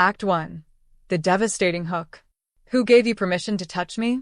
Act 1. The devastating hook. Who gave you permission to touch me?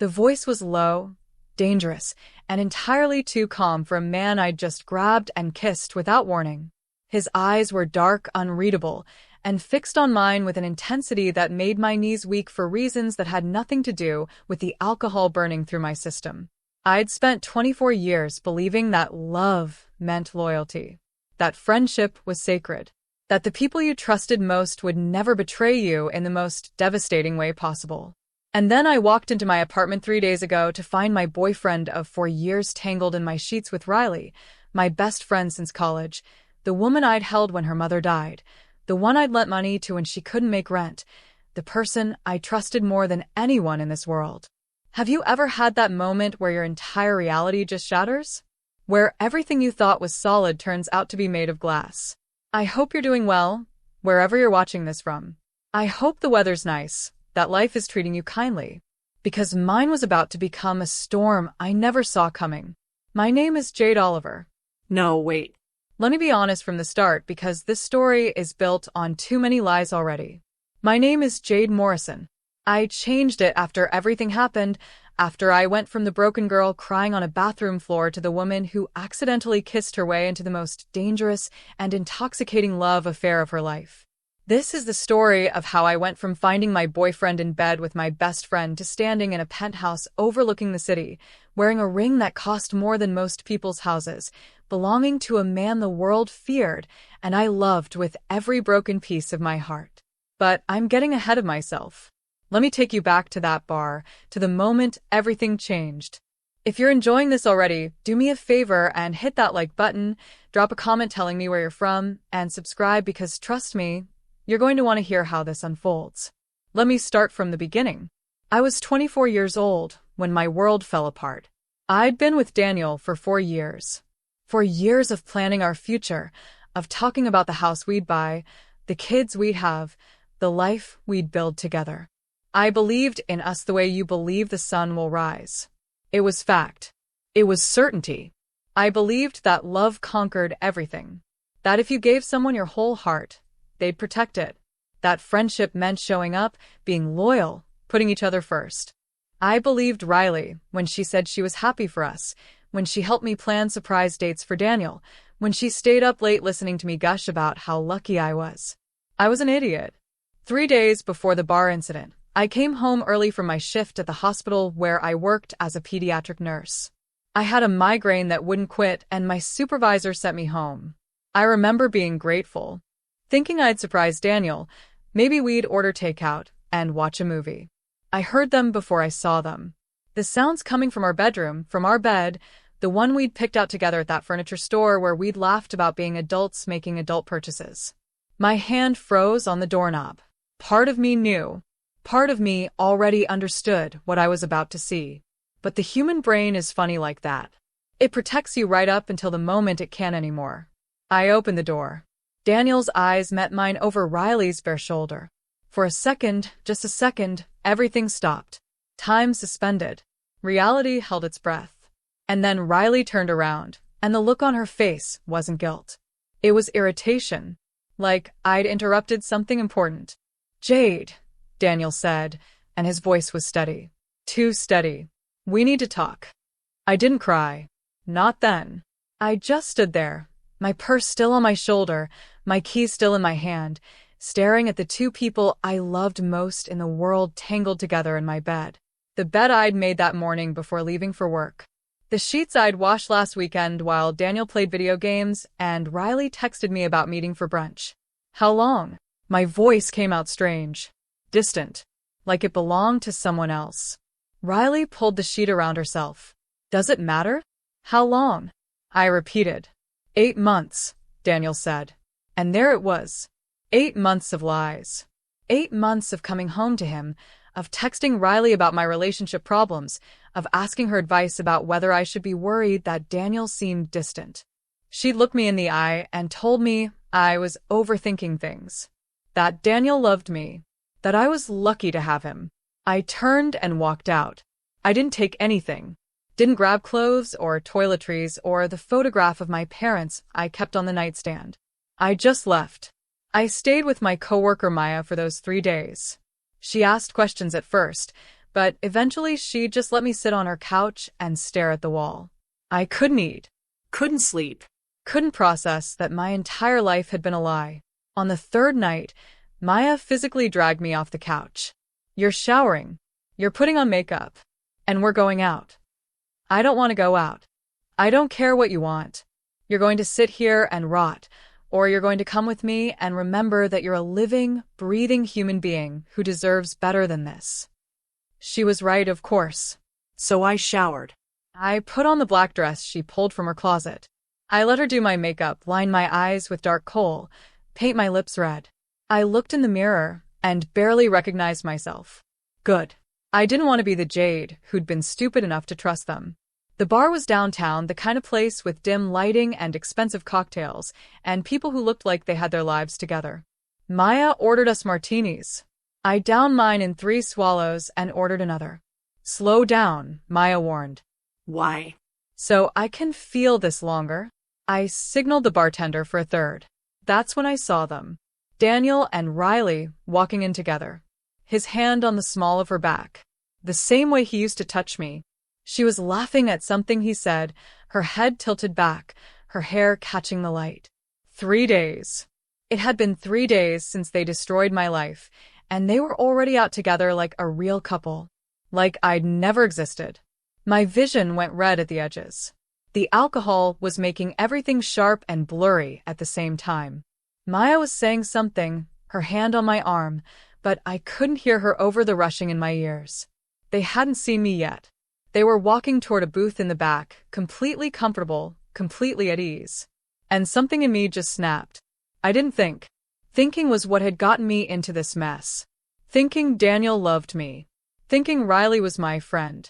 The voice was low, dangerous, and entirely too calm for a man I'd just grabbed and kissed without warning. His eyes were dark, unreadable, and fixed on mine with an intensity that made my knees weak for reasons that had nothing to do with the alcohol burning through my system. I'd spent 24 years believing that love meant loyalty, that friendship was sacred, that the people you trusted most would never betray you in the most devastating way possible. And then I walked into my apartment 3 days ago to find my boyfriend of 4 years tangled in my sheets with Riley, my best friend since college, the woman I'd held when her mother died, the one I'd lent money to when she couldn't make rent, the person I trusted more than anyone in this world. Have you ever had that moment where your entire reality just shatters? Where everything you thought was solid turns out to be made of glass? I hope you're doing well, wherever you're watching this from. I hope the weather's nice, that life is treating you kindly, because mine was about to become a storm I never saw coming. My name is Jade Oliver. No, wait. Let me be honest from the start, because this story is built on too many lies already. My name is Jade Morrison. I changed it after everything happened, after I went from the broken girl crying on a bathroom floor to the woman who accidentally kissed her way into the most dangerous and intoxicating love affair of her life. This is the story of how I went from finding my boyfriend in bed with my best friend to standing in a penthouse overlooking the city, wearing a ring that cost more than most people's houses, belonging to a man the world feared and I loved with every broken piece of my heart. But I'm getting ahead of myself. Let me take you back to that bar, to the moment everything changed. If you're enjoying this already, do me a favor and hit that like button, drop a comment telling me where you're from, and subscribe because trust me, you're going to want to hear how this unfolds. Let me start from the beginning. I was 24 years old when my world fell apart. I'd been with Daniel for 4 years. 4 years of planning our future, of talking about the house we'd buy, the kids we'd have, the life we'd build together. I believed in us the way you believe the sun will rise. It was fact. It was certainty. I believed that love conquered everything. That if you gave someone your whole heart, they'd protect it. That friendship meant showing up, being loyal, putting each other first. I believed Riley when she said she was happy for us, when she helped me plan surprise dates for Daniel, when she stayed up late listening to me gush about how lucky I was. I was an idiot. 3 days before the bar incident, I came home early from my shift at the hospital where I worked as a pediatric nurse. I had a migraine that wouldn't quit, and my supervisor sent me home. I remember being grateful, thinking I'd surprise Daniel. Maybe we'd order takeout and watch a movie. I heard them before I saw them. The sounds coming from our bedroom, from our bed, the one we'd picked out together at that furniture store where we'd laughed about being adults making adult purchases. My hand froze on the doorknob. Part of me knew. Part of me already understood what I was about to see. But the human brain is funny like that. It protects you right up until the moment it can't anymore. I opened the door. Daniel's eyes met mine over Riley's bare shoulder. For a second, just a second, everything stopped. Time suspended. Reality held its breath. And then Riley turned around, and the look on her face wasn't guilt. It was irritation. Like I'd interrupted something important. "Jade," Daniel said, and his voice was steady. Too steady. "We need to talk." I didn't cry. Not then. I just stood there, my purse still on my shoulder, my keys still in my hand, staring at the two people I loved most in the world tangled together in my bed. The bed I'd made that morning before leaving for work. The sheets I'd washed last weekend while Daniel played video games and Riley texted me about meeting for brunch. How long? My voice came out strange. Distant. Like it belonged to someone else. Riley pulled the sheet around herself. "Does it matter?" "How long?" I repeated. 8 months, Daniel said. And there it was. 8 months of lies. 8 months of coming home to him, of texting Riley about my relationship problems, of asking her advice about whether I should be worried that Daniel seemed distant. She'd looked me in the eye and told me I was overthinking things. That Daniel loved me. That I was lucky to have him. I turned and walked out. I didn't take anything. Didn't grab clothes or toiletries or the photograph of my parents I kept on the nightstand. I just left. I stayed with my coworker Maya for those 3 days. She asked questions at first, but eventually she just let me sit on her couch and stare at the wall. I couldn't eat, Couldn't sleep. couldn't process that my entire life had been a lie. On the third night, Maya physically dragged me off the couch. You're showering. You're putting on makeup. And we're going out. I don't want to go out. I don't care what you want. You're going to sit here and rot, or you're going to come with me and remember that you're a living, breathing human being who deserves better than this. She was right, of course. So I showered. I put on the black dress she pulled from her closet. I let her do my makeup, line my eyes with dark kohl, paint my lips red. I looked in the mirror and barely recognized myself. Good. I didn't want to be the Jade who'd been stupid enough to trust them. The bar was downtown, the kind of place with dim lighting and expensive cocktails, and people who looked like they had their lives together. Maya ordered us martinis. I downed mine in 3 swallows and ordered another. Slow down, Maya warned. Why? So I can feel this longer. I signaled the bartender for a third. That's when I saw them. Daniel and Riley walking in together. His hand on the small of her back. The same way he used to touch me. She was laughing at something he said, her head tilted back, her hair catching the light. 3 days. It had been 3 days since they destroyed my life, and they were already out together like a real couple. Like I'd never existed. My vision went red at the edges. The alcohol was making everything sharp and blurry at the same time. Maya was saying something, her hand on my arm, but I couldn't hear her over the rushing in my ears. They hadn't seen me yet. They were walking toward a booth in the back, completely comfortable, completely at ease. And something in me just snapped. I didn't think. Thinking was what had gotten me into this mess. Thinking Daniel loved me. Thinking Riley was my friend.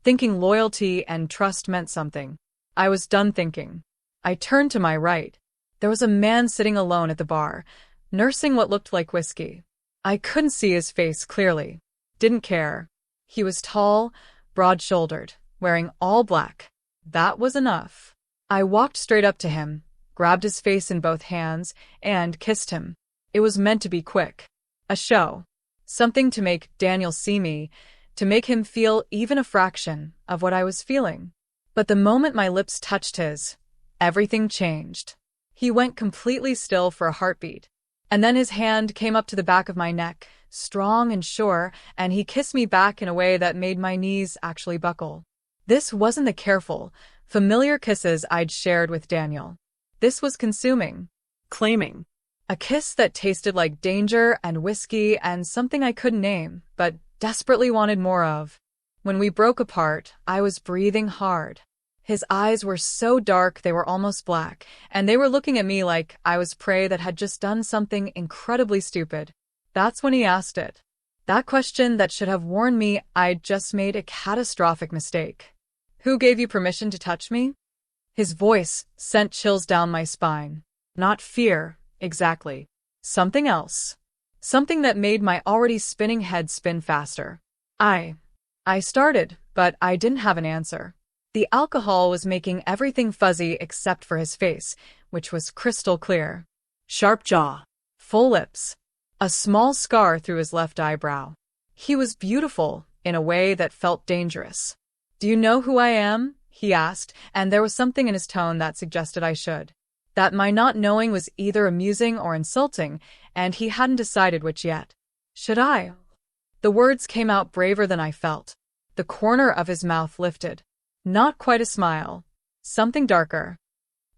Thinking loyalty and trust meant something. I was done thinking. I turned to my right. There was a man sitting alone at the bar, nursing what looked like whiskey. I couldn't see his face clearly. Didn't care. He was tall, broad-shouldered, wearing all black. That was enough. I walked straight up to him, grabbed his face in both hands, and kissed him. It was meant to be quick. A show. Something to make Daniel see me, to make him feel even a fraction of what I was feeling. But the moment my lips touched his, everything changed. He went completely still for a heartbeat. And then his hand came up to the back of my neck, strong and sure, and he kissed me back in a way that made my knees actually buckle. This wasn't the careful, familiar kisses I'd shared with Daniel. This was consuming. Claiming. A kiss that tasted like danger and whiskey and something I couldn't name, but desperately wanted more of. When we broke apart, I was breathing hard. His eyes were so dark they were almost black, and they were looking at me like I was prey that had just done something incredibly stupid. That's when he asked it. That question that should have warned me I'd just made a catastrophic mistake. Who gave you permission to touch me? His voice sent chills down my spine. Not fear, exactly. Something else. Something that made my already spinning head spin faster. I started, but I didn't have an answer. The alcohol was making everything fuzzy except for his face, which was crystal clear. Sharp jaw. Full lips. A small scar through his left eyebrow. He was beautiful, in a way that felt dangerous. Do you know who I am? He asked, and there was something in his tone that suggested I should. That my not knowing was either amusing or insulting, and he hadn't decided which yet. Should I? The words came out braver than I felt. The corner of his mouth lifted. Not quite a smile. Something darker.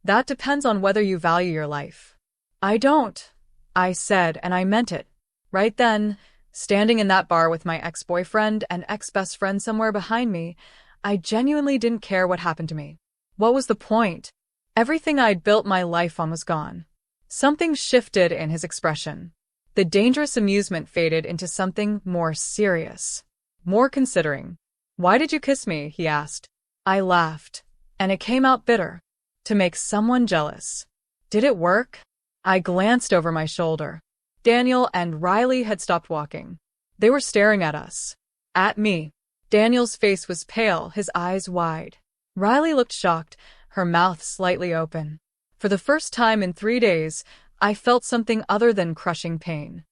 That depends on whether you value your life. I don't, I said, and I meant it. Right then, standing in that bar with my ex-boyfriend and ex-best friend somewhere behind me, I genuinely didn't care what happened to me. What was the point? Everything I'd built my life on was gone. Something shifted in his expression. The dangerous amusement faded into something more serious. More considering. Why did you kiss me? He asked. I laughed, and it came out bitter. To make someone jealous. Did it work? I glanced over my shoulder. Daniel and Riley had stopped walking. They were staring at us. At me. Daniel's face was pale, his eyes wide. Riley looked shocked, her mouth slightly open. For the first time in 3 days, I felt something other than crushing pain.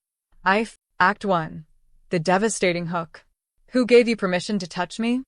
Act 1. The devastating hook. Who gave you permission to touch me?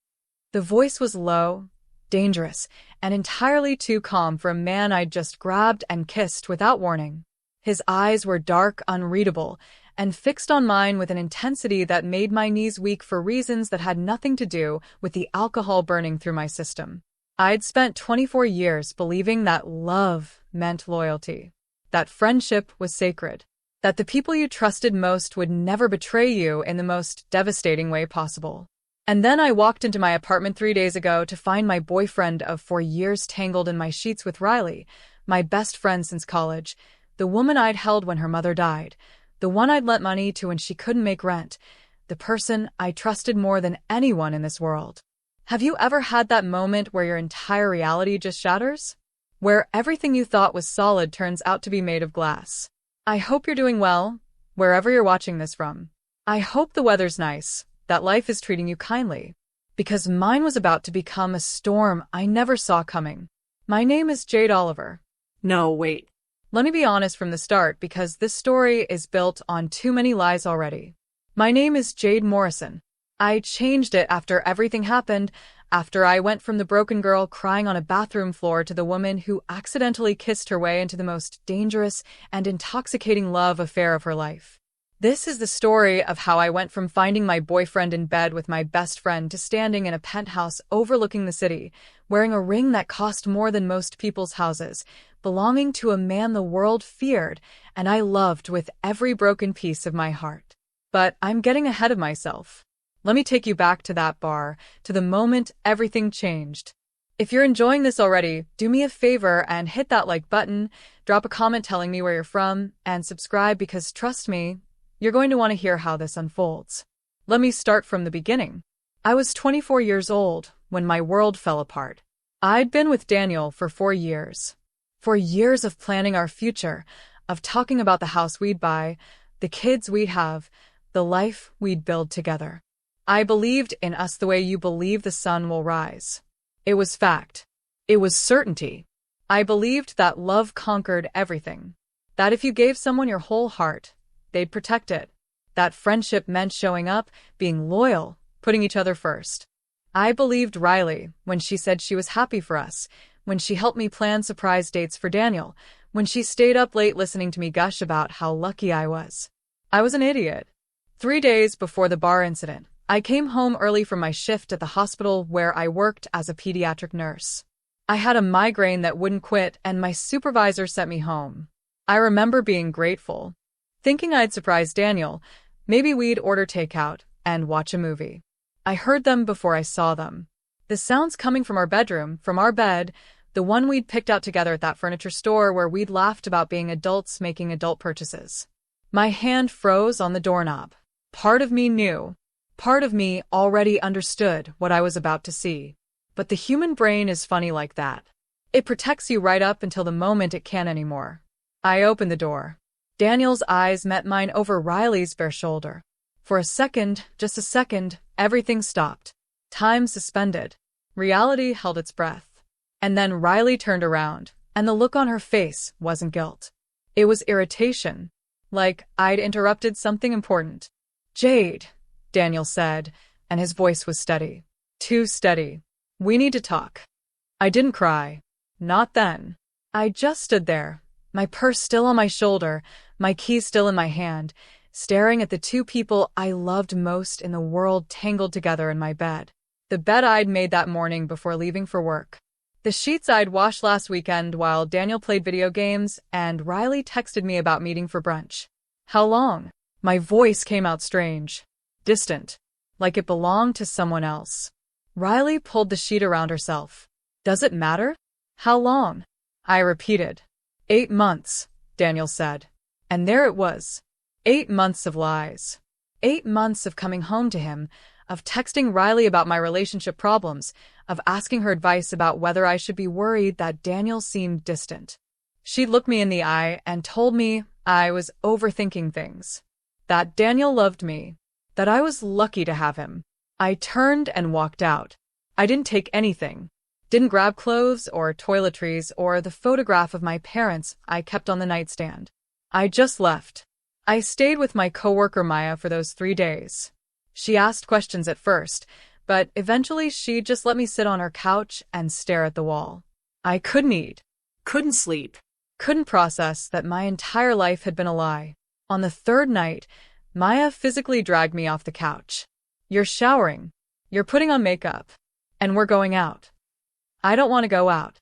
The voice was low, dangerous, and entirely too calm for a man I'd just grabbed and kissed without warning. His eyes were dark, unreadable, and fixed on mine with an intensity that made my knees weak for reasons that had nothing to do with the alcohol burning through my system. I'd spent 24 years believing that love meant loyalty, that friendship was sacred, that the people you trusted most would never betray you in the most devastating way possible. And then I walked into my apartment 3 days ago to find my boyfriend of 4 years tangled in my sheets with Riley, my best friend since college, the woman I'd held when her mother died, the one I'd lent money to when she couldn't make rent, the person I trusted more than anyone in this world. Have you ever had that moment where your entire reality just shatters? Where everything you thought was solid turns out to be made of glass? I hope you're doing well, wherever you're watching this from. I hope the weather's nice, that life is treating you kindly, because mine was about to become a storm I never saw coming. My name is Jade Oliver. No, wait. Let me be honest from the start, because this story is built on too many lies already. My name is Jade Morrison. I changed it after everything happened, after I went from the broken girl crying on a bathroom floor to the woman who accidentally kissed her way into the most dangerous and intoxicating love affair of her life. This is the story of how I went from finding my boyfriend in bed with my best friend to standing in a penthouse overlooking the city, wearing a ring that cost more than most people's houses, belonging to a man the world feared and I loved with every broken piece of my heart. But I'm getting ahead of myself. Let me take you back to that bar, to the moment everything changed. If you're enjoying this already, do me a favor and hit that like button, drop a comment telling me where you're from, and subscribe because trust me, you're going to want to hear how this unfolds. Let me start from the beginning. I was 24 years old when my world fell apart. I'd been with Daniel for 4 years. 4 years of planning our future, of talking about the house we'd buy, the kids we'd have, the life we'd build together. I believed in us the way you believe the sun will rise. It was fact. It was certainty. I believed that love conquered everything. That if you gave someone your whole heart, they'd protect it. That friendship meant showing up, being loyal, putting each other first. I believed Riley when she said she was happy for us, when she helped me plan surprise dates for Daniel, when she stayed up late listening to me gush about how lucky I was. I was an idiot. 3 days before the bar incident, I came home early from my shift at the hospital where I worked as a pediatric nurse. I had a migraine that wouldn't quit, and my supervisor sent me home. I remember being grateful, thinking I'd surprise Daniel. Maybe we'd order takeout and watch a movie. I heard them before I saw them. The sounds coming from our bedroom, from our bed, the one we'd picked out together at that furniture store where we'd laughed about being adults making adult purchases. My hand froze on the doorknob. Part of me knew. Part of me already understood what I was about to see. But the human brain is funny like that. It protects you right up until the moment it can't anymore. I opened the door. Daniel's eyes met mine over Riley's bare shoulder. For a second, just a second, everything stopped. Time suspended. Reality held its breath. And then Riley turned around, and the look on her face wasn't guilt. It was irritation. Like I'd interrupted something important. "Jade," Daniel said, and his voice was steady. Too steady. "We need to talk." I didn't cry. Not then. I just stood there, my purse still on my shoulder, my keys still in my hand, staring at the two people I loved most in the world tangled together in my bed. The bed I'd made that morning before leaving for work. The sheets I'd washed last weekend while Daniel played video games and Riley texted me about meeting for brunch. How long? My voice came out strange. Distant. Like it belonged to someone else. Riley pulled the sheet around herself. "Does it matter?" "How long?" I repeated. 8 months, Daniel said. And there it was. 8 months of lies. 8 months of coming home to him, of texting Riley about my relationship problems, of asking her advice about whether I should be worried that Daniel seemed distant. She looked me in the eye and told me I was overthinking things. That Daniel loved me. That I was lucky to have him. I turned and walked out. I didn't take anything. Didn't grab clothes or toiletries or the photograph of my parents I kept on the nightstand. I just left. I stayed with my coworker Maya for those 3 days. She asked questions at first, but eventually she just let me sit on her couch and stare at the wall. I couldn't eat, Couldn't sleep. couldn't process that my entire life had been a lie. On the third night, Maya physically dragged me off the couch. You're showering. You're putting on makeup. And we're going out. I don't want to go out.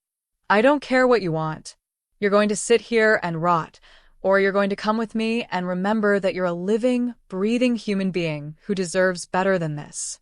I don't care what you want. You're going to sit here and rot, or you're going to come with me and remember that you're a living, breathing human being who deserves better than this.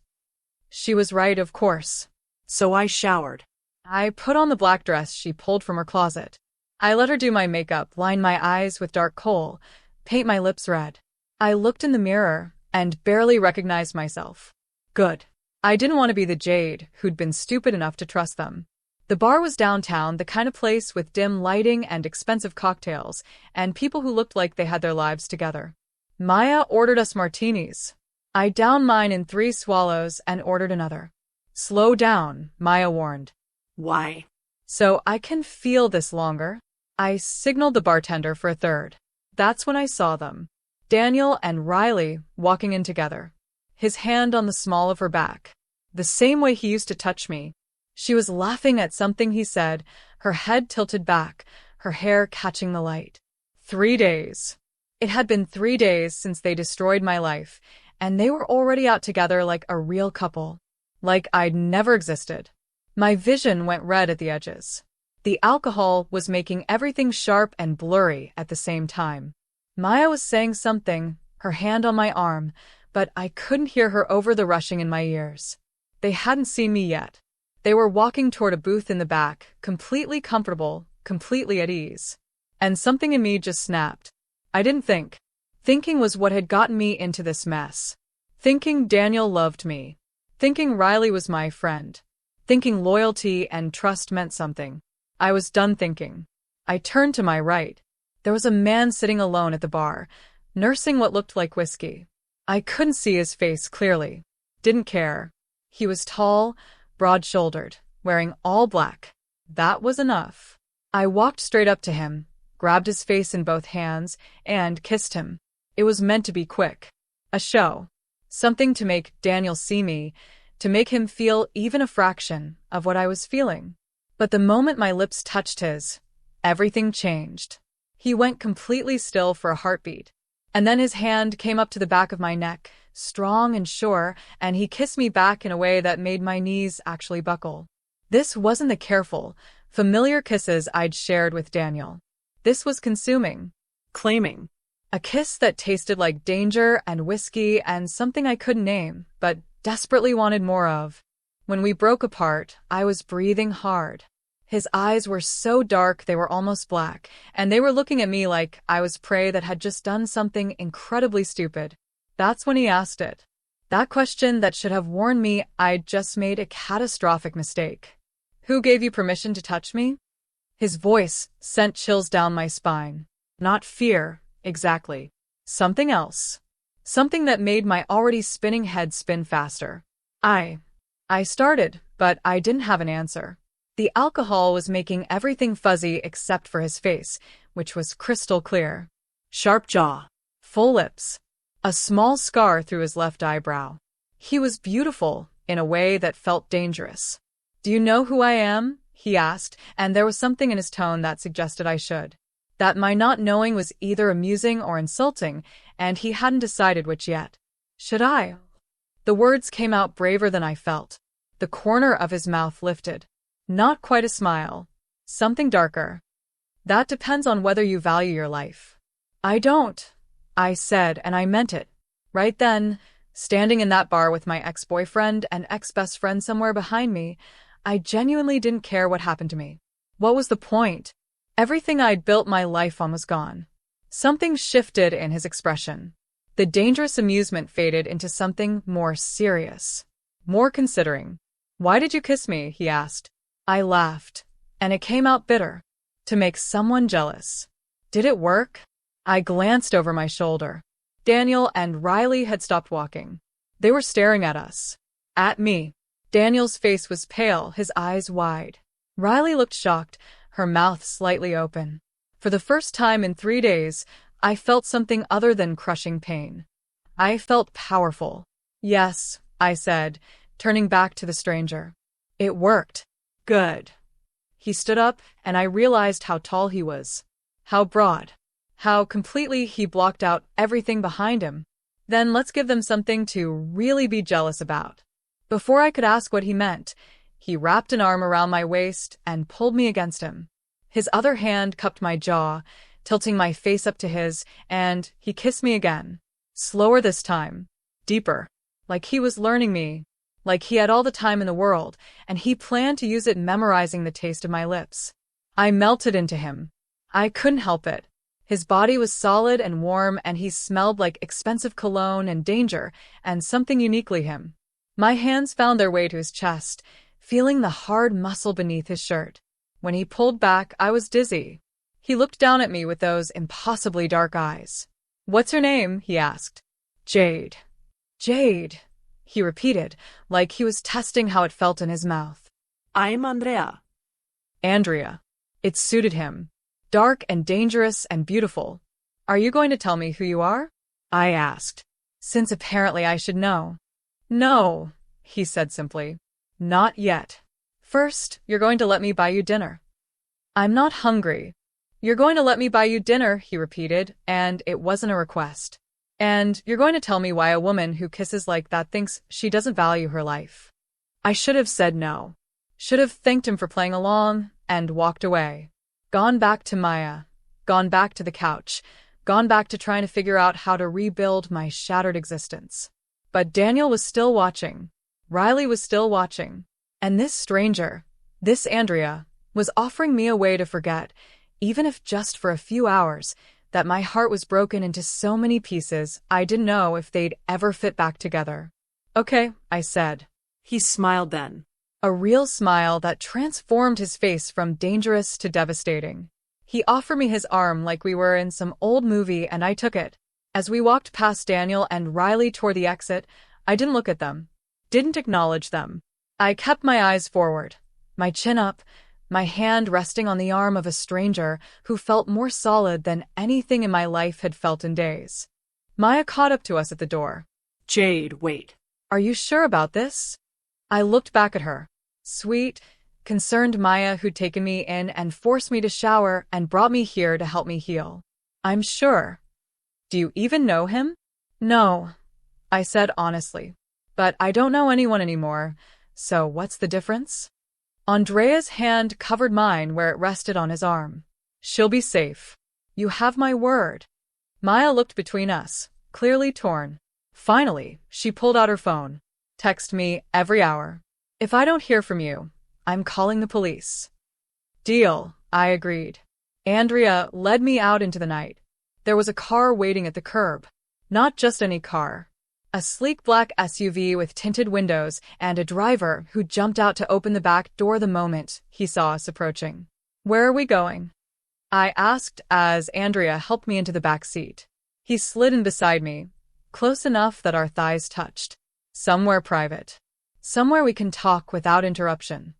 She was right, of course. So I showered. I put on the black dress she pulled from her closet. I let her do my makeup, line my eyes with dark kohl, paint my lips red. I looked in the mirror and barely recognized myself. Good. I didn't want to be the Jade who'd been stupid enough to trust them. The bar was downtown, the kind of place with dim lighting and expensive cocktails, and people who looked like they had their lives together. Maya ordered us martinis. I downed mine in 3 swallows and ordered another. Slow down, Maya warned. Why? So I can feel this longer. I signaled the bartender for a third. That's when I saw them. Daniel and Riley walking in together. His hand on the small of her back. The same way he used to touch me. She was laughing at something he said, her head tilted back, her hair catching the light. 3 days. It had been 3 days since they destroyed my life, and they were already out together like a real couple. Like I'd never existed. My vision went red at the edges. The alcohol was making everything sharp and blurry at the same time. Maya was saying something, her hand on my arm, but I couldn't hear her over the rushing in my ears. They hadn't seen me yet. They were walking toward a booth in the back, completely comfortable, completely at ease. And something in me just snapped. I didn't think. Thinking was what had gotten me into this mess. Thinking Daniel loved me. Thinking Riley was my friend. Thinking loyalty and trust meant something. I was done thinking. I turned to my right. There was a man sitting alone at the bar, nursing what looked like whiskey. I couldn't see his face clearly. Didn't care. He was tall, broad-shouldered, wearing all black. That was enough. I walked straight up to him, grabbed his face in both hands, and kissed him. It was meant to be quick. A show. Something to make Daniel see me, to make him feel even a fraction of what I was feeling. But the moment my lips touched his, everything changed. He went completely still for a heartbeat. And then his hand came up to the back of my neck, strong and sure, and he kissed me back in a way that made my knees actually buckle. This wasn't the careful, familiar kisses I'd shared with Daniel. This was consuming. Claiming. A kiss that tasted like danger and whiskey and something I couldn't name, but desperately wanted more of. When we broke apart, I was breathing hard. His eyes were so dark they were almost black, and they were looking at me like I was prey that had just done something incredibly stupid. That's when he asked it. That question that should have warned me I'd just made a catastrophic mistake. Who gave you permission to touch me? His voice sent chills down my spine. Not fear, exactly. Something else. Something that made my already spinning head spin faster. I started, but I didn't have an answer. The alcohol was making everything fuzzy except for his face, which was crystal clear. Sharp jaw. Full lips. A small scar through his left eyebrow. He was beautiful, in a way that felt dangerous. Do you know who I am? He asked, and there was something in his tone that suggested I should. That my not knowing was either amusing or insulting, and he hadn't decided which yet. Should I? The words came out braver than I felt. The corner of his mouth lifted. Not quite a smile. Something darker. That depends on whether you value your life. I don't, I said, and I meant it. Right then, standing in that bar with my ex-boyfriend and ex-best friend somewhere behind me, I genuinely didn't care what happened to me. What was the point? Everything I'd built my life on was gone. Something shifted in his expression. The dangerous amusement faded into something more serious. More considering. Why did you kiss me? He asked. I laughed, and it came out bitter. To make someone jealous. Did it work? I glanced over my shoulder. Daniel and Riley had stopped walking. They were staring at us. At me. Daniel's face was pale, his eyes wide. Riley looked shocked, her mouth slightly open. For the first time in 3 days, I felt something other than crushing pain. I felt powerful. Yes, I said, turning back to the stranger. It worked. Good. He stood up, and I realized how tall he was. How broad. How completely he blocked out everything behind him. Then let's give them something to really be jealous about. Before I could ask what he meant, he wrapped an arm around my waist and pulled me against him. His other hand cupped my jaw, tilting my face up to his, and he kissed me again. Slower this time. Deeper. Like he was learning me. Like he had all the time in the world, and he planned to use it memorizing the taste of my lips. I melted into him. I couldn't help it. His body was solid and warm, and he smelled like expensive cologne and danger, and something uniquely him. My hands found their way to his chest, feeling the hard muscle beneath his shirt. When he pulled back, I was dizzy. He looked down at me with those impossibly dark eyes. "What's your name?" he asked. "Jade." "Jade," he repeated, like he was testing how it felt in his mouth. I'm Andrea. Andrea. It suited him. Dark and dangerous and beautiful. "Are you going to tell me who you are?" I asked, since apparently I should know. "No," he said simply. "Not yet. First, you're going to let me buy you dinner." "I'm not hungry." "You're going to let me buy you dinner," he repeated, and it wasn't a request. "And you're going to tell me why a woman who kisses like that thinks she doesn't value her life." I should have said no. Should have thanked him for playing along and walked away. Gone back to Maya. Gone back to the couch. Gone back to trying to figure out how to rebuild my shattered existence. But Daniel was still watching. Riley was still watching. And this stranger, this Andrea, was offering me a way to forget, even if just for a few hours, that my heart was broken into so many pieces I didn't know if they'd ever fit back together. "Okay," I said. He smiled then. A real smile that transformed his face from dangerous to devastating. He offered me his arm like we were in some old movie, and I took it. As we walked past Daniel and Riley toward the exit, I didn't look at them. Didn't acknowledge them. I kept my eyes forward, my chin up, my hand resting on the arm of a stranger who felt more solid than anything in my life had felt in days. Maya caught up to us at the door. Jade, wait. "Are you sure about this?" I looked back at her. Sweet, concerned Maya who'd taken me in and forced me to shower and brought me here to help me heal. "I'm sure." "Do you even know him?" "No," I said honestly. "But I don't know anyone anymore, so what's the difference?" Andrea's hand covered mine where it rested on his arm. "She'll be safe. You have my word." Maya looked between us, clearly torn. Finally, she pulled out her phone. "Text me every hour. If I don't hear from you, I'm calling the police." "Deal," I agreed. Andrea led me out into the night. There was a car waiting at the curb. Not just any car. A sleek black SUV with tinted windows and a driver who jumped out to open the back door the moment he saw us approaching. "Where are we going?" I asked as Andrea helped me into the back seat. He slid in beside me, close enough that our thighs touched. "Somewhere private. Somewhere we can talk without interruption."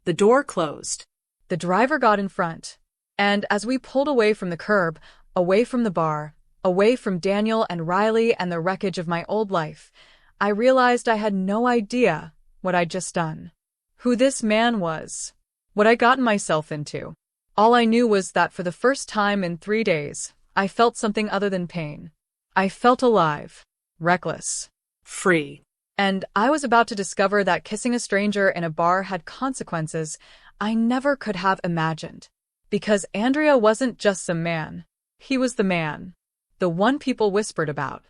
The door closed. The driver got in front, and as we pulled away from the curb, away from the bar, away from Daniel and Riley and the wreckage of my old life, I realized I had no idea what I'd just done. Who this man was. What I'd gotten myself into. All I knew was that for the first time in 3 days, I felt something other than pain. I felt alive. Reckless. Free. And I was about to discover that kissing a stranger in a bar had consequences I never could have imagined. Because Andrea wasn't just some man. He was the man. The one people whispered about.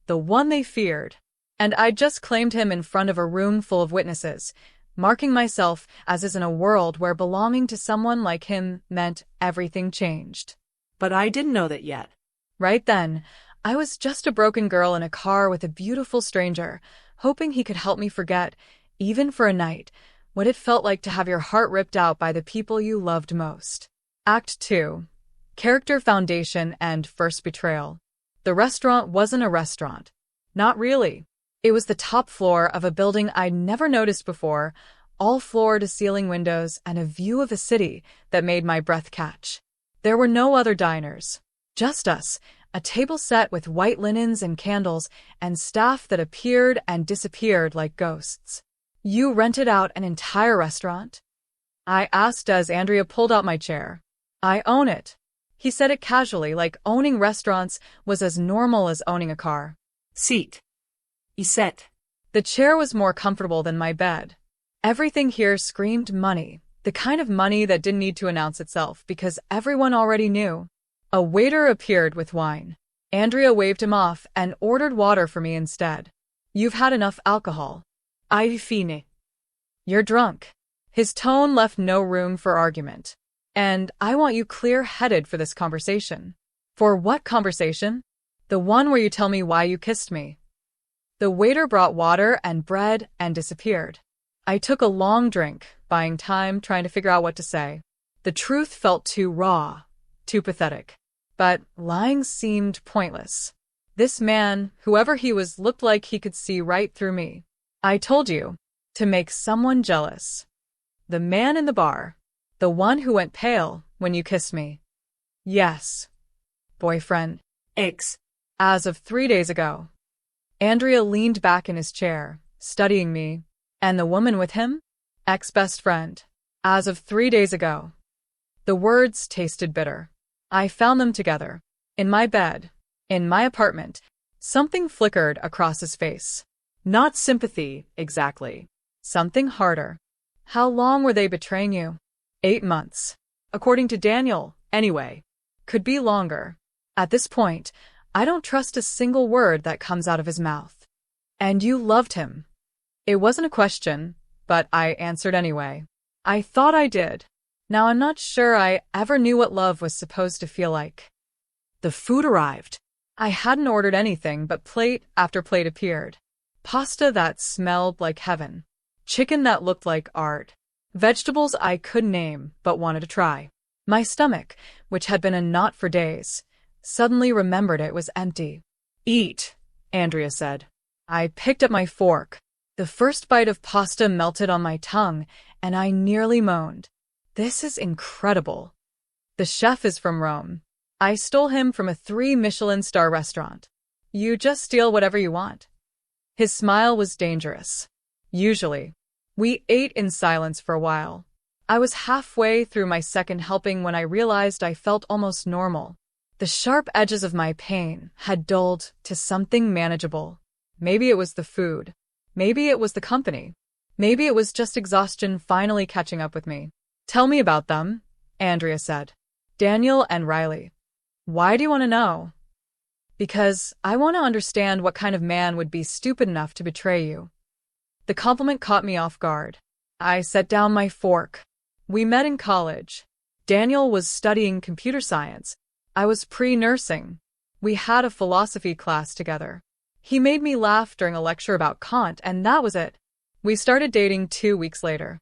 The one they feared. And I just claimed him in front of a room full of witnesses, marking myself as is in a world where belonging to someone like him meant everything changed. But I didn't know that yet. Right then, I was just a broken girl in a car with a beautiful stranger, hoping he could help me forget, even for a night, what it felt like to have your heart ripped out by the people you loved most. Act 2. Character Foundation and First Betrayal. The restaurant wasn't a restaurant. Not really. It was the top floor of a building I'd never noticed before, all floor-to-ceiling windows and a view of the city that made my breath catch. There were no other diners. Just us, A table set with white linens and candles, and staff that appeared and disappeared like ghosts. You rented out an entire restaurant? I asked as Andrea pulled out my chair. I own it. He said it casually, like owning restaurants was as normal as owning a car. Seat. He said. The chair was more comfortable than my bed. Everything here screamed money, the kind of money that didn't need to announce itself because everyone already knew. A waiter appeared with wine. Andrea waved him off and ordered water for me instead. You've had enough alcohol. I've fine. You're drunk. His tone left no room for argument. And I want you clear-headed for this conversation. For what conversation? The one where you tell me why you kissed me. The waiter brought water and bread and disappeared. I took a long drink, buying time, trying to figure out what to say. The truth felt too raw, too pathetic. But lying seemed pointless. This man, whoever he was, looked like he could see right through me. I told you, to make someone jealous. The man in the bar. The one who went pale when you kissed me. Yes. Boyfriend. Eggs. As of 3 days ago. Andrea leaned back in his chair, studying me. And the woman with him? Ex-best friend. As of 3 days ago. The words tasted bitter. I found them together. In my bed. In my apartment. Something flickered across his face. Not sympathy, exactly. Something harder. How long were they betraying you? 8 months. According to Daniel, anyway. Could be longer. At this point, I don't trust a single word that comes out of his mouth. And you loved him. It wasn't a question, but I answered anyway. I thought I did. Now I'm not sure I ever knew what love was supposed to feel like. The food arrived. I hadn't ordered anything, but plate after plate appeared. Pasta that smelled like heaven. Chicken that looked like art. Vegetables I couldn't name, but wanted to try. My stomach, which had been a knot for days, suddenly remembered it was empty. Eat, Andrea said. I picked up my fork. The first bite of pasta melted on my tongue, and I nearly moaned. This is incredible. The chef is from Rome. I stole him from a 3-Michelin-star restaurant. You just steal whatever you want. His smile was dangerous. Usually. We ate in silence for a while. I was halfway through my second helping when I realized I felt almost normal. The sharp edges of my pain had dulled to something manageable. Maybe it was the food. Maybe it was the company. Maybe it was just exhaustion finally catching up with me. Tell me about them, Andrea said. Daniel and Riley. Why do you want to know? Because I want to understand what kind of man would be stupid enough to betray you. The compliment caught me off guard. I set down my fork. We met in college. Daniel was studying computer science. I was pre-nursing. We had a philosophy class together. He made me laugh during a lecture about Kant, and that was it. We started dating 2 weeks later.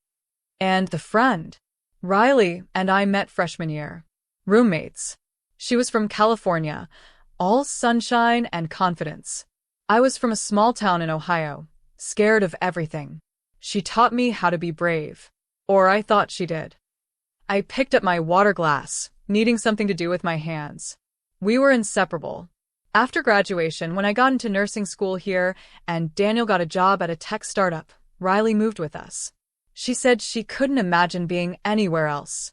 And the friend, Riley, and I met freshman year. Roommates. She was from California, all sunshine and confidence. I was from a small town in Ohio, scared of everything. She taught me how to be brave. Or I thought she did. I picked up my water glass, needing something to do with my hands. We were inseparable. After graduation, when I got into nursing school here and Daniel got a job at a tech startup, Riley moved with us. She said she couldn't imagine being anywhere else.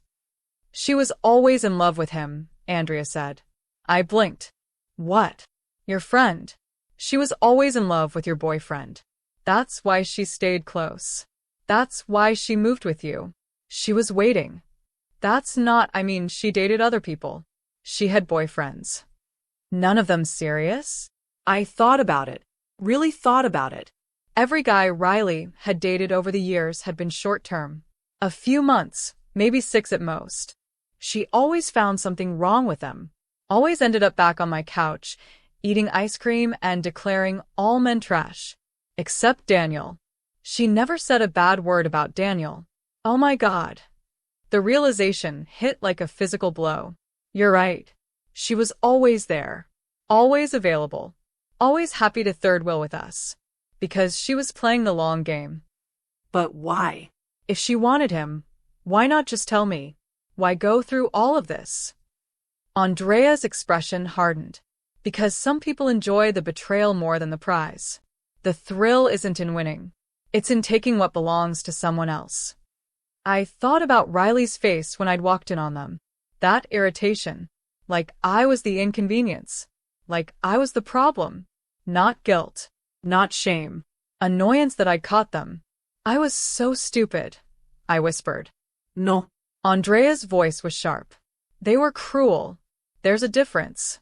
She was always in love with him, Andrea said. I blinked. What? Your friend. She was always in love with your boyfriend. That's why she stayed close. That's why she moved with you. She was waiting. She dated other people. She had boyfriends. None of them serious? I thought about it. Really thought about it. Every guy Riley had dated over the years had been short-term. A few months, maybe 6 at most. She always found something wrong with them. Always ended up back on my couch, eating ice cream and declaring all men trash. Except Daniel. She never said a bad word about Daniel. Oh my God. The realization hit like a physical blow. You're right. She was always there. Always available. Always happy to third wheel with us. Because she was playing the long game. But why? If she wanted him, why not just tell me? Why go through all of this? Andrea's expression hardened. Because some people enjoy the betrayal more than the prize. The thrill isn't in winning. It's in taking what belongs to someone else. I thought about Riley's face when I'd walked in on them. That irritation. Like I was the inconvenience. Like I was the problem. Not guilt. Not shame. Annoyance that I'd caught them. I was so stupid, I whispered. No. Andrea's voice was sharp. They were cruel. There's a difference.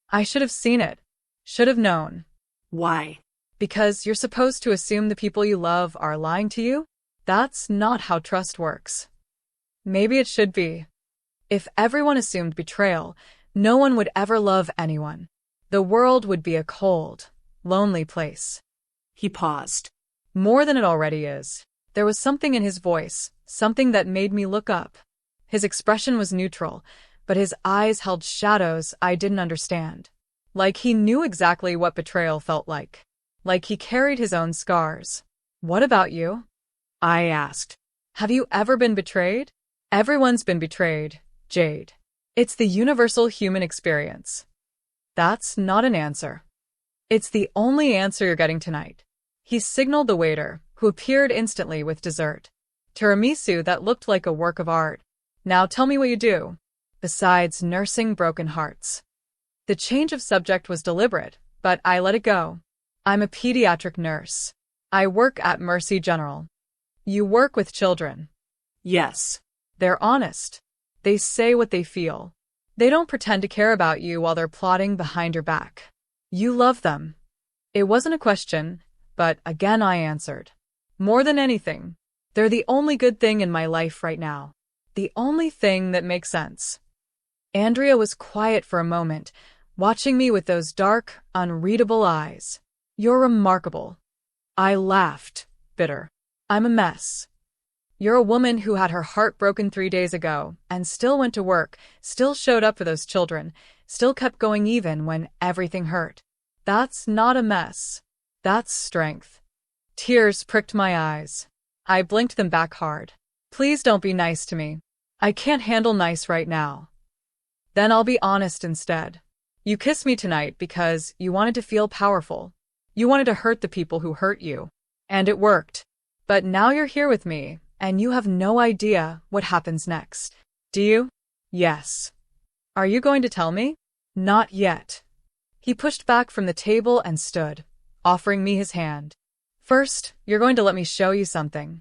I should have seen it. Should have known. Why? Because you're supposed to assume the people you love are lying to you? That's not how trust works. Maybe it should be. If everyone assumed betrayal, no one would ever love anyone. The world would be a cold, lonely place. He paused. More than it already is. There was something in his voice, something that made me look up. His expression was neutral, but his eyes held shadows I didn't understand. Like he knew exactly what betrayal felt like. Like he carried his own scars. What about you? I asked. Have you ever been betrayed? Everyone's been betrayed, Jade. It's the universal human experience. That's not an answer. It's the only answer you're getting tonight. He signaled the waiter, who appeared instantly with dessert. Tiramisu that looked like a work of art. Now tell me what you do. Besides nursing broken hearts. The change of subject was deliberate, but I let it go. I'm a pediatric nurse. I work at Mercy General. You work with children. Yes. They're honest. They say what they feel. They don't pretend to care about you while they're plotting behind your back. You love them. It wasn't a question, but again I answered. More than anything, they're the only good thing in my life right now. The only thing that makes sense. Andrea was quiet for a moment, watching me with those dark, unreadable eyes. You're remarkable. I laughed, bitter. I'm a mess. You're a woman who had her heart broken 3 days ago and still went to work, still showed up for those children, still kept going even when everything hurt. That's not a mess. That's strength. Tears pricked my eyes. I blinked them back hard. Please don't be nice to me. I can't handle nice right now. Then I'll be honest instead. You kissed me tonight because you wanted to feel powerful. You wanted to hurt the people who hurt you. And it worked. But now you're here with me, and you have no idea what happens next. Do you? Yes. Are you going to tell me? Not yet. He pushed back from the table and stood, offering me his hand. First, you're going to let me show you something.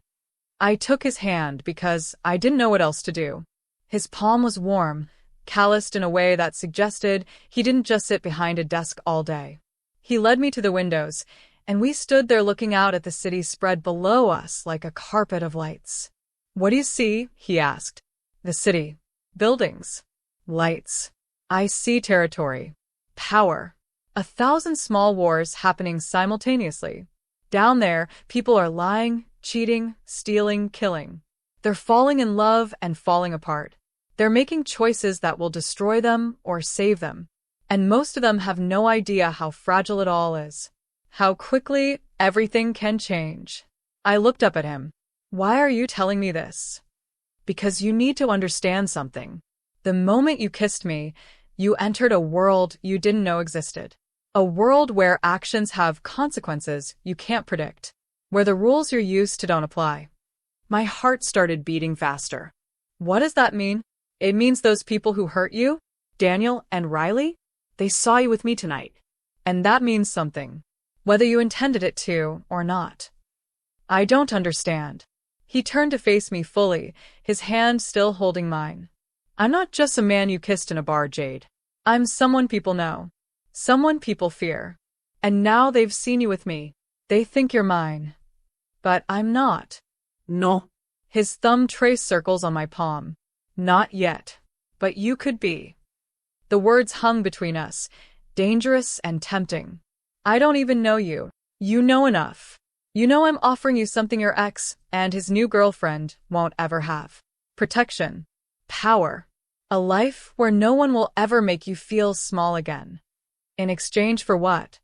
I took his hand because I didn't know what else to do. His palm was warm, calloused in a way that suggested he didn't just sit behind a desk all day. He led me to the windows, and we stood there looking out at the city spread below us like a carpet of lights. What do you see? He asked. The city. Buildings. Lights. I see territory. Power. 1,000 small wars happening simultaneously. Down there, people are lying, cheating, stealing, killing. They're falling in love and falling apart. They're making choices that will destroy them or save them. And most of them have no idea how fragile it all is. How quickly everything can change. I looked up at him. Why are you telling me this? Because you need to understand something. The moment you kissed me, you entered a world you didn't know existed. A world where actions have consequences you can't predict. Where the rules you're used to don't apply. My heart started beating faster. What does that mean? It means those people who hurt you, Daniel and Riley, they saw you with me tonight. And that means something. Whether you intended it to or not. I don't understand. He turned to face me fully, his hand still holding mine. I'm not just a man you kissed in a bar, Jade. I'm someone people know. Someone people fear. And now they've seen you with me. They think you're mine. But I'm not. No. His thumb traced circles on my palm. Not yet. But you could be. The words hung between us, dangerous and tempting. I don't even know you. You know enough. You know I'm offering you something your ex and his new girlfriend won't ever have. Protection. Power. A life where no one will ever make you feel small again. In exchange for what?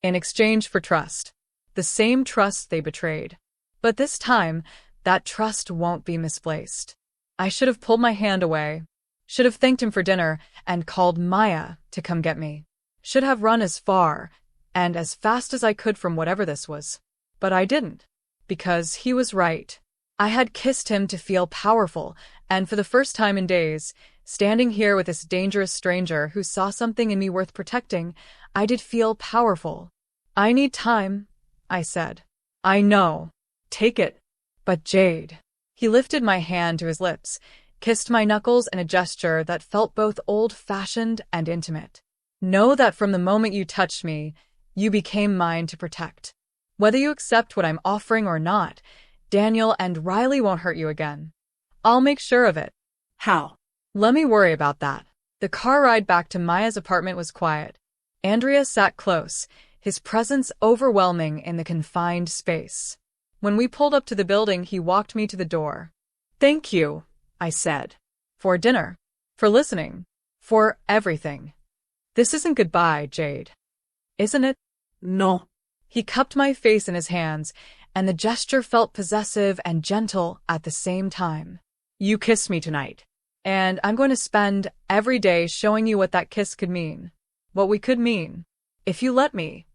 In exchange for trust. The same trust they betrayed. But this time, that trust won't be misplaced. I should have pulled my hand away. Should have thanked him for dinner and called Maya to come get me. Should have run as far and as fast as I could from whatever this was. But I didn't. Because he was right. I had kissed him to feel powerful, and for the first time in days, standing here with this dangerous stranger who saw something in me worth protecting, I did feel powerful. I need time, I said. I know. Take it. But Jade. He lifted my hand to his lips, kissed my knuckles in a gesture that felt both old-fashioned and intimate. Know that from the moment you touched me, you became mine to protect. Whether you accept what I'm offering or not, Daniel and Riley won't hurt you again. I'll make sure of it. How? Let me worry about that. The car ride back to Maya's apartment was quiet. Andrea sat close, his presence overwhelming in the confined space. When we pulled up to the building, he walked me to the door. Thank you, I said. For dinner. For listening. For everything. This isn't goodbye, Jade. Isn't it? No. He cupped my face in his hands, and the gesture felt possessive and gentle at the same time. You kissed me tonight. And I'm going to spend every day showing you what that kiss could mean. What we could mean. If you let me.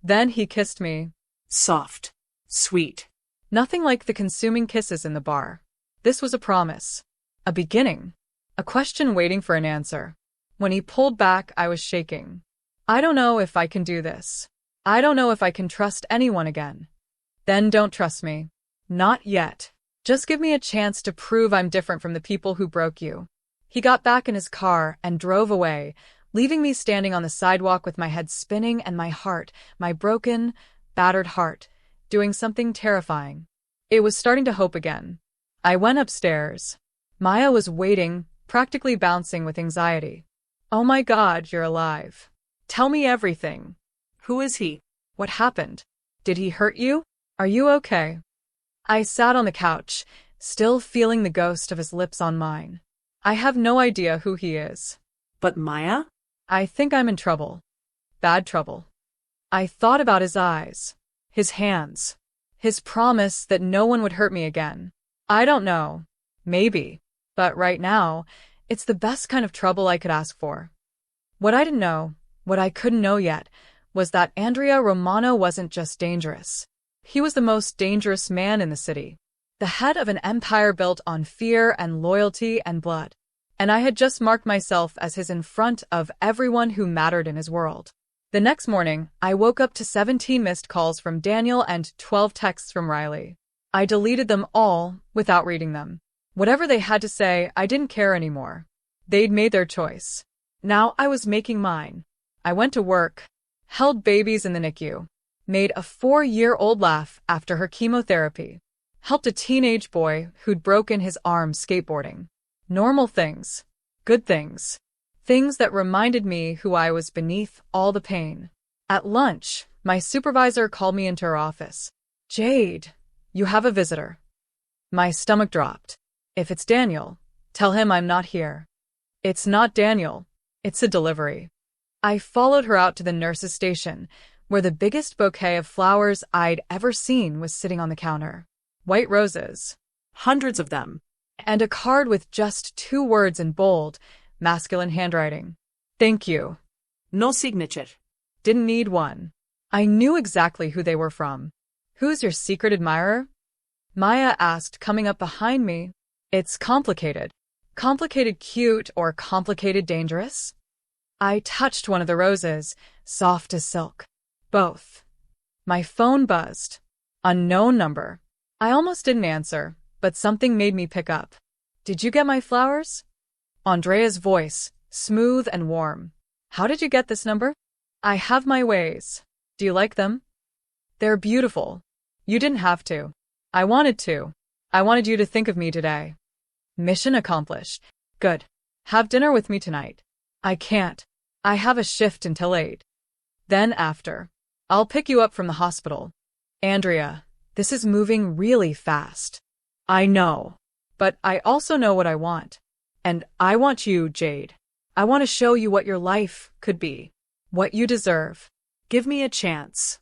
Then he kissed me. Soft. Sweet. Nothing like the consuming kisses in the bar. This was a promise. A beginning. A question waiting for an answer. When he pulled back, I was shaking. I don't know if I can do this. I don't know if I can trust anyone again. Then don't trust me. Not yet. Just give me a chance to prove I'm different from the people who broke you. He got back in his car and drove away, leaving me standing on the sidewalk with my head spinning and my heart, my broken, battered heart, doing something terrifying. It was starting to hope again. I went upstairs. Maya was waiting, practically bouncing with anxiety. Oh my God, you're alive. Tell me everything. Who is he? What happened? Did he hurt you? Are you okay? I sat on the couch, still feeling the ghost of his lips on mine. I have no idea who he is. But Maya? I think I'm in trouble. Bad trouble. I thought about his eyes, his hands, his promise that no one would hurt me again. I don't know. Maybe. But right now, it's the best kind of trouble I could ask for. What I didn't know, what I couldn't know yet, was that Andrea Romano wasn't just dangerous. He was the most dangerous man in the city, the head of an empire built on fear and loyalty and blood. And I had just marked myself as his in front of everyone who mattered in his world. The next morning, I woke up to 17 missed calls from Daniel and 12 texts from Riley. I deleted them all without reading them. Whatever they had to say, I didn't care anymore. They'd made their choice. Now I was making mine. I went to work, held babies in the NICU, made a 4-year-old laugh after her chemotherapy, helped a teenage boy who'd broken his arm skateboarding. Normal things. Good things. Things that reminded me who I was beneath all the pain. At lunch, my supervisor called me into her office. Jade, you have a visitor. My stomach dropped. If it's Daniel, tell him I'm not here. It's not Daniel. It's a delivery. I followed her out to the nurse's station, where the biggest bouquet of flowers I'd ever seen was sitting on the counter. White roses. Hundreds of them. And a card with just 2 words in bold, masculine handwriting. Thank you. No signature. Didn't need one. I knew exactly who they were from. Who's your secret admirer? Maya asked, coming up behind me. It's complicated. Complicated cute or complicated dangerous? I touched one of the roses, soft as silk. Both. My phone buzzed. Unknown number. I almost didn't answer, but something made me pick up. Did you get my flowers? Andrea's voice, smooth and warm. How did you get this number? I have my ways. Do you like them? They're beautiful. You didn't have to. I wanted to. I wanted you to think of me today. Mission accomplished. Good. Have dinner with me tonight. I can't. I have a shift until 8. Then after. I'll pick you up from the hospital. Andrea, this is moving really fast. I know. But I also know what I want. And I want you, Jade. I want to show you what your life could be. What you deserve. Give me a chance.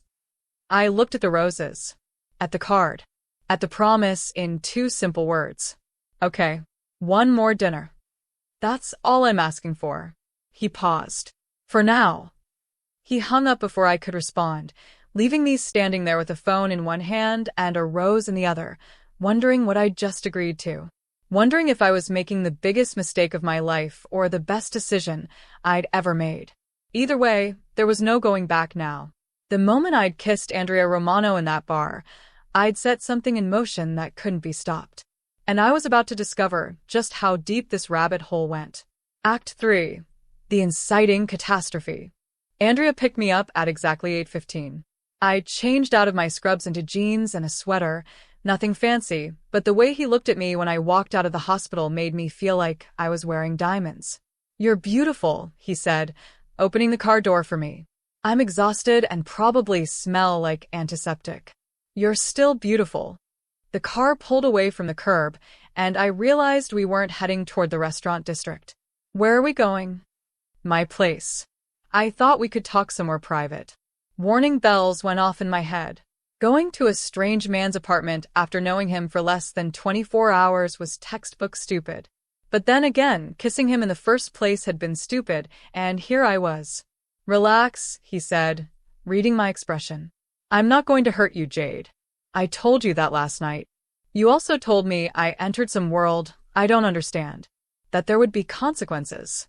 I looked at the roses. At the card. At the promise in 2 simple words. Okay. One more dinner. That's all I'm asking for. He paused. For now. He hung up before I could respond, leaving me standing there with a phone in one hand and a rose in the other, wondering what I'd just agreed to. Wondering if I was making the biggest mistake of my life or the best decision I'd ever made. Either way, there was no going back now. The moment I'd kissed Andrea Romano in that bar, I'd set something in motion that couldn't be stopped. And I was about to discover just how deep this rabbit hole went. Act 3. The Inciting Catastrophe. Andrea picked me up at exactly 8:15. I changed out of my scrubs into jeans and a sweater, nothing fancy, but the way he looked at me when I walked out of the hospital made me feel like I was wearing diamonds. "You're beautiful," he said, opening the car door for me. "I'm exhausted and probably smell like antiseptic." "You're still beautiful." The car pulled away from the curb, and I realized we weren't heading toward the restaurant district. "Where are we going?" "My place." I thought we could talk somewhere private. Warning bells went off in my head. Going to a strange man's apartment after knowing him for less than 24 hours was textbook stupid. But then again, kissing him in the first place had been stupid, and here I was. "Relax," he said, reading my expression. "I'm not going to hurt you, Jade. I told you that last night. You also told me I entered some world I don't understand. That there would be consequences.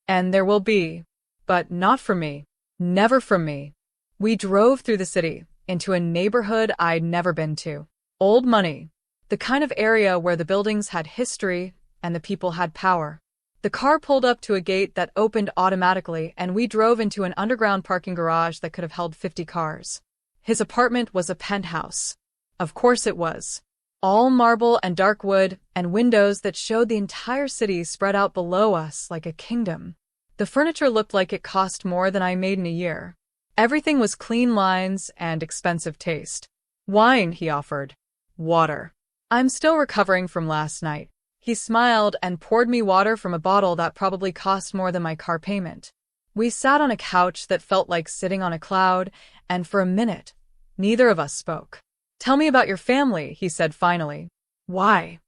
And there will be. But not from me. Never from me." We drove through the city, into a neighborhood I'd never been to. Old money. The kind of area where the buildings had history and the people had power. The car pulled up to a gate that opened automatically, and we drove into an underground parking garage that could have held 50 cars. His apartment was a penthouse. Of course it was. All marble and dark wood, and windows that showed the entire city spread out below us like a kingdom. The furniture looked like it cost more than I made in a year. Everything was clean lines and expensive taste. "Wine," he offered. "Water." "I'm still recovering from last night." He smiled and poured me water from a bottle that probably cost more than my car payment. We sat on a couch that felt like sitting on a cloud, and for a minute, neither of us spoke. "Tell me about your family," he said finally. "Why?"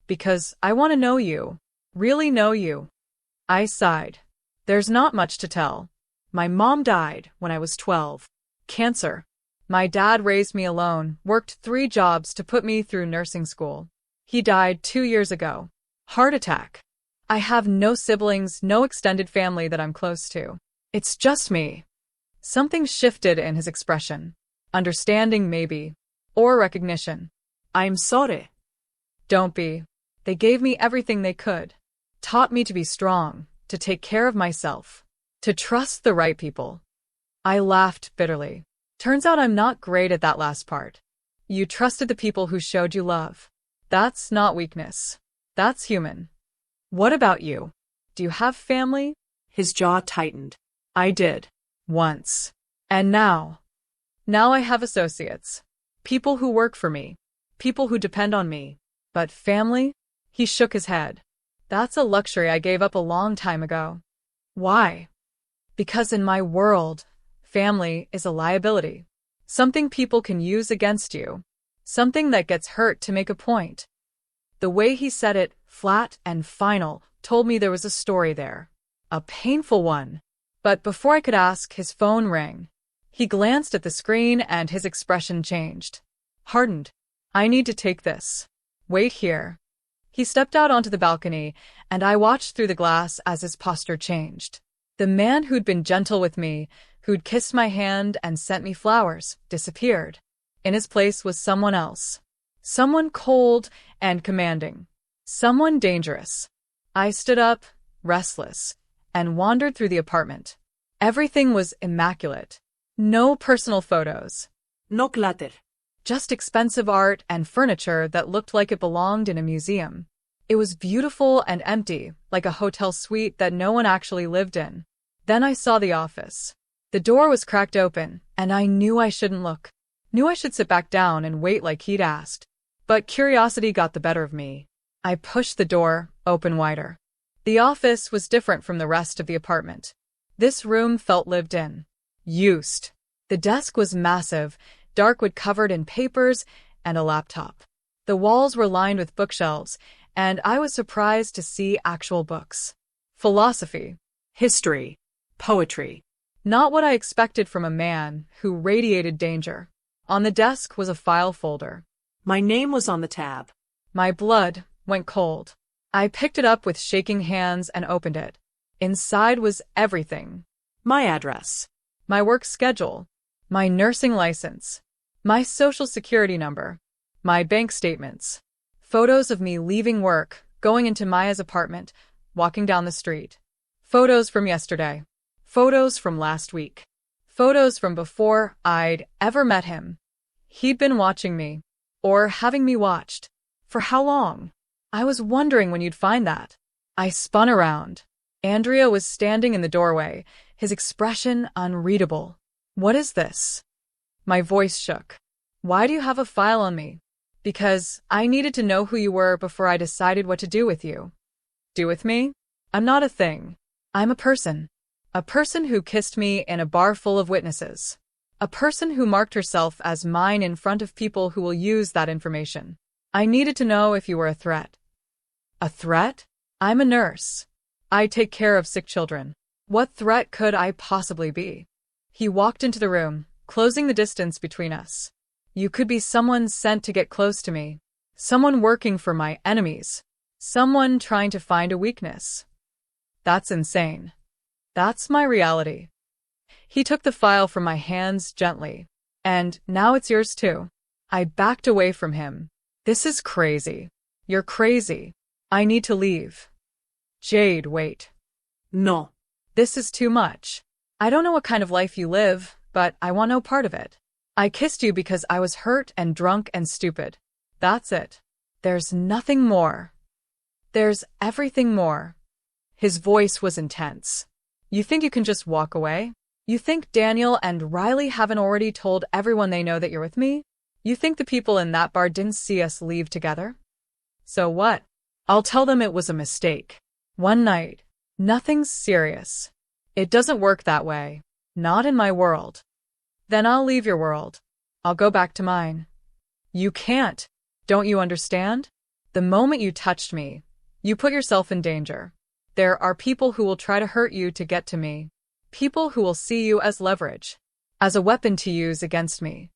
"Because I want to know you. Really know you." I sighed. "There's not much to tell. My mom died when I was 12. Cancer. My dad raised me alone, worked 3 jobs to put me through nursing school. He died 2 years ago. Heart attack. I have no siblings, no extended family that I'm close to. It's just me." Something shifted in his expression. Understanding, maybe. Or recognition. "I'm sorry." "Don't be. They gave me everything they could. Taught me to be strong, to take care of myself, to trust the right people." I laughed bitterly. Turns out I'm not great at that last part. You trusted the people who showed you love. That's not weakness. That's human. What about you? Do you have family? His jaw tightened. I did. Once. And now? Now I have associates. People who work for me. People who depend on me. But family? He shook his head. That's a luxury I gave up a long time ago. Why? Because in my world, family is a liability. Something people can use against you. Something that gets hurt to make a point. The way he said it, flat and final, told me there was a story there. A painful one. But before I could ask, his phone rang. He glanced at the screen and his expression changed. Hardened. "I need to take this. Wait here." He stepped out onto the balcony, and I watched through the glass as his posture changed. The man who'd been gentle with me, who'd kissed my hand and sent me flowers, disappeared. In his place was someone else. Someone cold and commanding. Someone dangerous. I stood up, restless, and wandered through the apartment. Everything was immaculate. No personal photos. No clutter. Just expensive art and furniture that looked like it belonged in a museum. It was beautiful and empty, like a hotel suite that no one actually lived in. Then I saw the office. The door was cracked open, and I knew I shouldn't look. Knew I should sit back down and wait like he'd asked. But curiosity got the better of me. I pushed the door open wider. The office was different from the rest of the apartment. This room felt lived in. Used. The desk was massive, dark wood covered in papers and a laptop. The walls were lined with bookshelves, and I was surprised to see actual books. Philosophy. History. Poetry. Not what I expected from a man who radiated danger. On the desk was a file folder. My name was on the tab. My blood went cold. I picked it up with shaking hands and opened it. Inside was everything. My address. My work schedule, my nursing license, my social security number, my bank statements, photos of me leaving work, going into Maya's apartment, walking down the street, photos from yesterday, photos from last week, photos from before I'd ever met him. He'd been watching me, or having me watched. For how long? I was wondering when you'd find that. I spun around. Andrea was standing in the doorway, his expression unreadable. What is this? My voice shook. Why do you have a file on me? Because I needed to know who you were before I decided what to do with you. Do with me? I'm not a thing. I'm a person. A person who kissed me in a bar full of witnesses. A person who marked herself as mine in front of people who will use that information. I needed to know if you were a threat. A threat? I'm a nurse. I take care of sick children. What threat could I possibly be? He walked into the room, closing the distance between us. You could be someone sent to get close to me. Someone working for my enemies. Someone trying to find a weakness. That's insane. That's my reality. He took the file from my hands gently. And now it's yours too. I backed away from him. This is crazy. You're crazy. I need to leave. Jade, wait. No. This is too much. I don't know what kind of life you live, but I want no part of it. I kissed you because I was hurt and drunk and stupid. That's it. There's nothing more. There's everything more. His voice was intense. You think you can just walk away? You think Daniel and Riley haven't already told everyone they know that you're with me? You think the people in that bar didn't see us leave together? So what? I'll tell them it was a mistake. One night. Nothing's serious. It doesn't work that way. Not in my world. Then I'll leave your world. I'll go back to mine. You can't. Don't you understand? The moment you touched me, you put yourself in danger. There are people who will try to hurt you to get to me. People who will see you as leverage. As a weapon to use against me.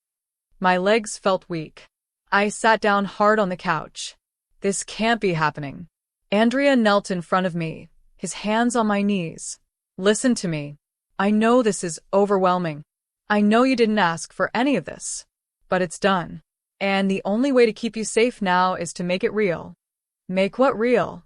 My legs felt weak. I sat down hard on the couch. This can't be happening. Andrea knelt in front of me, his hands on my knees. Listen to me. I know this is overwhelming. I know you didn't ask for any of this. But it's done. And the only way to keep you safe now is to make it real. Make what real?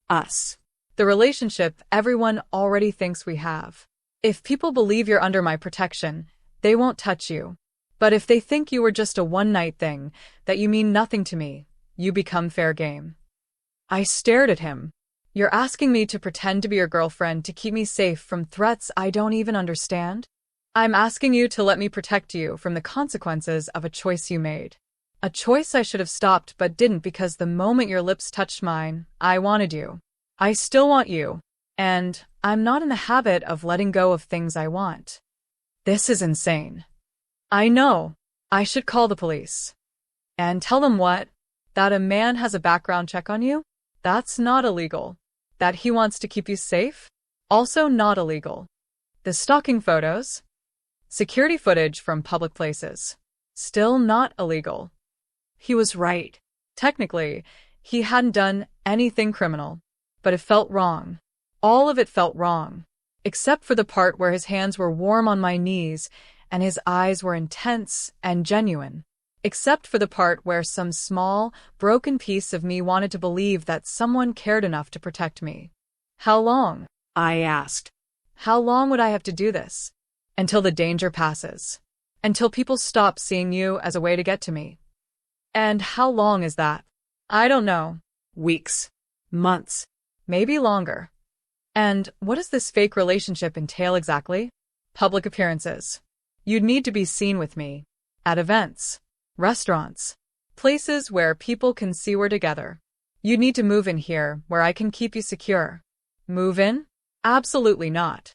Us. The relationship everyone already thinks we have. If people believe you're under my protection, they won't touch you. But if they think you were just a one-night thing, that you mean nothing to me, you become fair game. I stared at him. You're asking me to pretend to be your girlfriend to keep me safe from threats I don't even understand? I'm asking you to let me protect you from the consequences of a choice you made. A choice I should have stopped but didn't because the moment your lips touched mine, I wanted you. I still want you. And I'm not in the habit of letting go of things I want. This is insane. I know. I should call the police. And tell them what? That a man has a background check on you? That's not illegal. That he wants to keep you safe? Also not illegal. The stalking photos? Security footage from public places? Still not illegal. He was right. Technically, he hadn't done anything criminal. But it felt wrong. All of it felt wrong. Except for the part where his hands were warm on my knees and his eyes were intense and genuine. Except for the part where some small, broken piece of me wanted to believe that someone cared enough to protect me. How long? I asked. How long would I have to do this? Until the danger passes. Until people stop seeing you as a way to get to me. And how long is that? I don't know. Weeks. Months. Maybe longer. And what does this fake relationship entail exactly? Public appearances. You'd need to be seen with me. At events. Restaurants. Places where people can see we're together. You'd need to move in here where I can keep you secure. Move in? Absolutely not.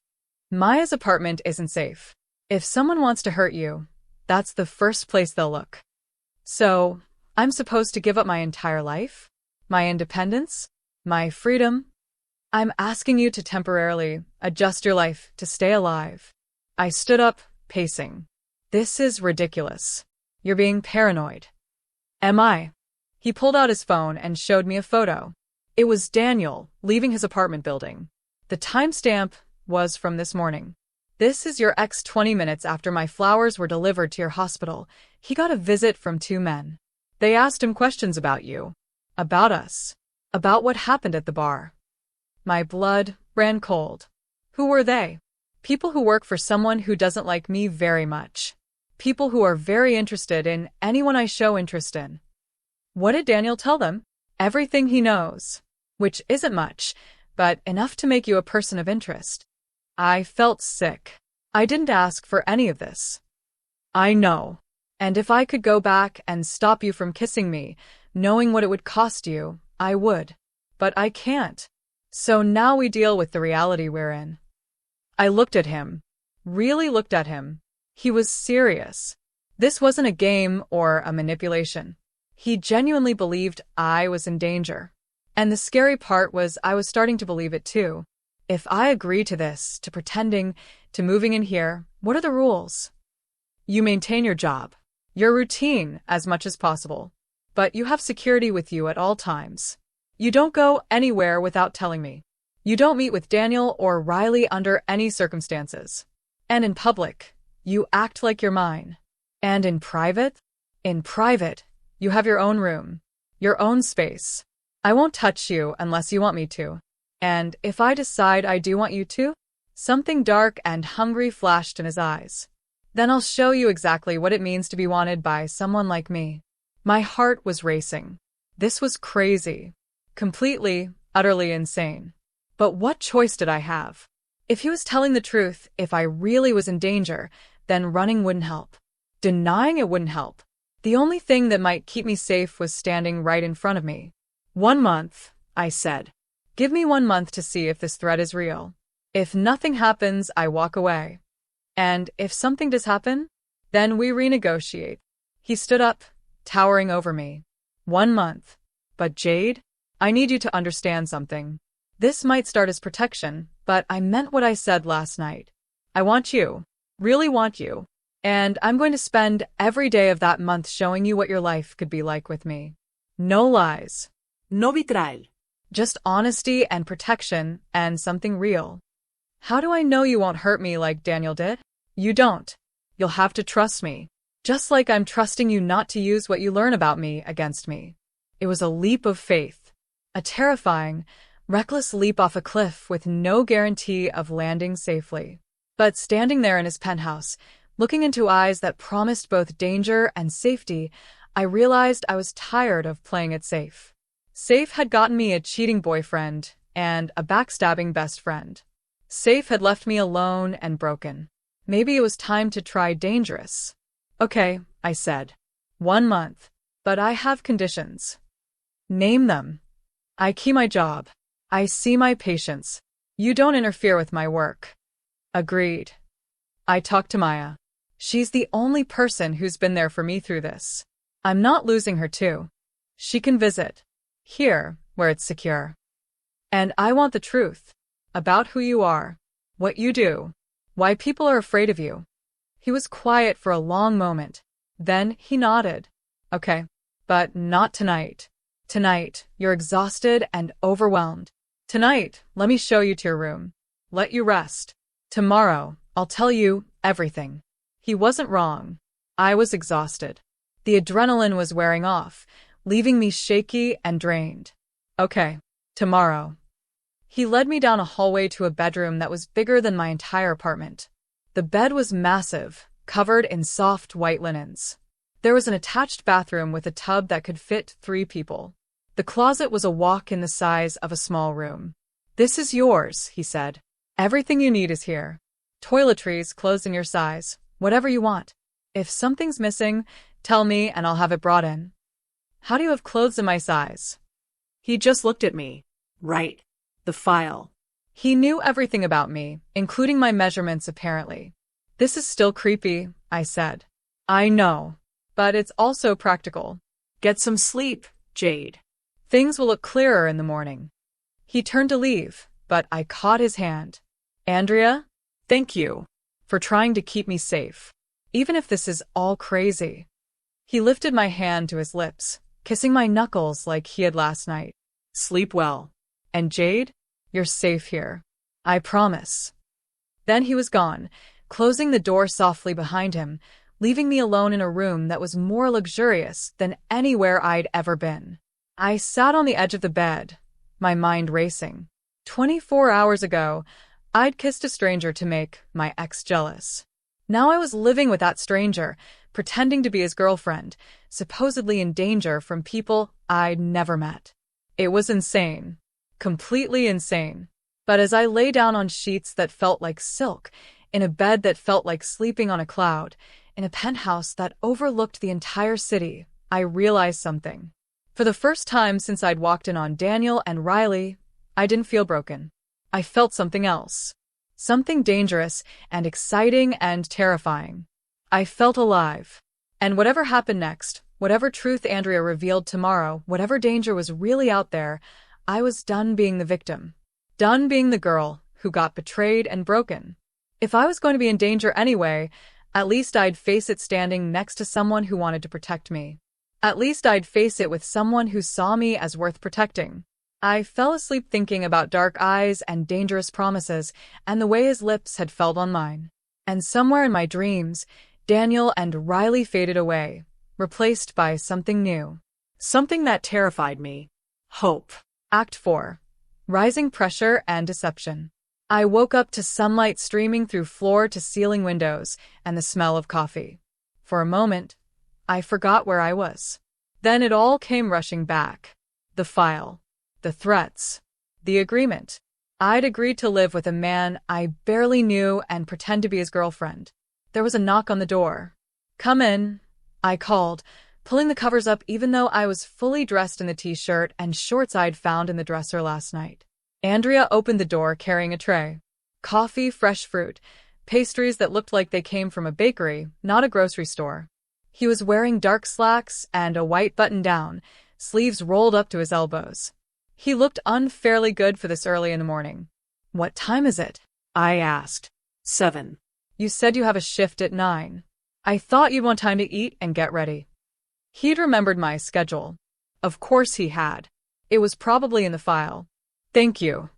Maya's apartment isn't safe. If someone wants to hurt you, that's the first place they'll look. So, I'm supposed to give up my entire life? My independence? My freedom? I'm asking you to temporarily adjust your life to stay alive. I stood up, pacing. This is ridiculous. You're being paranoid. Am I? He pulled out his phone and showed me a photo. It was Daniel, leaving his apartment building. The timestamp was from this morning. This is your ex 20 minutes after my flowers were delivered to your hospital. He got a visit from two men. They asked him questions about you. About us. About what happened at the bar. My blood ran cold. Who were they? People who work for someone who doesn't like me very much. People who are very interested in anyone I show interest in. What did Daniel tell them? Everything he knows. Which isn't much, but enough to make you a person of interest. I felt sick. I didn't ask for any of this. I know. And if I could go back and stop you from kissing me, knowing what it would cost you, I would. But I can't. So now we deal with the reality we're in. I looked at him. Really looked at him. He was serious. This wasn't a game or a manipulation. He genuinely believed I was in danger. And the scary part was I was starting to believe it too. If I agree to this, to pretending, to moving in here, what are the rules? You maintain your job, your routine as much as possible. But you have security with you at all times. You don't go anywhere without telling me. You don't meet with Daniel or Riley under any circumstances. And in public, you act like you're mine. And in private? In private, you have your own room, your own space. I won't touch you unless you want me to. And if I decide I do want you to, something dark and hungry flashed in his eyes. Then I'll show you exactly what it means to be wanted by someone like me. My heart was racing. This was crazy. Completely, utterly insane. But what choice did I have? If he was telling the truth, if I really was in danger, then running wouldn't help. Denying it wouldn't help. The only thing that might keep me safe was standing right in front of me. 1 month, I said. Give me 1 month to see if this threat is real. If nothing happens, I walk away. And if something does happen, then we renegotiate. He stood up, towering over me. 1 month. But Jade, I need you to understand something. This might start as protection, but I meant what I said last night. I want you. Really want you. And I'm going to spend every day of that month showing you what your life could be like with me. No lies. No vitral. Just honesty and protection and something real. How do I know you won't hurt me like Daniel did? You don't. You'll have to trust me. Just like I'm trusting you not to use what you learn about me against me. It was a leap of faith. A terrifying, reckless leap off a cliff with no guarantee of landing safely. But standing there in his penthouse, looking into eyes that promised both danger and safety, I realized I was tired of playing it safe. Safe had gotten me a cheating boyfriend and a backstabbing best friend. Safe had left me alone and broken. Maybe it was time to try dangerous. Okay, I said. 1 month. But I have conditions. Name them. I keep my job. I see my patients. You don't interfere with my work. Agreed. I talked to Maya. She's the only person who's been there for me through this. I'm not losing her too. She can visit. Here, where it's secure. And I want the truth. About who you are. What you do. Why people are afraid of you. He was quiet for a long moment. Then he nodded. Okay. But not tonight. Tonight, you're exhausted and overwhelmed. Tonight, let me show you to your room. Let you rest. Tomorrow, I'll tell you everything. He wasn't wrong. I was exhausted. The adrenaline was wearing off, leaving me shaky and drained. Okay, tomorrow. He led me down a hallway to a bedroom that was bigger than my entire apartment. The bed was massive, covered in soft white linens. There was an attached bathroom with a tub that could fit 3 people. The closet was a walk-in the size of a small room. This is yours, he said. Everything you need is here. Toiletries, clothes in your size, whatever you want. If something's missing, tell me and I'll have it brought in. How do you have clothes in my size? He just looked at me. Right. The file. He knew everything about me, including my measurements apparently. This is still creepy, I said. I know. But it's also practical. Get some sleep, Jade. Things will look clearer in the morning. He turned to leave, but I caught his hand. Andrea? Thank you. for trying to keep me safe, even if this is all crazy. He lifted my hand to his lips, kissing my knuckles like he had last night. Sleep well. And Jade, you're safe here. I promise. Then he was gone, closing the door softly behind him, leaving me alone in a room that was more luxurious than anywhere I'd ever been. I sat on the edge of the bed, my mind racing. 24 hours ago, I'd kissed a stranger to make my ex jealous. Now I was living with that stranger, pretending to be his girlfriend, supposedly in danger from people I'd never met. It was insane. Completely insane. But as I lay down on sheets that felt like silk, in a bed that felt like sleeping on a cloud, in a penthouse that overlooked the entire city, I realized something. For the first time since I'd walked in on Daniel and Riley, I didn't feel broken. I felt something else. Something dangerous and exciting and terrifying. I felt alive. And whatever happened next, whatever truth Andrea revealed tomorrow, whatever danger was really out there, I was done being the victim. Done being the girl who got betrayed and broken. If I was going to be in danger anyway, at least I'd face it standing next to someone who wanted to protect me. At least I'd face it with someone who saw me as worth protecting. I fell asleep thinking about dark eyes and dangerous promises and the way his lips had felt on mine. And somewhere in my dreams, Daniel and Riley faded away, replaced by something new. Something that terrified me. Hope. Act 4. Rising pressure and deception. I woke up to sunlight streaming through floor-to-ceiling windows and the smell of coffee. For a moment, I forgot where I was. Then it all came rushing back. The file. The threats. The agreement. I'd agreed to live with a man I barely knew and pretend to be his girlfriend. There was a knock on the door. "Come in," I called, pulling the covers up even though I was fully dressed in the t-shirt and shorts I'd found in the dresser last night. Andrea opened the door carrying a tray. Coffee, fresh fruit, pastries that looked like they came from a bakery, not a grocery store. He was wearing dark slacks and a white button-down, sleeves rolled up to his elbows. He looked unfairly good for this early in the morning. "What time is it?" I asked. 7. "You said you have a shift at 9. I thought you'd want time to eat and get ready." He'd remembered my schedule. Of course he had. It was probably in the file. "Thank you."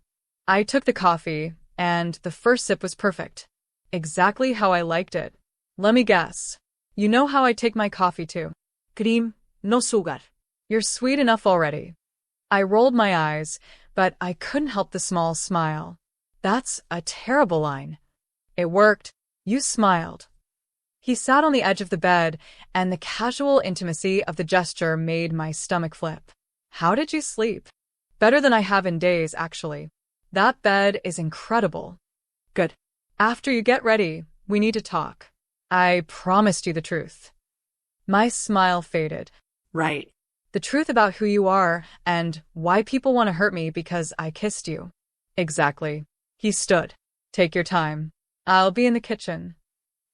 I took the coffee, and the first sip was perfect. Exactly how I liked it. Let me guess. You know how I take my coffee too. Cream, no sugar. You're sweet enough already. I rolled my eyes, but I couldn't help the small smile. That's a terrible line. It worked. You smiled. He sat on the edge of the bed, and the casual intimacy of the gesture made my stomach flip. "How did you sleep?" "Better than I have in days, actually. That bed is incredible." "Good. After you get ready, we need to talk. I promised you the truth." My smile faded. Right. The truth about who you are and why people want to hurt me because I kissed you. Exactly. He stood. "Take your time. I'll be in the kitchen."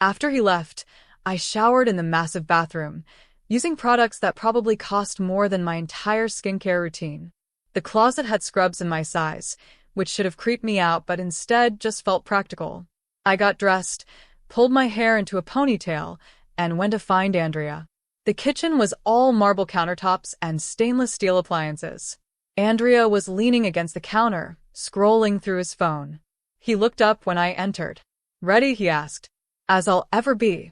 After he left, I showered in the massive bathroom, using products that probably cost more than my entire skincare routine. The closet had scrubs in my size, which should have creeped me out but instead just felt practical. I got dressed, pulled my hair into a ponytail, and went to find Andrea. The kitchen was all marble countertops and stainless steel appliances. Andrea was leaning against the counter, scrolling through his phone. He looked up when I entered. "Ready?" he asked. "As I'll ever be."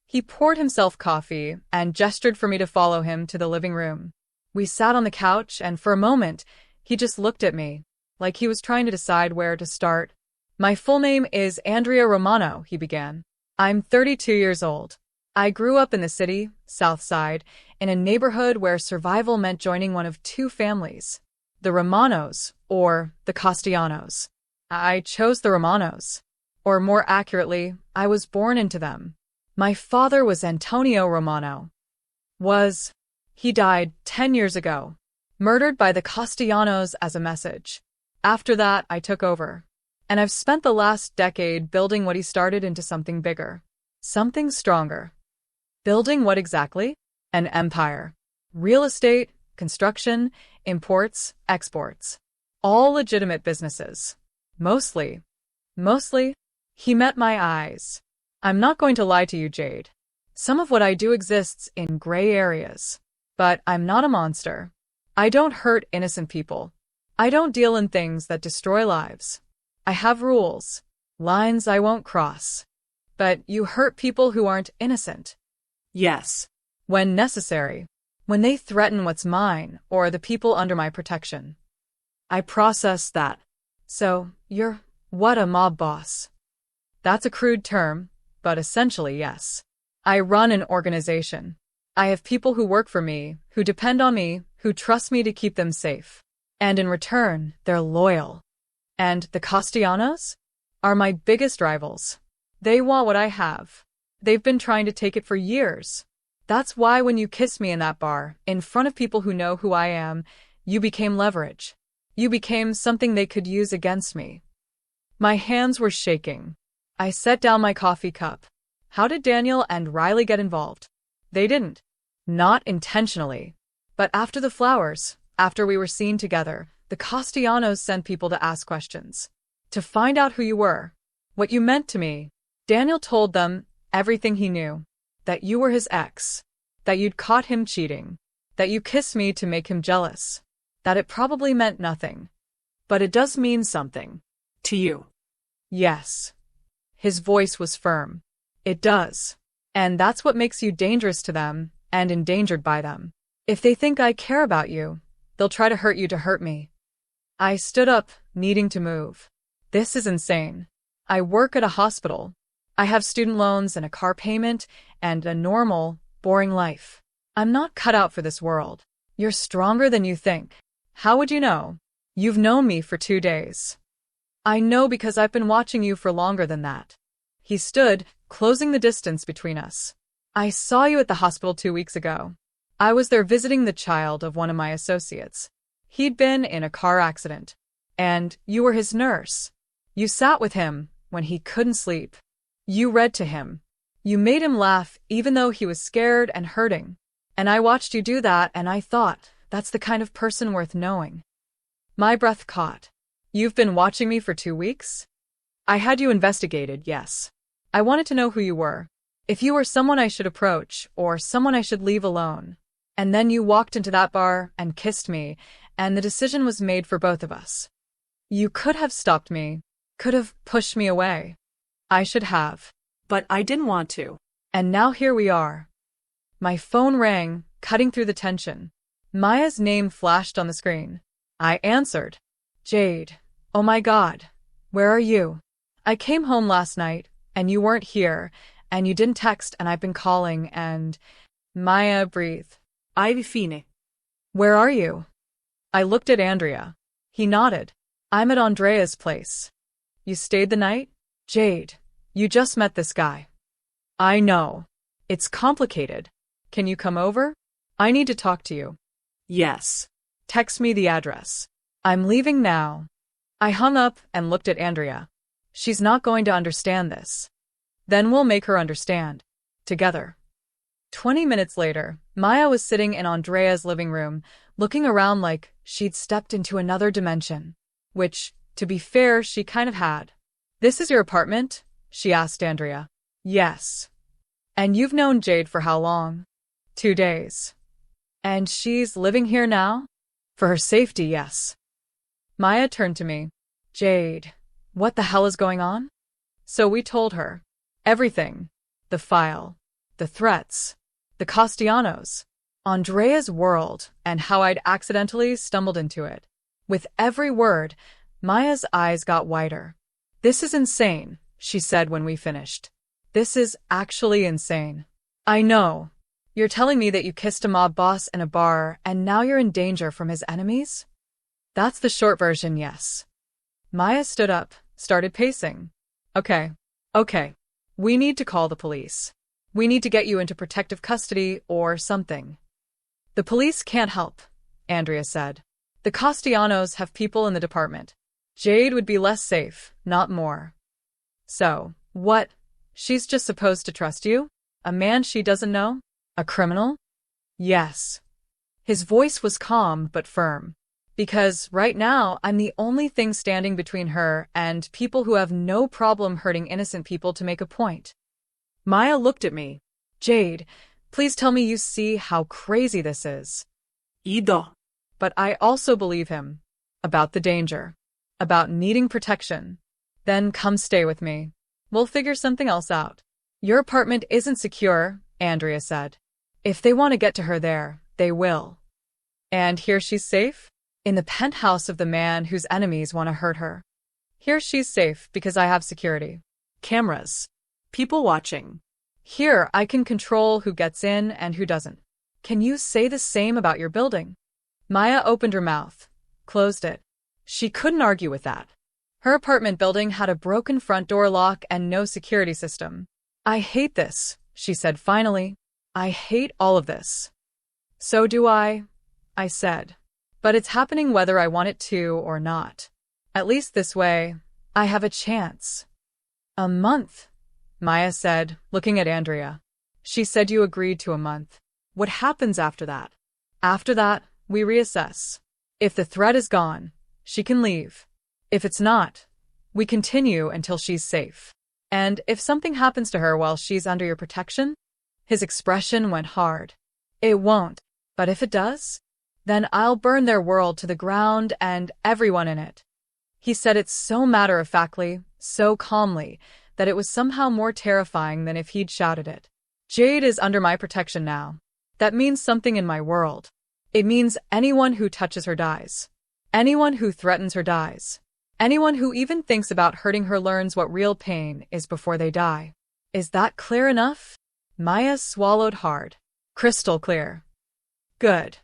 He poured himself coffee and gestured for me to follow him to the living room. We sat on the couch, and for a moment, he just looked at me, like he was trying to decide where to start. "My full name is Andrea Romano," he began. "I'm 32 years old. I grew up in the city, South Side, in a neighborhood where survival meant joining one of two families. The Romanos, or the Castellanos. I chose the Romanos. Or more accurately, I was born into them. My father was Antonio Romano. He died 10 years ago, murdered by the Castellanos as a message. After that, I took over. And I've spent the last decade building what he started into something bigger. Something stronger. Building what exactly? An empire. Real estate, construction, imports, exports. All legitimate businesses. Mostly. He met my eyes. I'm not going to lie to you, Jade. Some of what I do exists in gray areas. But I'm not a monster. I don't hurt innocent people. I don't deal in things that destroy lives. I have rules, lines I won't cross. But you hurt people who aren't innocent. Yes. When necessary. When they threaten what's mine or the people under my protection. I process that. So, you're what, a mob boss? That's a crude term, but essentially yes. I run an organization. I have people who work for me, who depend on me, who trust me to keep them safe. And in return, they're loyal. And the Castellanos are my biggest rivals. They want what I have. They've been trying to take it for years. That's why when you kissed me in that bar, in front of people who know who I am, you became leverage. You became something they could use against me. My hands were shaking. I set down my coffee cup. How did Daniel and Riley get involved? They didn't. Not intentionally. But after the flowers, after we were seen together, the Castellanos sent people to ask questions. To find out who you were. What you meant to me. Daniel told them everything he knew. That you were his ex. That you'd caught him cheating. That you kissed me to make him jealous. That it probably meant nothing. But it does mean something. To you. Yes. His voice was firm. It does. And that's what makes you dangerous to them and endangered by them. If they think I care about you, they'll try to hurt you to hurt me. I stood up, needing to move. This is insane. I work at a hospital. I have student loans and a car payment and a normal, boring life. I'm not cut out for this world. You're stronger than you think. How would you know? You've known me for 2 days. I know because I've been watching you for longer than that. He stood, closing the distance between us. I saw you at the hospital 2 weeks ago. I was there visiting the child of one of my associates. He'd been in a car accident. And you were his nurse. You sat with him when he couldn't sleep. You read to him. You made him laugh even though he was scared and hurting. And I watched you do that and I thought, that's the kind of person worth knowing. My breath caught. You've been watching me for 2 weeks? I had you investigated, yes. I wanted to know who you were. If you were someone I should approach or someone I should leave alone. And then you walked into that bar and kissed me, and the decision was made for both of us. You could have stopped me, could have pushed me away. I should have. But I didn't want to. And now here we are. My phone rang, cutting through the tension. Maya's name flashed on the screen. I answered. Jade. Oh my God. Where are you? I came home last night, and you weren't here, and you didn't text, and I've been calling, and… Maya breathed. Ivy fine. Where are you? I looked at Andrea. He nodded. I'm at Andrea's place. You stayed the night? Jade, you just met this guy. I know. It's complicated. Can you come over? I need to talk to you. Yes. Text me the address. I'm leaving now. I hung up and looked at Andrea. She's not going to understand this. Then we'll make her understand. Together. 20 minutes later, Maya was sitting in Andrea's living room, looking around like she'd stepped into another dimension. Which, to be fair, she kind of had. This is your apartment? She asked Andrea. Yes. And you've known Jade for how long? 2 days. And she's living here now? For her safety, yes. Maya turned to me. Jade, what the hell is going on? So we told her. Everything. The file. The threats. The Castellanos. Andrea's world, and how I'd accidentally stumbled into it. With every word, Maya's eyes got wider. This is insane, she said when we finished. This is actually insane. I know. You're telling me that you kissed a mob boss in a bar and now you're in danger from his enemies? That's the short version, yes. Maya stood up, started pacing. Okay. We need to call the police. We need to get you into protective custody or something. The police can't help, Andrea said. The Castellanos have people in the department. Jade would be less safe, not more. So, what? She's just supposed to trust you? A man she doesn't know? A criminal? Yes. His voice was calm but firm. Because right now, I'm the only thing standing between her and people who have no problem hurting innocent people to make a point. Maya looked at me. Jade, please tell me you see how crazy this is. Ido. But I also believe him. About the danger. About needing protection. Then come stay with me. We'll figure something else out. Your apartment isn't secure, Andrea said. If they want to get to her there, they will. And here she's safe? In the penthouse of the man whose enemies want to hurt her. Here she's safe because I have security. Cameras. People watching. Here I can control who gets in and who doesn't. Can you say the same about your building? Maya opened her mouth, closed it. She couldn't argue with that. Her apartment building had a broken front door lock and no security system. I hate this, she said finally. I hate all of this. So do I said. But it's happening whether I want it to or not. At least this way, I have a chance. A month, Maya said, looking at Andrea. She said you agreed to a month. What happens after that? After that, we reassess. If the threat is gone, she can leave. If it's not, we continue until she's safe. And if something happens to her while she's under your protection? His expression went hard. It won't. But if it does? Then I'll burn their world to the ground and everyone in it. He said it so matter-of-factly, so calmly, that it was somehow more terrifying than if he'd shouted it. Jade is under my protection now. That means something in my world. It means anyone who touches her dies. Anyone who threatens her dies. Anyone who even thinks about hurting her learns what real pain is before they die. Is that clear enough? Maya swallowed hard. Crystal clear. Good.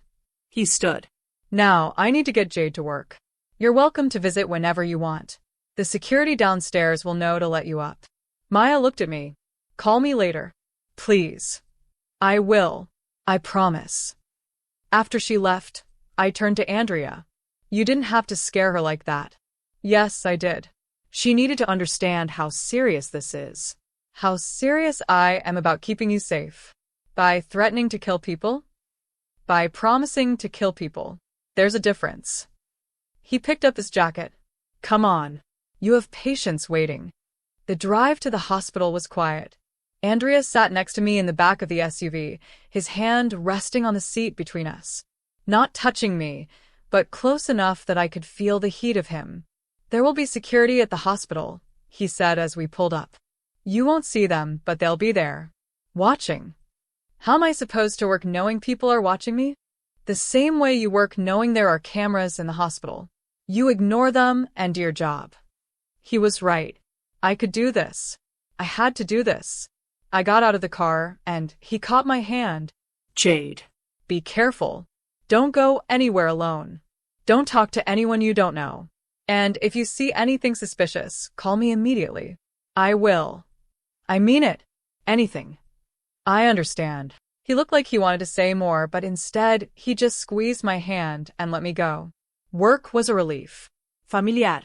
He stood. Now, I need to get Jade to work. You're welcome to visit whenever you want. The security downstairs will know to let you up. Maya looked at me. Call me later. Please. I will. I promise. After she left, I turned to Andrea. You didn't have to scare her like that. Yes, I did. She needed to understand how serious this is. How serious I am about keeping you safe. By threatening to kill people? By promising to kill people. There's a difference. He picked up his jacket. Come on. You have patience waiting. The drive to the hospital was quiet. Andrea sat next to me in the back of the SUV, his hand resting on the seat between us. Not touching me, but close enough that I could feel the heat of him. There will be security at the hospital, he said as we pulled up. You won't see them, but they'll be there. Watching. How am I supposed to work knowing people are watching me? The same way you work knowing there are cameras in the hospital. You ignore them and do your job. He was right. I could do this. I had to do this. I got out of the car, and he caught my hand. Jade. Be careful. Don't go anywhere alone. Don't talk to anyone you don't know. And if you see anything suspicious, call me immediately. I will. I mean it. Anything. I understand. He looked like he wanted to say more, but instead, he just squeezed my hand and let me go. Work was a relief. Familiar.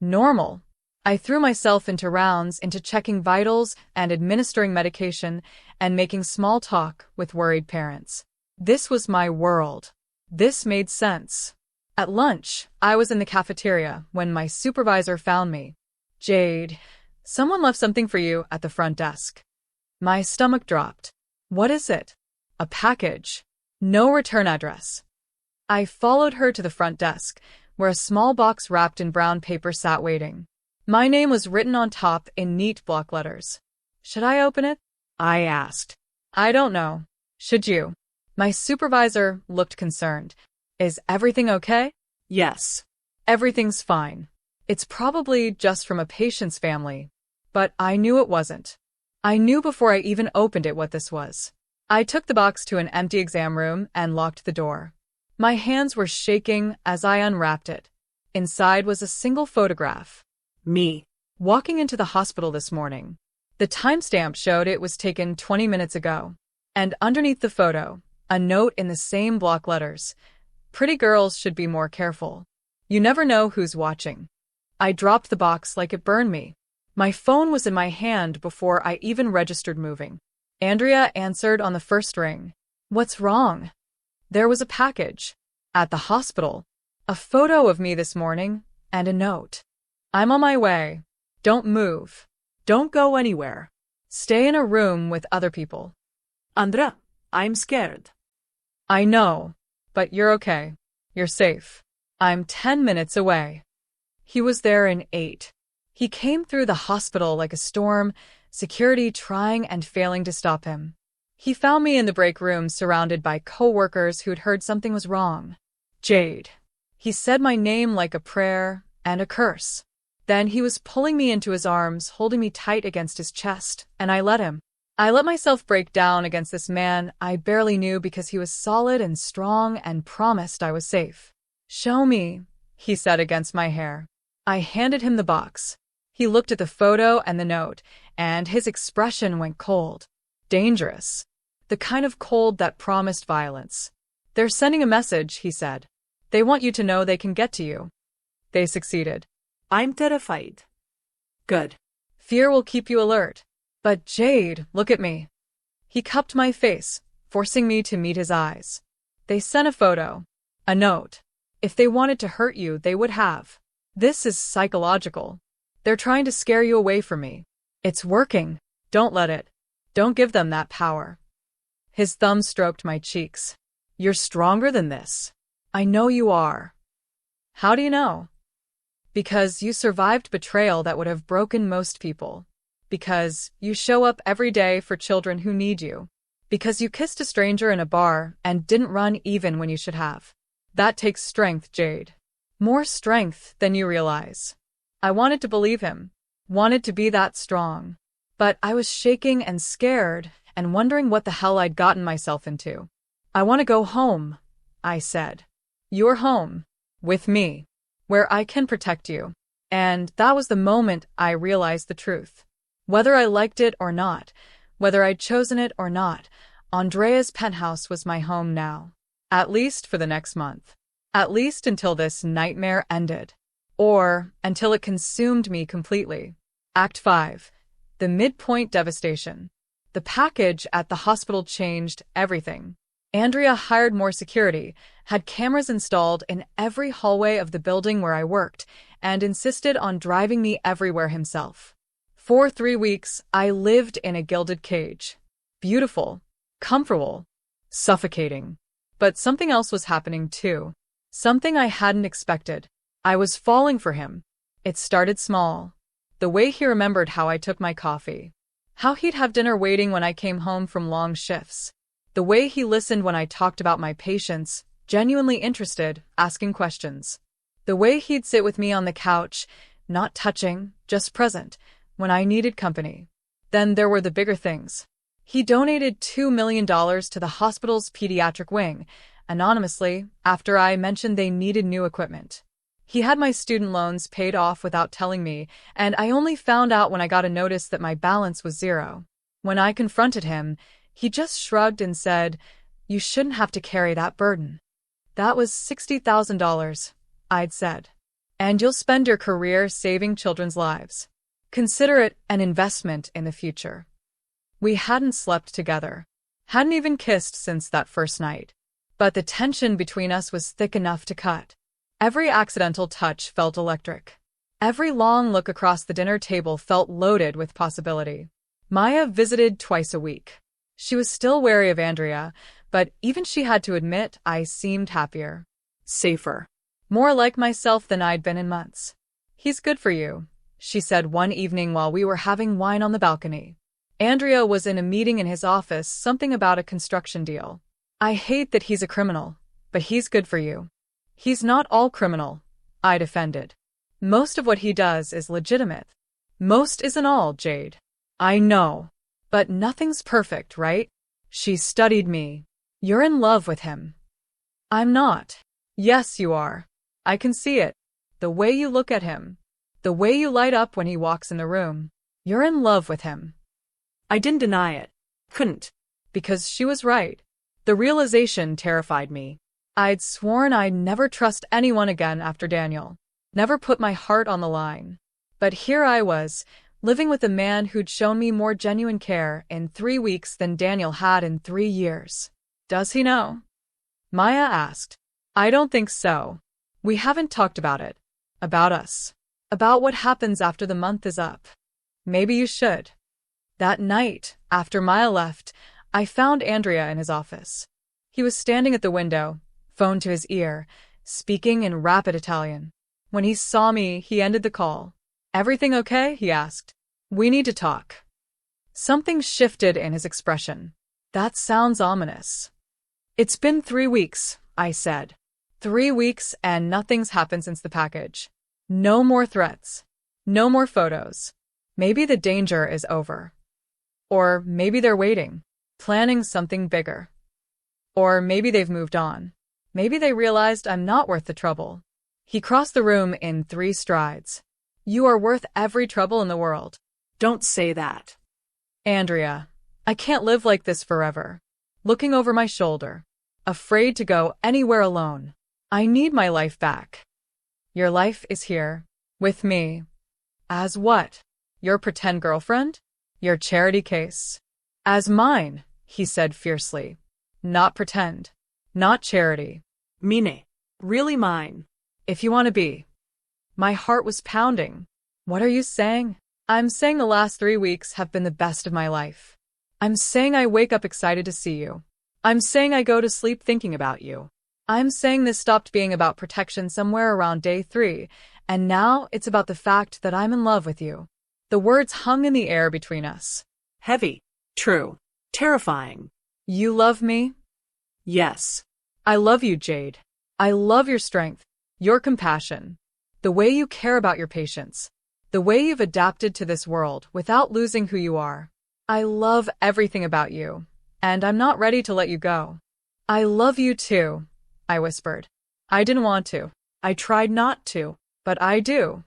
Normal. I threw myself into rounds, into checking vitals and administering medication and making small talk with worried parents. This was my world. This made sense. At lunch, I was in the cafeteria when my supervisor found me. Jade, someone left something for you at the front desk. My stomach dropped. What is it? A package. No return address. I followed her to the front desk, where a small box wrapped in brown paper sat waiting. My name was written on top in neat block letters. Should I open it? I asked. I don't know. Should you? My supervisor looked concerned. Is everything okay? Yes. Everything's fine. It's probably just from a patient's family. But I knew it wasn't. I knew before I even opened it what this was. I took the box to an empty exam room and locked the door. My hands were shaking as I unwrapped it. Inside was a single photograph. Me. Walking into the hospital this morning. The timestamp showed it was taken 20 minutes ago. And underneath the photo, a note in the same block letters. Pretty girls should be more careful. You never know who's watching. I dropped the box like it burned me. My phone was in my hand before I even registered moving. Andrea answered on the first ring. What's wrong? There was a package. At the hospital. A photo of me this morning, and a note. I'm on my way. Don't move. Don't go anywhere. Stay in a room with other people. Andra, I'm scared. I know, but you're okay. You're safe. I'm 10 minutes away. He was there in 8. He came through the hospital like a storm, security trying and failing to stop him. He found me in the break room surrounded by co-workers who'd heard something was wrong. Jade. He said my name like a prayer and a curse. Then he was pulling me into his arms, holding me tight against his chest, and I let him. I let myself break down against this man I barely knew because he was solid and strong and promised I was safe. Show me, he said against my hair. I handed him the box. He looked at the photo and the note, and his expression went cold. Dangerous. The kind of cold that promised violence. They're sending a message, he said. They want you to know they can get to you. They succeeded. I'm terrified. Good. Fear will keep you alert. But Jade, look at me. He cupped my face, forcing me to meet his eyes. They sent a photo. A note. If they wanted to hurt you, they would have. This is psychological. They're trying to scare you away from me. It's working. Don't let it. Don't give them that power. His thumb stroked my cheeks. You're stronger than this. I know you are. How do you know? Because you survived betrayal that would have broken most people. Because you show up every day for children who need you. Because you kissed a stranger in a bar and didn't run even when you should have. That takes strength, Jade. More strength than you realize. I wanted to believe him. Wanted to be that strong. But I was shaking and scared and wondering what the hell I'd gotten myself into. I want to go home, I said. You're home. With me. Where I can protect you. And that was the moment I realized the truth. Whether I liked it or not, whether I'd chosen it or not, Andrea's penthouse was my home now. At least for the next month. At least until this nightmare ended. Or until it consumed me completely. Act 5. The midpoint devastation. The package at the hospital changed everything. Andrea hired more security, had cameras installed in every hallway of the building where I worked, and insisted on driving me everywhere himself. For 3 weeks, I lived in a gilded cage. Beautiful, comfortable, suffocating. But something else was happening too. Something I hadn't expected. I was falling for him. It started small. The way he remembered how I took my coffee. How he'd have dinner waiting when I came home from long shifts. The way he listened when I talked about my patients, genuinely interested, asking questions. The way he'd sit with me on the couch, not touching, just present, when I needed company. Then there were the bigger things. He donated $2 million to the hospital's pediatric wing, anonymously, after I mentioned they needed new equipment. He had my student loans paid off without telling me, and I only found out when I got a notice that my balance was zero. When I confronted him, he just shrugged and said, "You shouldn't have to carry that burden." That was $60,000, I'd said. And you'll spend your career saving children's lives. Consider it an investment in the future. We hadn't slept together. Hadn't even kissed since that first night. But the tension between us was thick enough to cut. Every accidental touch felt electric. Every long look across the dinner table felt loaded with possibility. Maya visited twice a week. She was still wary of Andrea, but even she had to admit I seemed happier. Safer. More like myself than I'd been in months. "He's good for you," she said one evening while we were having wine on the balcony. Andrea was in a meeting in his office, something about a construction deal. "I hate that he's a criminal, but he's good for you." "He's not all criminal," I defended. "Most of what he does is legitimate." "Most isn't all, Jade." "I know. But nothing's perfect, right?" She studied me. "You're in love with him." "I'm not." "Yes, you are. I can see it. The way you look at him. The way you light up when he walks in the room. You're in love with him." I didn't deny it. Couldn't. Because she was right. The realization terrified me. I'd sworn I'd never trust anyone again after Daniel. Never put my heart on the line. But here I was, living with a man who'd shown me more genuine care in 3 weeks than Daniel had in 3 years. "Does he know?" Maya asked. "I don't think so. We haven't talked about it. About us. About what happens after the month is up. Maybe you should. That night, after Maya left, I found Andrea in his office. He was standing at the window, phone to his ear, speaking in rapid Italian. When he saw me, he ended the call. Everything okay? He asked. We need to talk. Something shifted in his expression. That sounds ominous. It's been 3 weeks, I said. 3 weeks and nothing's happened since the package. No more threats. No more photos. Maybe the danger is over. Or maybe they're waiting, planning something bigger. Or maybe they've moved on. Maybe they realized I'm not worth the trouble. He crossed the room in 3 strides. You are worth every trouble in the world. Don't say that. Andrea, I can't live like this forever. Looking over my shoulder. Afraid to go anywhere alone. I need my life back. Your life is here. With me. As what? Your pretend girlfriend? Your charity case? As mine, he said fiercely. Not pretend. Not charity. Mine. Really mine. If you want to be. My heart was pounding. What are you saying? I'm saying the last 3 weeks have been the best of my life. I'm saying I wake up excited to see you. I'm saying I go to sleep thinking about you. I'm saying this stopped being about protection somewhere around day 3, and now it's about the fact that I'm in love with you. The words hung in the air between us. Heavy. True. Terrifying. You love me? Yes. I love you, Jade. I love your strength, your compassion, the way you care about your patients, the way you've adapted to this world without losing who you are. I love everything about you, and I'm not ready to let you go. I love you too, I whispered. I didn't want to. I tried not to, but I do.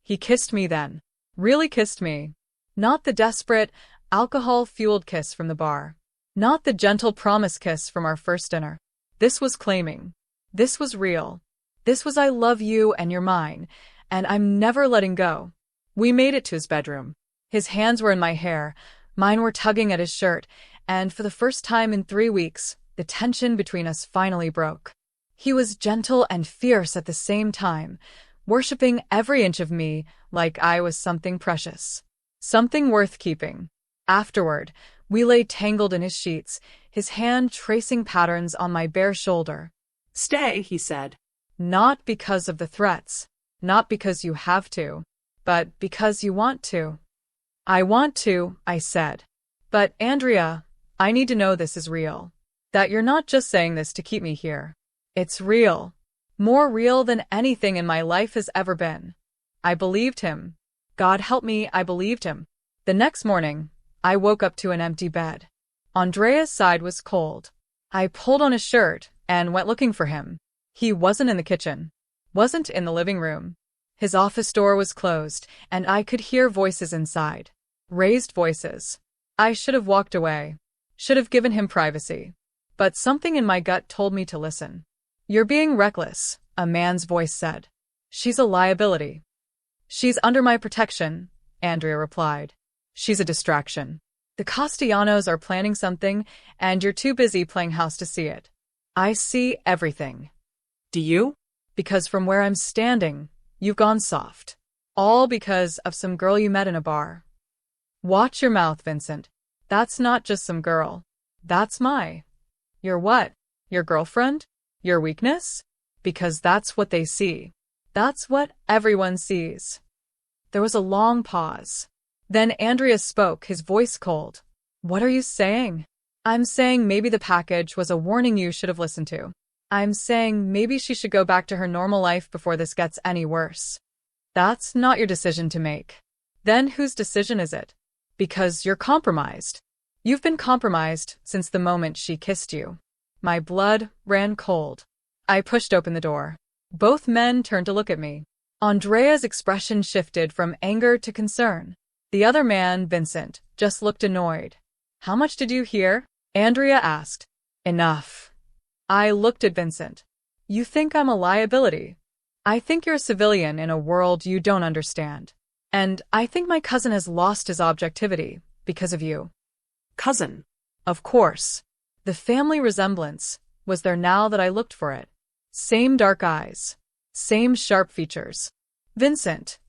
He kissed me then. Really kissed me. Not the desperate, alcohol-fueled kiss from the bar. Not the gentle promise kiss from our first dinner. This was claiming. This was real. This was I love you and you're mine, and I'm never letting go. We made it to his bedroom. His hands were in my hair, mine were tugging at his shirt, and for the first time in 3 weeks, the tension between us finally broke. He was gentle and fierce at the same time, worshipping every inch of me like I was something precious. Something worth keeping. Afterward, we lay tangled in his sheets, his hand tracing patterns on my bare shoulder. Stay, he said. Not because of the threats, not because you have to, but because you want to. I want to, I said. But, Andrea, I need to know this is real. That you're not just saying this to keep me here. It's real. More real than anything in my life has ever been. I believed him. God help me, I believed him. The next morning, I woke up to an empty bed. Andrea's side was cold. I pulled on his shirt and went looking for him. He wasn't in the kitchen. Wasn't in the living room. His office door was closed, and I could hear voices inside. Raised voices. I should have walked away. Should have given him privacy. But something in my gut told me to listen. You're being reckless, a man's voice said. She's a liability. She's under my protection, Andrea replied. She's a distraction. The Castellanos are planning something, and you're too busy playing house to see it. I see everything. Do you? Because from where I'm standing, you've gone soft. All because of some girl you met in a bar. Watch your mouth, Vincent. That's not just some girl. That's Your what? Your girlfriend? Your weakness? Because that's what they see. That's what everyone sees. There was a long pause. Then Andrea spoke, his voice cold. What are you saying? I'm saying maybe the package was a warning you should have listened to. I'm saying maybe she should go back to her normal life before this gets any worse. That's not your decision to make. Then whose decision is it? Because you're compromised. You've been compromised since the moment she kissed you. My blood ran cold. I pushed open the door. Both men turned to look at me. Andrea's expression shifted from anger to concern. The other man, Vincent, just looked annoyed. How much did you hear? Andrea asked. Enough. I looked at Vincent. You think I'm a liability. I think you're a civilian in a world you don't understand. And I think my cousin has lost his objectivity because of you. Cousin? Of course. The family resemblance was there now that I looked for it. Same dark eyes. Same sharp features. Vincent.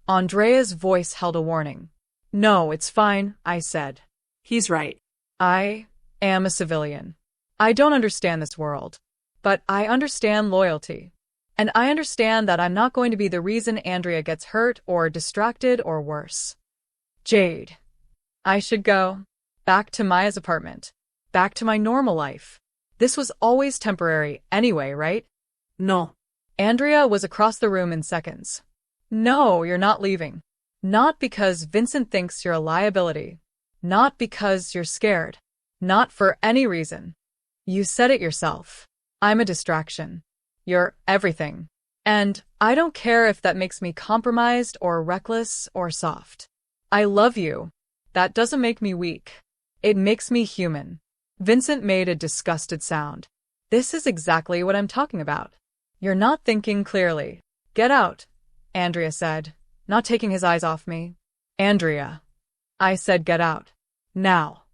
Andrea's voice held a warning. No, it's fine, I said. He's right. I am a civilian. I don't understand this world. But I understand loyalty. And I understand that I'm not going to be the reason Andrea gets hurt or distracted or worse. Jade. I should go. Back to Maya's apartment. Back to my normal life. This was always temporary anyway, right? No. Andrea was across the room in seconds. No, you're not leaving. Not because Vincent thinks you're a liability. Not because you're scared. Not for any reason. You said it yourself. I'm a distraction. You're everything. And I don't care if that makes me compromised or reckless or soft. I love you. That doesn't make me weak. It makes me human. Vincent made a disgusted sound. This is exactly what I'm talking about. You're not thinking clearly. Get out, Andrea said, not taking his eyes off me. Andrea. I said get out. Now.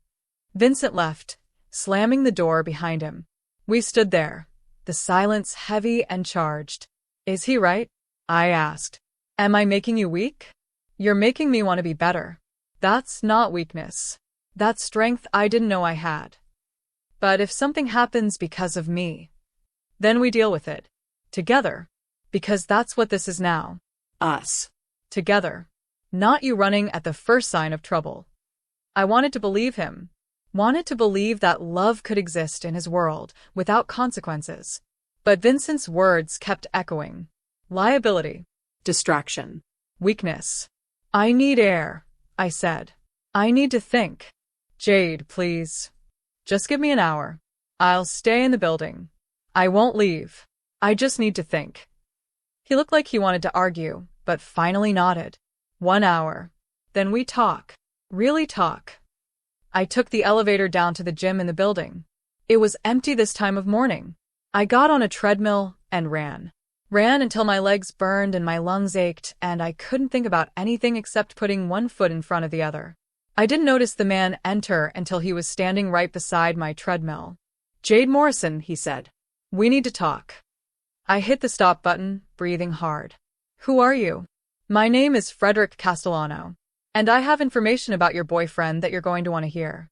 Vincent left, slamming the door behind him. We stood there, the silence heavy and charged. Is he right? I asked. Am I making you weak? You're making me want to be better. That's not weakness. That's strength I didn't know I had. But if something happens because of me, then we deal with it. Together. Because that's what this is now. Us. Together. Not you running at the first sign of trouble. I wanted to believe him. Wanted to believe that love could exist in his world without consequences. But Vincent's words kept echoing. Liability. Distraction. Weakness. I need air, I said. I need to think. Jade, please. Just give me an hour. I'll stay in the building. I won't leave. I just need to think. He looked like he wanted to argue, but finally nodded. 1 hour. Then we talk. Really talk. I took the elevator down to the gym in the building. It was empty this time of morning. I got on a treadmill and ran. Ran until my legs burned and my lungs ached, and I couldn't think about anything except putting one foot in front of the other. I didn't notice the man enter until he was standing right beside my treadmill. Jade Morrison, he said. We need to talk. I hit the stop button, breathing hard. Who are you? My name is Frederick Castellano, and I have information about your boyfriend that you're going to want to hear.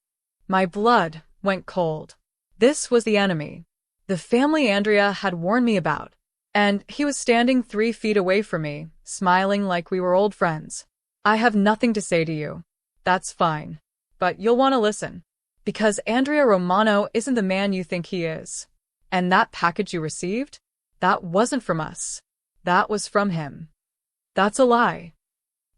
My blood went cold. This was the enemy. The family Andrea had warned me about, and he was standing 3 feet away from me, smiling like we were old friends. I have nothing to say to you. That's fine. But you'll want to listen. Because Andrea Romano isn't the man you think he is. And that package you received? That wasn't from us. That was from him. That's a lie.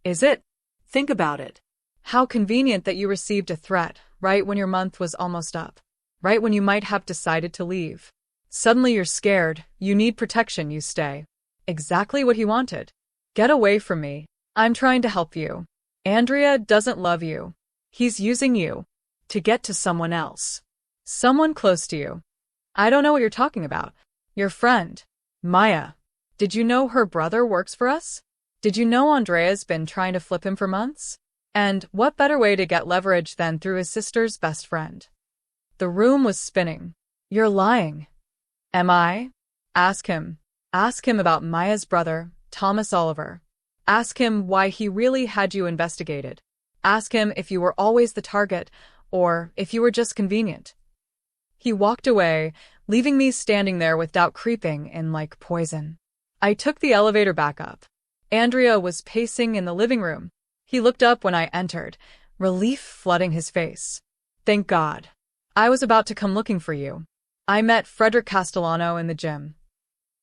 Is it? Think about it. How convenient that you received a threat right when your month was almost up. Right when you might have decided to leave. Suddenly you're scared, you need protection, you stay. Exactly what he wanted. Get away from me. I'm trying to help you. Andrea doesn't love you. He's using you to get to someone else. Someone close to you. I don't know what you're talking about. Your friend, Maya. Did you know her brother works for us? Did you know Andrea's been trying to flip him for months? And what better way to get leverage than through his sister's best friend? The room was spinning. You're lying. Am I? Ask him. Ask him about Maya's brother, Thomas Oliver. Ask him why he really had you investigated. Ask him if you were always the target, or if you were just convenient. He walked away, leaving me standing there with doubt creeping in like poison. I took the elevator back up. Andrea was pacing in the living room. He looked up when I entered, relief flooding his face. Thank God. I was about to come looking for you. I met Frederick Castellano in the gym.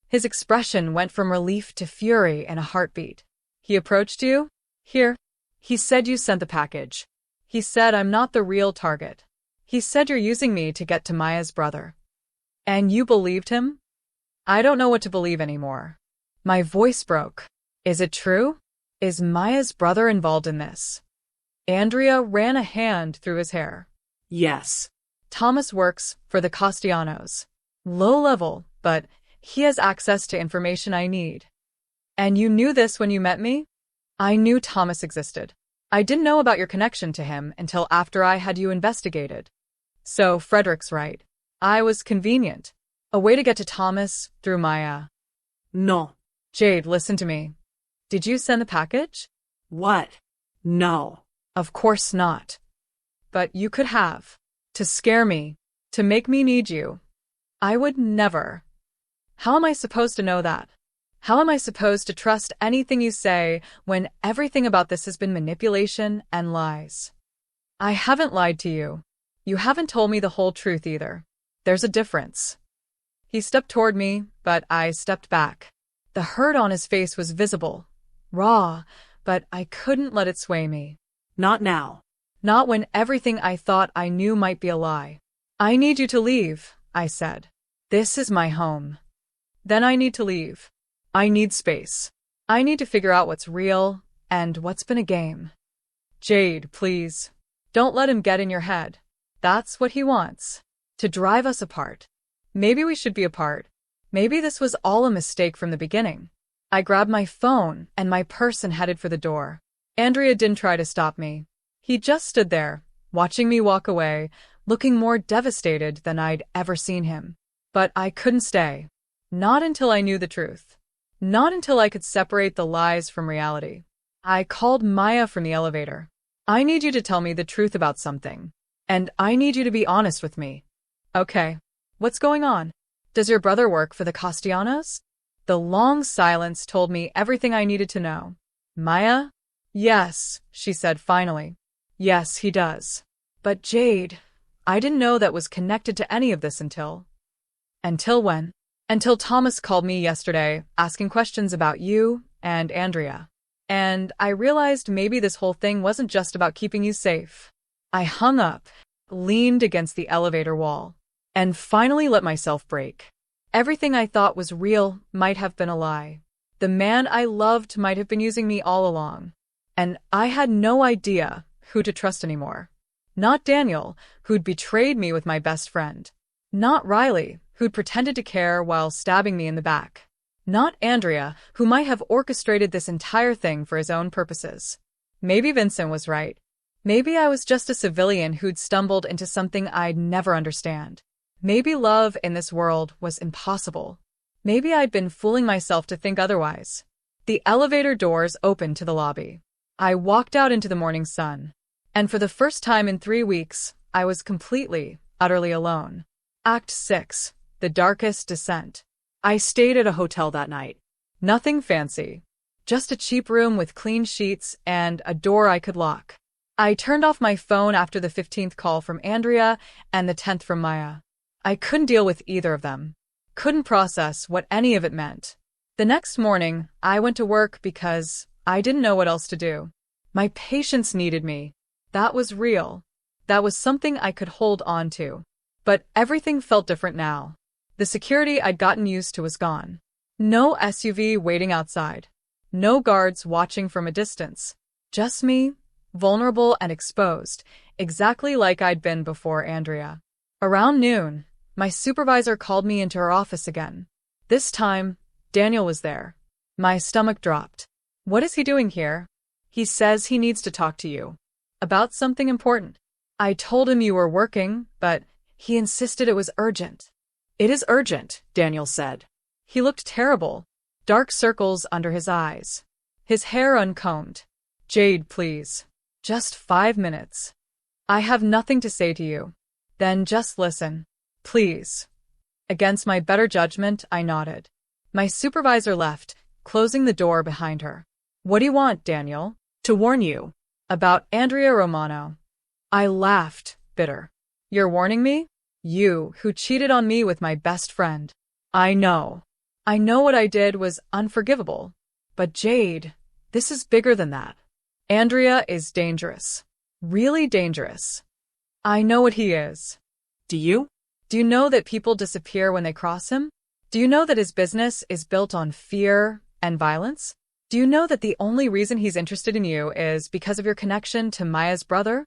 His expression went from relief to fury in a heartbeat. He approached you? Here. He said you sent the package. He said I'm not the real target. He said you're using me to get to Maya's brother. And you believed him? I don't know what to believe anymore. My voice broke. Is it true? Is Maya's brother involved in this? Andrea ran a hand through his hair. Yes. Thomas works for the Castellanos. Low level, but he has access to information I need. And you knew this when you met me? I knew Thomas existed. I didn't know about your connection to him until after I had you investigated. So Frederick's right. I was convenient. A way to get to Thomas through Maya. No. Jade, listen to me. Did you send the package? What? No. Of course not. But you could have. To scare me. To make me need you. I would never. How am I supposed to know that? How am I supposed to trust anything you say when everything about this has been manipulation and lies? I haven't lied to you. You haven't told me the whole truth either. There's a difference. He stepped toward me, but I stepped back. The hurt on his face was visible, raw, but I couldn't let it sway me. Not now. Not when everything I thought I knew might be a lie. I need you to leave, I said. This is my home. Then I need to leave. I need space. I need to figure out what's real and what's been a game. Jade, please. Don't let him get in your head. That's what he wants. To drive us apart. Maybe we should be apart. Maybe this was all a mistake from the beginning. I grabbed my phone and my purse and headed for the door. Andrea didn't try to stop me. He just stood there, watching me walk away, looking more devastated than I'd ever seen him. But I couldn't stay. Not until I knew the truth. Not until I could separate the lies from reality. I called Maya from the elevator. I need you to tell me the truth about something. And I need you to be honest with me. Okay. What's going on? Does your brother work for the Castellanos? The long silence told me everything I needed to know. Maya? Yes, she said finally. Yes, he does. But Jade, I didn't know that was connected to any of this until... Until when? Until Thomas called me yesterday, asking questions about you and Andrea. And I realized maybe this whole thing wasn't just about keeping you safe. I hung up, leaned against the elevator wall, and finally let myself break. Everything I thought was real might have been a lie. The man I loved might have been using me all along. And I had no idea who to trust anymore. Not Daniel, who'd betrayed me with my best friend. Not Riley, who'd pretended to care while stabbing me in the back. Not Andrea, who might have orchestrated this entire thing for his own purposes. Maybe Vincent was right. Maybe I was just a civilian who'd stumbled into something I'd never understand. Maybe love in this world was impossible. Maybe I'd been fooling myself to think otherwise. The elevator doors opened to the lobby. I walked out into the morning sun. And for the first time in 3 weeks, I was completely, utterly alone. Act 6. The Darkest Descent. I stayed at a hotel that night. Nothing fancy. Just a cheap room with clean sheets and a door I could lock. I turned off my phone after the 15th call from Andrea and the 10th from Maya. I couldn't deal with either of them. Couldn't process what any of it meant. The next morning, I went to work because I didn't know what else to do. My patients needed me. That was real. That was something I could hold on to. But everything felt different now. The security I'd gotten used to was gone. No SUV waiting outside. No guards watching from a distance. Just me, vulnerable and exposed, exactly like I'd been before Andrea. Around noon, my supervisor called me into her office again. This time, Daniel was there. My stomach dropped. What is he doing here? He says he needs to talk to you. About something important. I told him you were working, but he insisted it was urgent. It is urgent, Daniel said. He looked terrible. Dark circles under his eyes. His hair uncombed. Jade, please. Just 5 minutes. I have nothing to say to you. Then just listen. Please. Against my better judgment, I nodded. My supervisor left, closing the door behind her. What do you want, Daniel? To warn you. About Andrea Romano. I laughed, bitter. You're warning me? You, who cheated on me with my best friend. I know. I know what I did was unforgivable. But Jade, this is bigger than that. Andrea is dangerous. Really dangerous. I know what he is. Do you? Do you know that people disappear when they cross him? Do you know that his business is built on fear and violence? Do you know that the only reason he's interested in you is because of your connection to Maya's brother?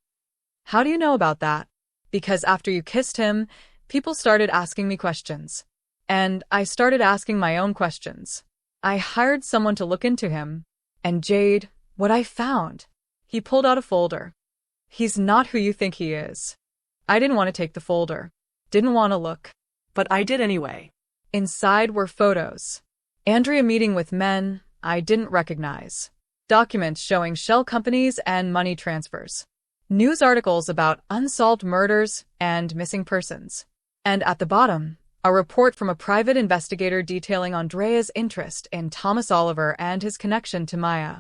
How do you know about that? Because after you kissed him, people started asking me questions. And I started asking my own questions. I hired someone to look into him. And Jade, what I found. He pulled out a folder. He's not who you think he is. I didn't want to take the folder. Didn't want to look. But I did anyway. Inside were photos. Andrea meeting with men I didn't recognize. Documents showing shell companies and money transfers. News articles about unsolved murders and missing persons. And at the bottom, a report from a private investigator detailing Andrea's interest in Thomas Oliver and his connection to Maya.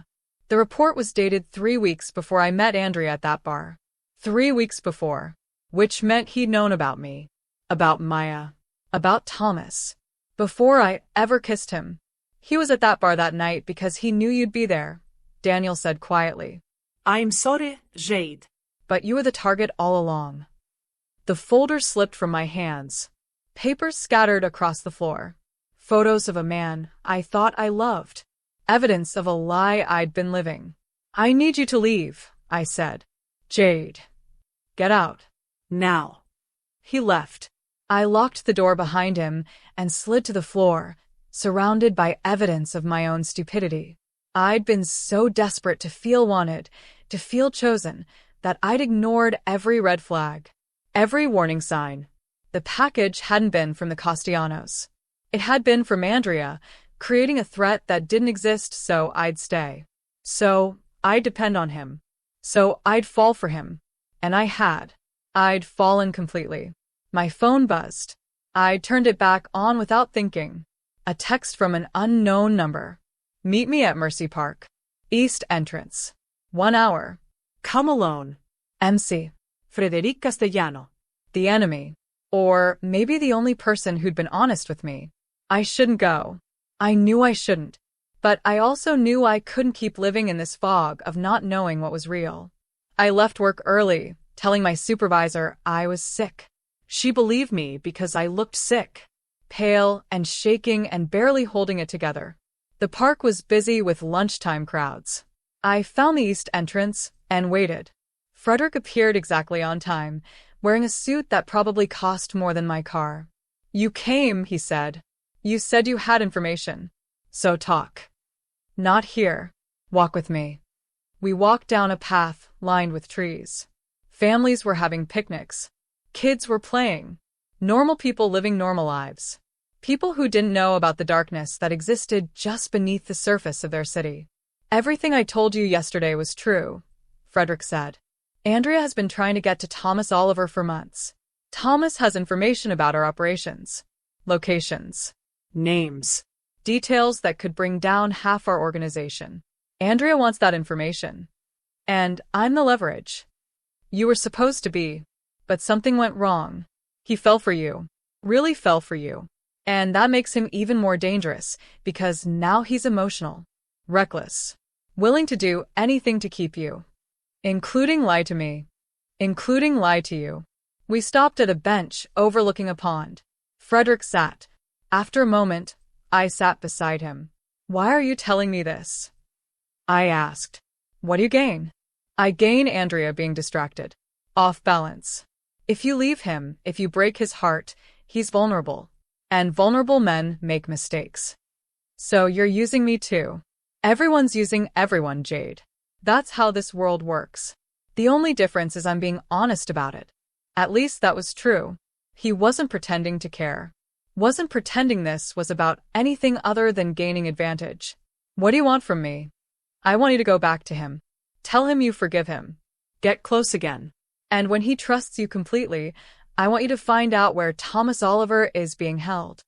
The report was dated 3 weeks before I met Andrea at that bar. 3 weeks before. Which meant he'd known about me. About Maya. About Thomas. Before I ever kissed him. He was at that bar that night because he knew you'd be there, Daniel said quietly. I'm sorry, Jade. But you were the target all along. The folder slipped from my hands. Papers scattered across the floor. Photos of a man I thought I loved. Evidence of a lie I'd been living. I need you to leave, I said. Jade. Get out. Now. He left. I locked the door behind him and slid to the floor, surrounded by evidence of my own stupidity. I'd been so desperate to feel wanted, to feel chosen, that I'd ignored every red flag, every warning sign. The package hadn't been from the Castellanos. It had been from Andrea, creating a threat that didn't exist so I'd stay. So I'd depend on him. So I'd fall for him. And I had. I'd fallen completely. My phone buzzed. I turned it back on without thinking. A text from an unknown number. Meet me at Mercy Park. East entrance. 1 hour. Come alone. MC. Frederic Castellano. The enemy. Or maybe the only person who'd been honest with me. I shouldn't go. I knew I shouldn't. But I also knew I couldn't keep living in this fog of not knowing what was real. I left work early, telling my supervisor I was sick. She believed me because I looked sick, pale and shaking and barely holding it together. The park was busy with lunchtime crowds. I found the east entrance and waited. Frederick appeared exactly on time, wearing a suit that probably cost more than my car. You came, he said. You said you had information. So talk. Not here. Walk with me. We walked down a path lined with trees. Families were having picnics. Kids were playing. Normal people living normal lives. People who didn't know about the darkness that existed just beneath the surface of their city. Everything I told you yesterday was true, Frederick said. Andrea has been trying to get to Thomas Oliver for months. Thomas has information about our operations. Locations. Names. Details that could bring down half our organization. Andrea wants that information. And I'm the leverage. You were supposed to be. But something went wrong. He fell for you. Really fell for you. And that makes him even more dangerous, because now he's emotional. Reckless. Willing to do anything to keep you. Including lie to me. Including lie to you. We stopped at a bench overlooking a pond. Frederick sat. After a moment, I sat beside him. Why are you telling me this? I asked. What do you gain? I gain Andrea being distracted. Off balance. If you leave him, if you break his heart, he's vulnerable. And vulnerable men make mistakes. So you're using me too. Everyone's using everyone, Jade. That's how this world works. The only difference is I'm being honest about it. At least that was true. He wasn't pretending to care. Wasn't pretending this was about anything other than gaining advantage. What do you want from me? I want you to go back to him. Tell him you forgive him. Get close again. And when he trusts you completely, I want you to find out where Thomas Oliver is being held.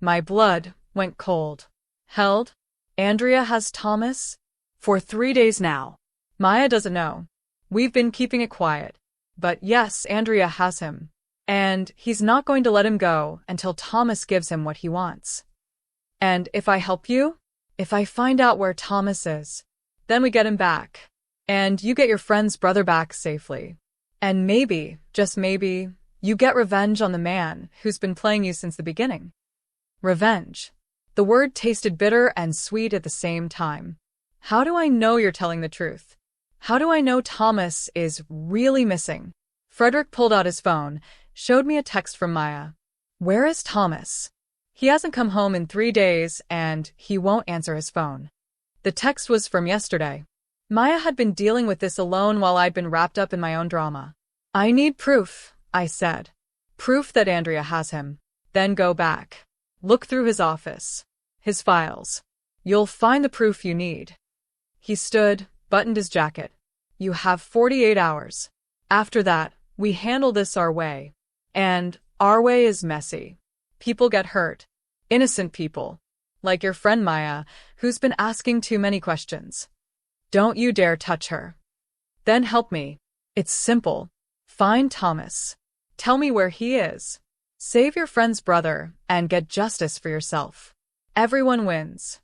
My blood went cold. Held? Andrea has Thomas? For 3 days now. Maya doesn't know. We've been keeping it quiet. But yes, Andrea has him. And he's not going to let him go until Thomas gives him what he wants. And if I help you, if I find out where Thomas is, then we get him back. And you get your friend's brother back safely. And maybe, just maybe, you get revenge on the man who's been playing you since the beginning. Revenge. The word tasted bitter and sweet at the same time. How do I know you're telling the truth? How do I know Thomas is really missing? Frederick pulled out his phone, showed me a text from Maya. Where is Thomas? He hasn't come home in 3 days, and he won't answer his phone. The text was from yesterday. Maya had been dealing with this alone while I'd been wrapped up in my own drama. I need proof, I said. Proof that Andrea has him. Then go back. Look through his office. His files. You'll find the proof you need. He stood, buttoned his jacket. You have 48 hours. After that, we handle this our way. And our way is messy. People get hurt. Innocent people. Like your friend Maya, who's been asking too many questions. Don't you dare touch her. Then help me. It's simple. Find Thomas. Tell me where he is. Save your friend's brother and get justice for yourself. Everyone wins.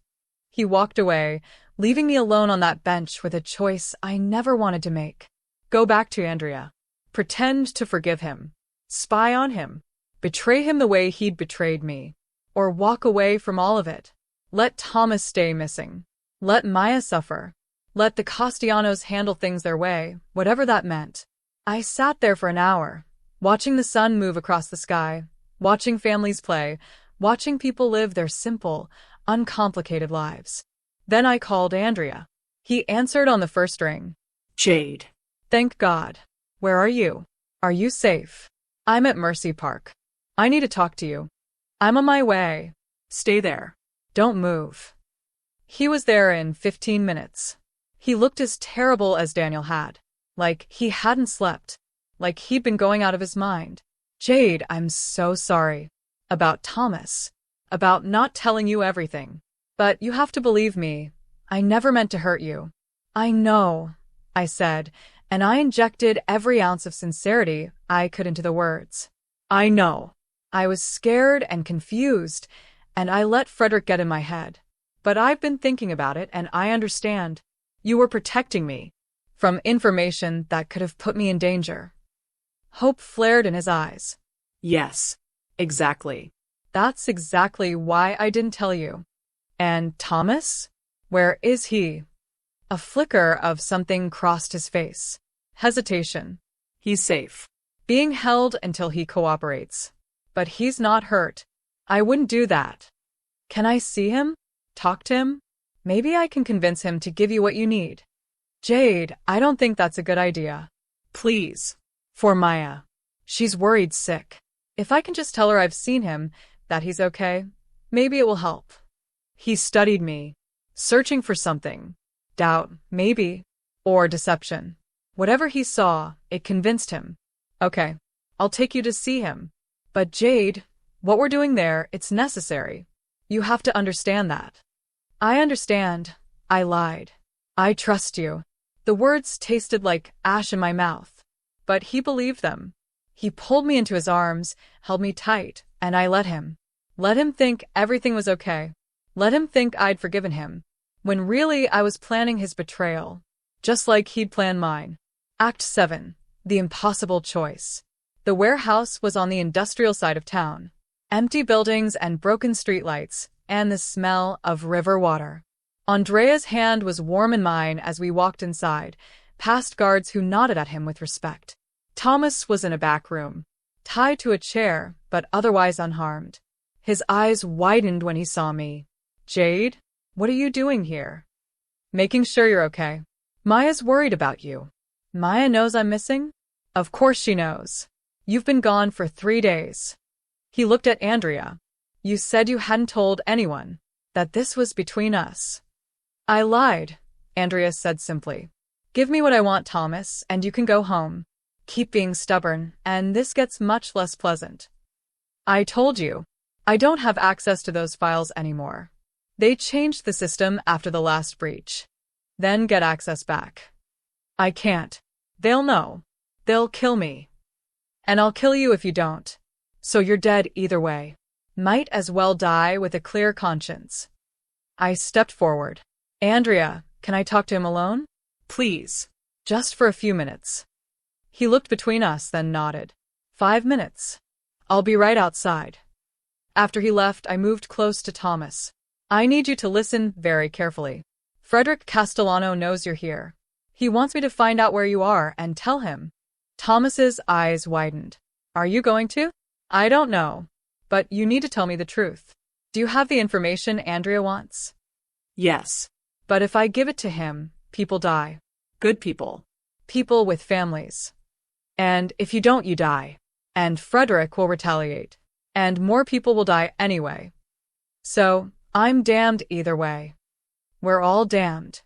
He walked away, leaving me alone on that bench with a choice I never wanted to make. Go back to Andrea. Pretend to forgive him. Spy on him. Betray him the way he'd betrayed me. Or walk away from all of it. Let Thomas stay missing. Let Maya suffer. Let the Castellanos handle things their way, whatever that meant. I sat there for an hour, watching the sun move across the sky, watching families play, watching people live their simple, uncomplicated lives. Then I called Andrea. He answered on the first ring. Jade. Thank God. Where are you? Are you safe? I'm at Mercy Park. I need to talk to you. I'm on my way. Stay there. Don't move. He was there in 15 minutes. He looked as terrible as Daniel had. Like he hadn't slept. Like he'd been going out of his mind. Jade, I'm so sorry. About Thomas. About not telling you everything. But you have to believe me. I never meant to hurt you. I know, I said, and I injected every ounce of sincerity I could into the words. I know. I was scared and confused, and I let Frederick get in my head. But I've been thinking about it, and I understand. You were protecting me from information that could have put me in danger. Hope flared in his eyes. Yes, exactly. That's exactly why I didn't tell you. And Thomas? Where is he? A flicker of something crossed his face. Hesitation. He's safe. Being held until he cooperates. But he's not hurt. I wouldn't do that. Can I see him? Talk to him? Maybe I can convince him to give you what you need. Jade, I don't think that's a good idea. Please. For Maya. She's worried sick. If I can just tell her I've seen him, that he's okay, maybe it will help. He studied me. Searching for something. Doubt, maybe. Or deception. Whatever he saw, it convinced him. Okay, I'll take you to see him. But Jade, what we're doing there, it's necessary. You have to understand that. I understand. I lied. I trust you. The words tasted like ash in my mouth. But he believed them. He pulled me into his arms, held me tight, and I let him. Let him think everything was okay. Let him think I'd forgiven him. When really I was planning his betrayal. Just like he'd planned mine. Act 7. The impossible choice. The warehouse was on the industrial side of town. Empty buildings and broken streetlights, and the smell of river water. Andrea's hand was warm in mine as we walked inside, past guards who nodded at him with respect. Thomas was in a back room, tied to a chair, but otherwise unharmed. His eyes widened when he saw me. Jade, what are you doing here? Making sure you're okay. Maya's worried about you. Maya knows I'm missing? Of course she knows. You've been gone for 3 days. He looked at Andrea. You said you hadn't told anyone, that this was between us. I lied, Andrea said simply. Give me what I want, Thomas, and you can go home. Keep being stubborn, and this gets much less pleasant. I told you. I don't have access to those files anymore. They changed the system after the last breach. Then get access back. I can't. They'll know. They'll kill me. And I'll kill you if you don't. So you're dead either way. Might as well die with a clear conscience. I stepped forward. Andrea, can I talk to him alone? Please. Just for a few minutes. He looked between us, then nodded. 5 minutes. I'll be right outside. After he left, I moved close to Thomas. I need you to listen very carefully. Frederick Castellano knows you're here. He wants me to find out where you are and tell him. Thomas's eyes widened. Are you going to? I don't know. But you need to tell me the truth. Do you have the information Andrea wants? Yes. But if I give it to him, people die. Good people. People with families. And if you don't, you die. And Frederick will retaliate. And more people will die anyway. So, I'm damned either way. We're all damned.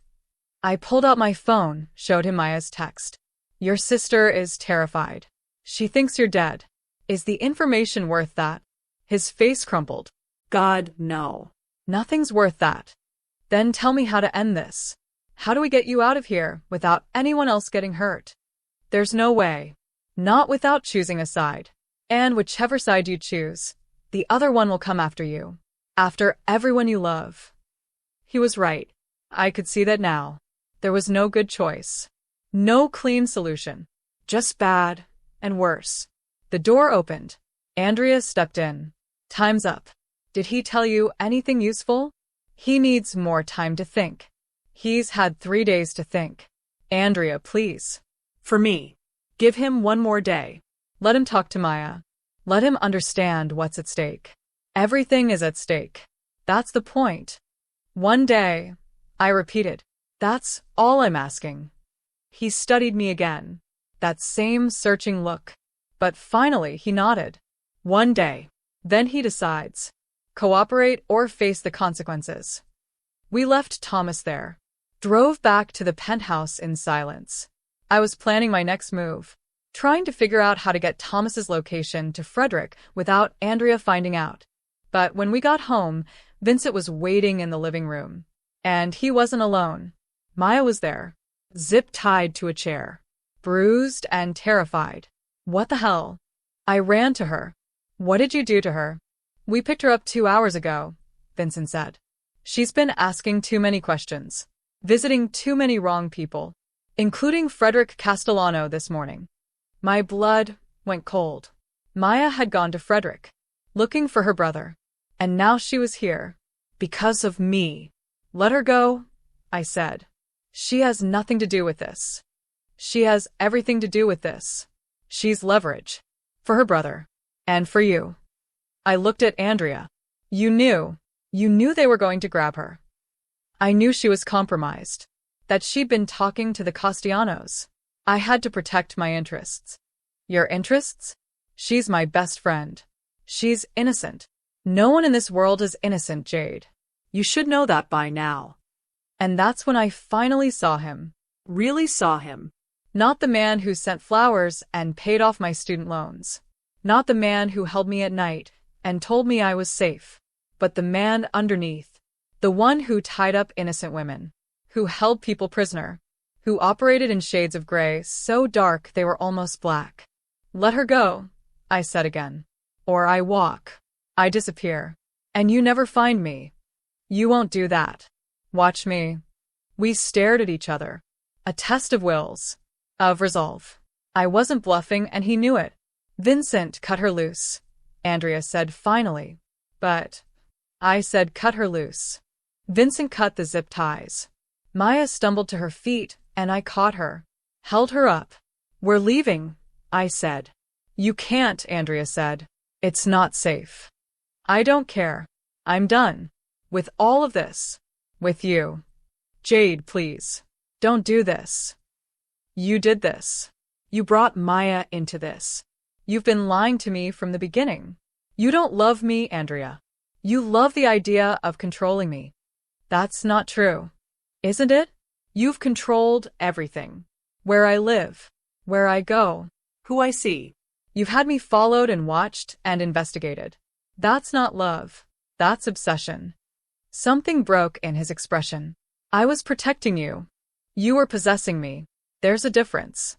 I pulled out my phone, showed him Maya's text. Your sister is terrified. She thinks you're dead. Is the information worth that? His face crumpled. God, no. Nothing's worth that. Then tell me how to end this. How do we get you out of here without anyone else getting hurt? There's no way. Not without choosing a side. And whichever side you choose, the other one will come after you. After everyone you love. He was right. I could see that now. There was no good choice. No clean solution. Just bad and worse. The door opened. Andrea stepped in. Time's up. Did he tell you anything useful? He needs more time to think. He's had 3 days to think. Andrea, please. For me. Give him one more day. Let him talk to Maya. Let him understand what's at stake. Everything is at stake. That's the point. One day, I repeated. That's all I'm asking. He studied me again. That same searching look. But finally he nodded. One day. Then he decides. Cooperate or face the consequences. We left Thomas there. Drove back to the penthouse in silence. I was planning my next move. Trying to figure out how to get Thomas's location to Frederick without Andrea finding out. But when we got home, Vincent was waiting in the living room. And he wasn't alone. Maya was there. Zip-tied to a chair. Bruised and terrified. What the hell? I ran to her. What did you do to her? We picked her up 2 hours ago, Vincent said. She's been asking too many questions. Visiting too many wrong people. Including Frederick Castellano this morning. My blood went cold. Maya had gone to Frederick. Looking for her brother. And now she was here. Because of me. Let her go, I said. She has nothing to do with this. She has everything to do with this. She's leverage. For her brother. And for you. I looked at Andrea. You knew they were going to grab her. I knew she was compromised. That she'd been talking to the Castellanos. I had to protect my interests. Your interests? She's my best friend. She's innocent. No one in this world is innocent, Jade. You should know that by now. And that's when I finally saw him. Really saw him. Not the man who sent flowers and paid off my student loans. Not the man who held me at night and told me I was safe. But the man underneath. The one who tied up innocent women. Who held people prisoner. Who operated in shades of gray so dark they were almost black. Let her go, I said again. Or I walk. I disappear. And you never find me. You won't do that. Watch me. We stared at each other. A test of wills. Of resolve. I wasn't bluffing and he knew it. Vincent, cut her loose. Andrea said finally. But I said cut her loose. Vincent cut the zip ties. Maya stumbled to her feet and I caught her. Held her up. We're leaving, I said. You can't, Andrea said. It's not safe. I don't care. I'm done. With all of this. With you. Jade, please. Don't do this. You did this. You brought Maya into this. You've been lying to me from the beginning. You don't love me, Andrea. You love the idea of controlling me. That's not true. Isn't it? You've controlled everything. Where I live. Where I go. Who I see. You've had me followed and watched and investigated. That's not love. That's obsession. Something broke in his expression. I was protecting you. You were possessing me. There's a difference.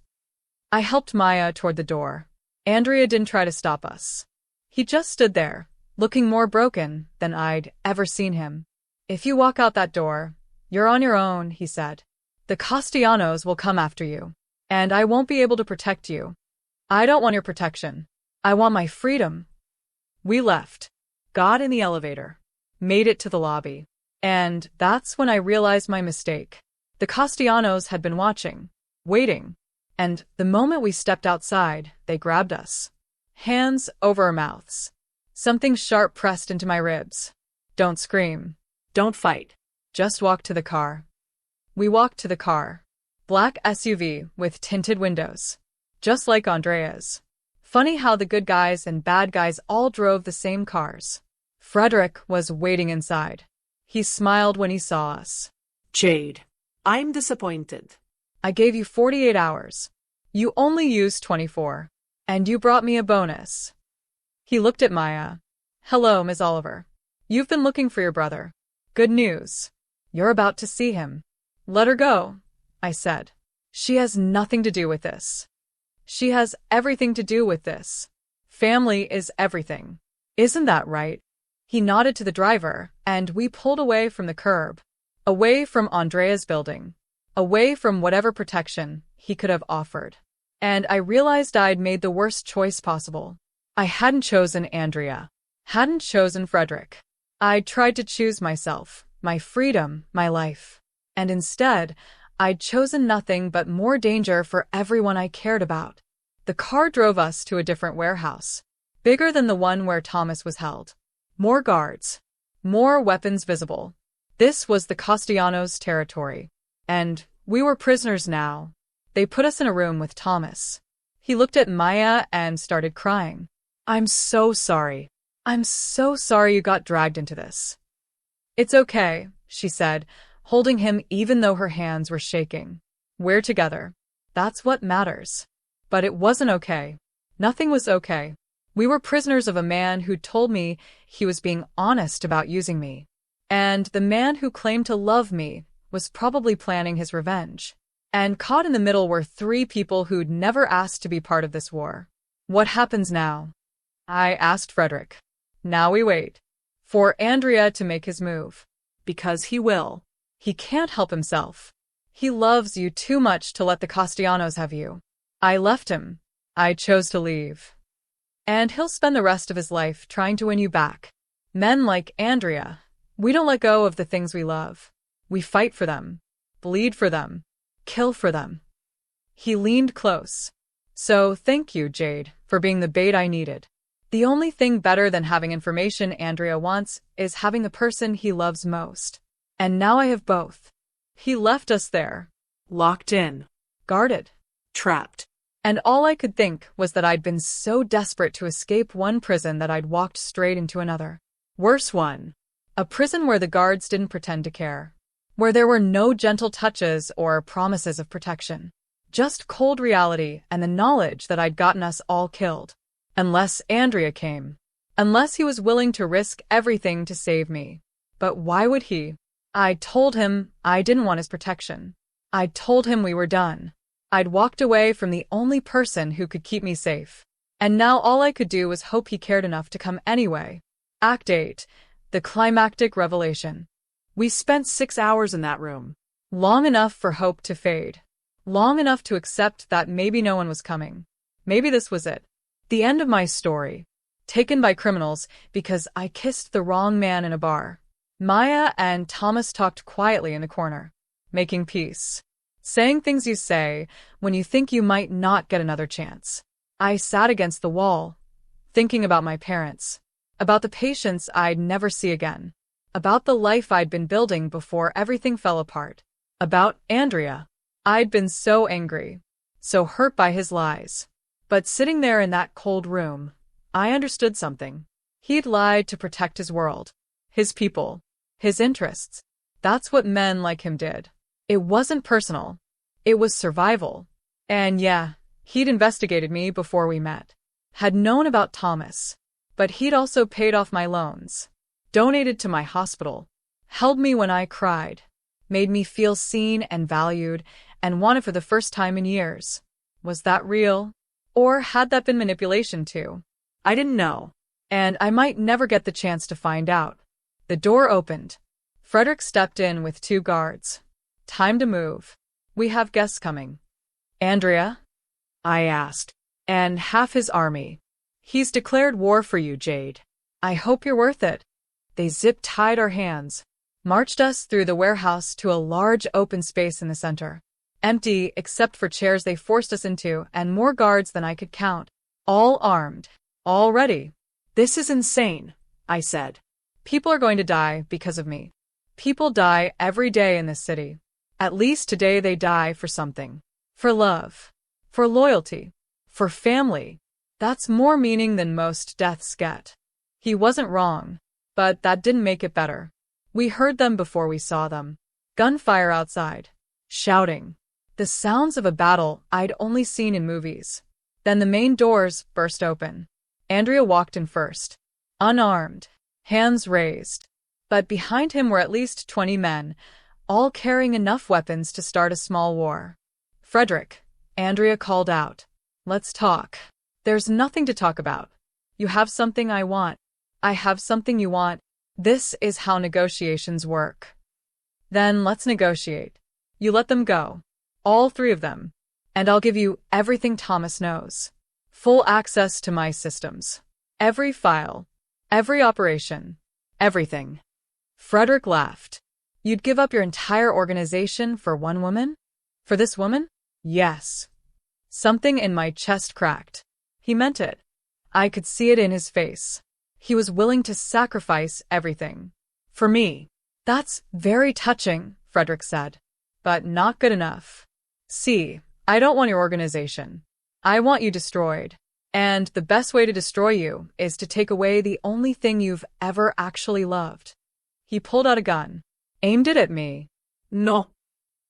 I helped Maya toward the door. Andrea didn't try to stop us. He just stood there, looking more broken than I'd ever seen him. If you walk out that door, you're on your own, he said. The Castellanos will come after you. And I won't be able to protect you. I don't want your protection. I want my freedom. We left. Got in the elevator. Made it to the lobby. And that's when I realized my mistake. The Castellanos had been watching. Waiting. And the moment we stepped outside, they grabbed us. Hands over our mouths. Something sharp pressed into my ribs. Don't scream. Don't fight. Just walk to the car. We walked to the car. Black SUV with tinted windows. Just like Andrea's. Funny how the good guys and bad guys all drove the same cars. Frederick was waiting inside. He smiled when he saw us. Jade, I'm disappointed. I gave you 48 hours. You only used 24. And you brought me a bonus. He looked at Maya. Hello, Ms. Oliver. You've been looking for your brother. Good news. You're about to see him. Let her go, I said. She has nothing to do with this. She has everything to do with this. Family is everything. Isn't that right? He nodded to the driver, and we pulled away from the curb. Away from Andrea's building. Away from whatever protection he could have offered. And I realized I'd made the worst choice possible. I hadn't chosen Andrea. Hadn't chosen Frederick. I'd tried to choose myself, my freedom, my life. And instead, I'd chosen nothing but more danger for everyone I cared about. The car drove us to a different warehouse. Bigger than the one where Thomas was held. More guards. More weapons visible. This was the Castellanos' territory. And we were prisoners now. They put us in a room with Thomas. He looked at Maya and started crying. I'm so sorry. I'm so sorry you got dragged into this. It's okay, she said, holding him even though her hands were shaking. We're together. That's what matters. But it wasn't okay. Nothing was okay. We were prisoners of a man who told me he was being honest about using me. And the man who claimed to love me was probably planning his revenge. And caught in the middle were 3 people who'd never asked to be part of this war. What happens now? I asked Frederick. Now we wait. For Andrea to make his move. Because he will. He can't help himself. He loves you too much to let the Castellanos have you. I left him. I chose to leave. And he'll spend the rest of his life trying to win you back. Men like Andrea, we don't let go of the things we love. We fight for them. Bleed for them. Kill for them. He leaned close. So thank you, Jade, for being the bait I needed. The only thing better than having information Andrea wants is having the person he loves most. And now I have both. He left us there. Locked in. Guarded. Trapped. And all I could think was that I'd been so desperate to escape one prison that I'd walked straight into another. Worse one. A prison where the guards didn't pretend to care. Where there were no gentle touches or promises of protection. Just cold reality and the knowledge that I'd gotten us all killed. Unless Andrea came. Unless he was willing to risk everything to save me. But why would he? I told him I didn't want his protection. I told him we were done. I'd walked away from the only person who could keep me safe. And now all I could do was hope he cared enough to come anyway. Act 8. The climactic revelation. We spent 6 hours in that room. Long enough for hope to fade. Long enough to accept that maybe no one was coming. Maybe this was it. The end of my story. Taken by criminals because I kissed the wrong man in a bar. Maya and Thomas talked quietly in the corner. Making peace. Saying things you say when you think you might not get another chance. I sat against the wall, thinking about my parents. About the patients I'd never see again. About the life I'd been building before everything fell apart. About Andrea. I'd been so angry. So hurt by his lies. But sitting there in that cold room, I understood something. He'd lied to protect his world. His people. His interests. That's what men like him did. It wasn't personal. It was survival. And yeah, he'd investigated me before we met. Had known about Thomas. But he'd also paid off my loans. Donated to my hospital. Held me when I cried. Made me feel seen and valued and wanted for the first time in years. Was that real? Or had that been manipulation too? I didn't know. And I might never get the chance to find out. The door opened. Frederick stepped in with 2 guards. Time to move. We have guests coming. Andrea? I asked. And half his army. He's declared war for you, Jade. I hope you're worth it. They zip-tied our hands. Marched us through the warehouse to a large open space in the center. Empty except for chairs they forced us into and more guards than I could count. All armed. All ready. This is insane, I said. People are going to die because of me. People die every day in this city. At least today they die for something. For love. For loyalty. For family. That's more meaning than most deaths get. He wasn't wrong. But that didn't make it better. We heard them before we saw them. Gunfire outside. Shouting. The sounds of a battle I'd only seen in movies. Then the main doors burst open. Andrea walked in first. Unarmed. Hands raised. But behind him were at least 20 men, all carrying enough weapons to start a small war. Frederick, Andrea called out. Let's talk. There's nothing to talk about. You have something I want. I have something you want. This is how negotiations work. Then let's negotiate. You let them go. All 3 of them. And I'll give you everything Thomas knows. Full access to my systems. Every file. Every operation. Everything. Frederick laughed. You'd give up your entire organization for one woman? For this woman? Yes. Something in my chest cracked. He meant it. I could see it in his face. He was willing to sacrifice everything. For me. That's very touching, Frederick said. But not good enough. See, I don't want your organization. I want you destroyed. And the best way to destroy you is to take away the only thing you've ever actually loved. He pulled out a gun, aimed it at me. No.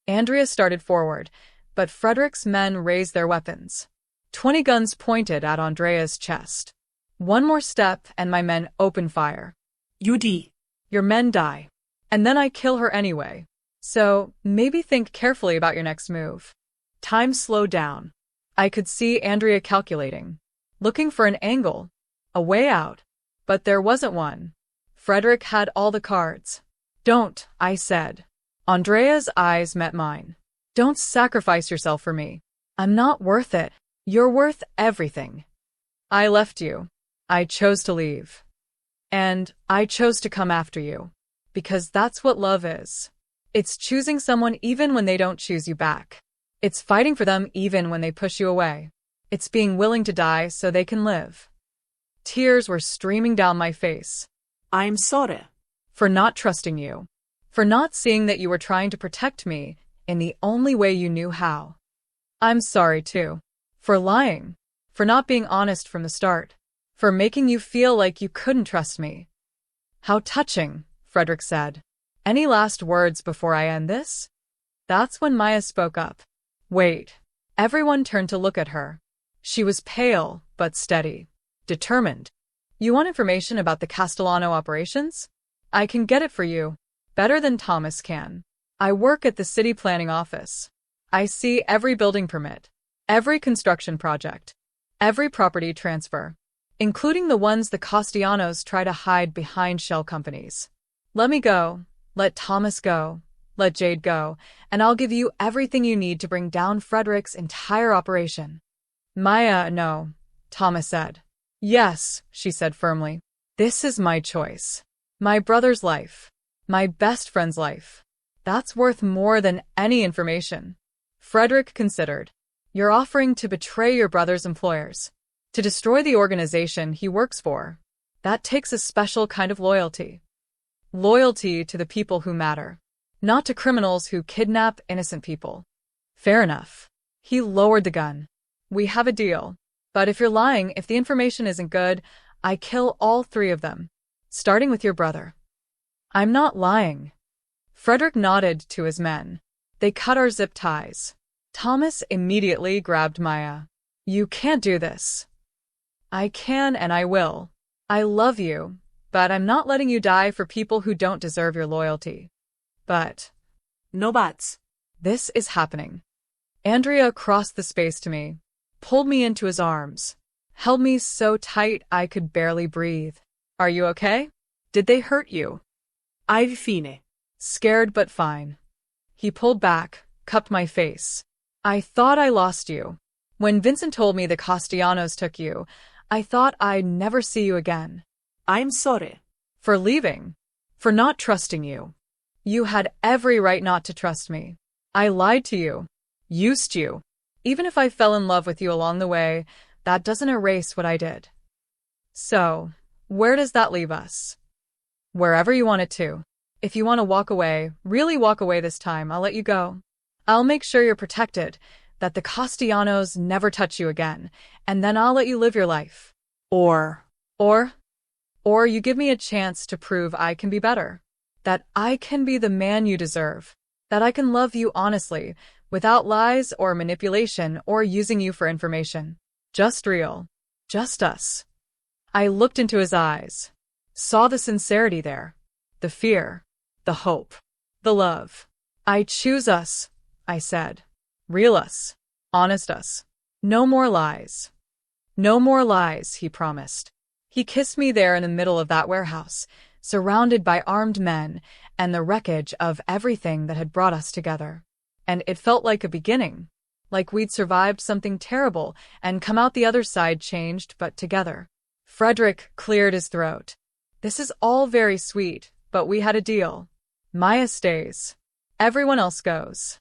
Andrea started forward, but Frederick's men raised their weapons. 20 guns pointed at Andrea's chest. One more step and my men open fire. UD. Your men die. And then I kill her anyway. So, maybe think carefully about your next move. Time slowed down. I could see Andrea calculating, looking for an angle, a way out. But there wasn't one. Frederick had all the cards. Don't, I said. Andrea's eyes met mine. Don't sacrifice yourself for me. I'm not worth it. You're worth everything. I left you. I chose to leave. And I chose to come after you. Because that's what love is. It's choosing someone even when they don't choose you back. It's fighting for them even when they push you away. It's being willing to die so they can live. Tears were streaming down my face. I'm sorry. For not trusting you. For not seeing that you were trying to protect me in the only way you knew how. I'm sorry too. For lying. For not being honest from the start. For making you feel like you couldn't trust me. How touching, Frederick said. Any last words before I end this? That's when Maya spoke up. Wait. Everyone turned to look at her. She was pale, but steady. Determined. You want information about the Castellano operations? I can get it for you. Better than Thomas can. I work at the city planning office. I see every building permit. Every construction project. Every property transfer. Including the ones the Castellanos try to hide behind shell companies. Let me go. Let Thomas go. Let Jade go. And I'll give you everything you need to bring down Frederick's entire operation. Maya, no, Thomas said. Yes, she said firmly. This is my choice. My brother's life. My best friend's life. That's worth more than any information. Frederick considered. You're offering to betray your brother's employers. To destroy the organization he works for. That takes a special kind of loyalty. Loyalty to the people who matter. Not to criminals who kidnap innocent people. Fair enough. He lowered the gun. We have a deal. But if you're lying, if the information isn't good, I kill all 3 of them. Starting with your brother. I'm not lying. Frederick nodded to his men. They cut our zip ties. Thomas immediately grabbed Maya. You can't do this. I can and I will. I love you, but I'm not letting you die for people who don't deserve your loyalty. But. No buts. This is happening. Andrea crossed the space to me, pulled me into his arms, held me so tight I could barely breathe. Are you okay? Did they hurt you? I've fine. Scared but fine. He pulled back, cupped my face. I thought I lost you. When Vincent told me the Castellanos took you, I thought I'd never see you again. I'm sorry. For leaving. For not trusting you. You had every right not to trust me. I lied to you. Used you. Even if I fell in love with you along the way, that doesn't erase what I did. So, where does that leave us? Wherever you want it to. If you want to walk away, really walk away this time, I'll let you go. I'll make sure you're protected, that the Castellanos never touch you again, and then I'll let you live your life. Or you give me a chance to prove I can be better. That I can be the man you deserve. That I can love you honestly, without lies or manipulation or using you for information. Just real. Just us. I looked into his eyes. Saw the sincerity there. The fear. The hope. The love. I choose us, I said. Real us. Honest us. No more lies. No more lies, he promised. He kissed me there in the middle of that warehouse, surrounded by armed men and the wreckage of everything that had brought us together. And it felt like a beginning, like we'd survived something terrible and come out the other side changed but together. Frederick cleared his throat. This is all very sweet, but we had a deal. Maya stays. Everyone else goes.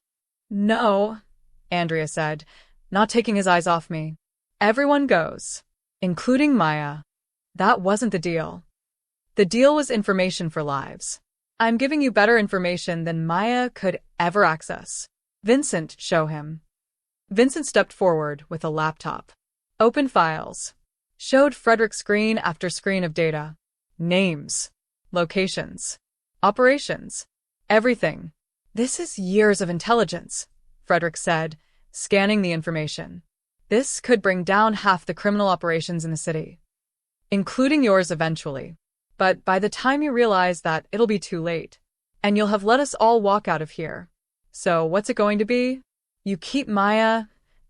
No, Andrea said, not taking his eyes off me. Everyone goes, including Maya. That wasn't the deal. The deal was information for lives. I'm giving you better information than Maya could ever access. Vincent, show him. Vincent stepped forward with a laptop. Open files. Showed Frederick screen after screen of data. Names. Locations. Operations. Everything. This is years of intelligence, Frederick said, scanning the information. This could bring down half the criminal operations in the city. Including yours eventually. But by the time you realize that, it'll be too late. And you'll have let us all walk out of here. So what's it going to be? You keep Maya,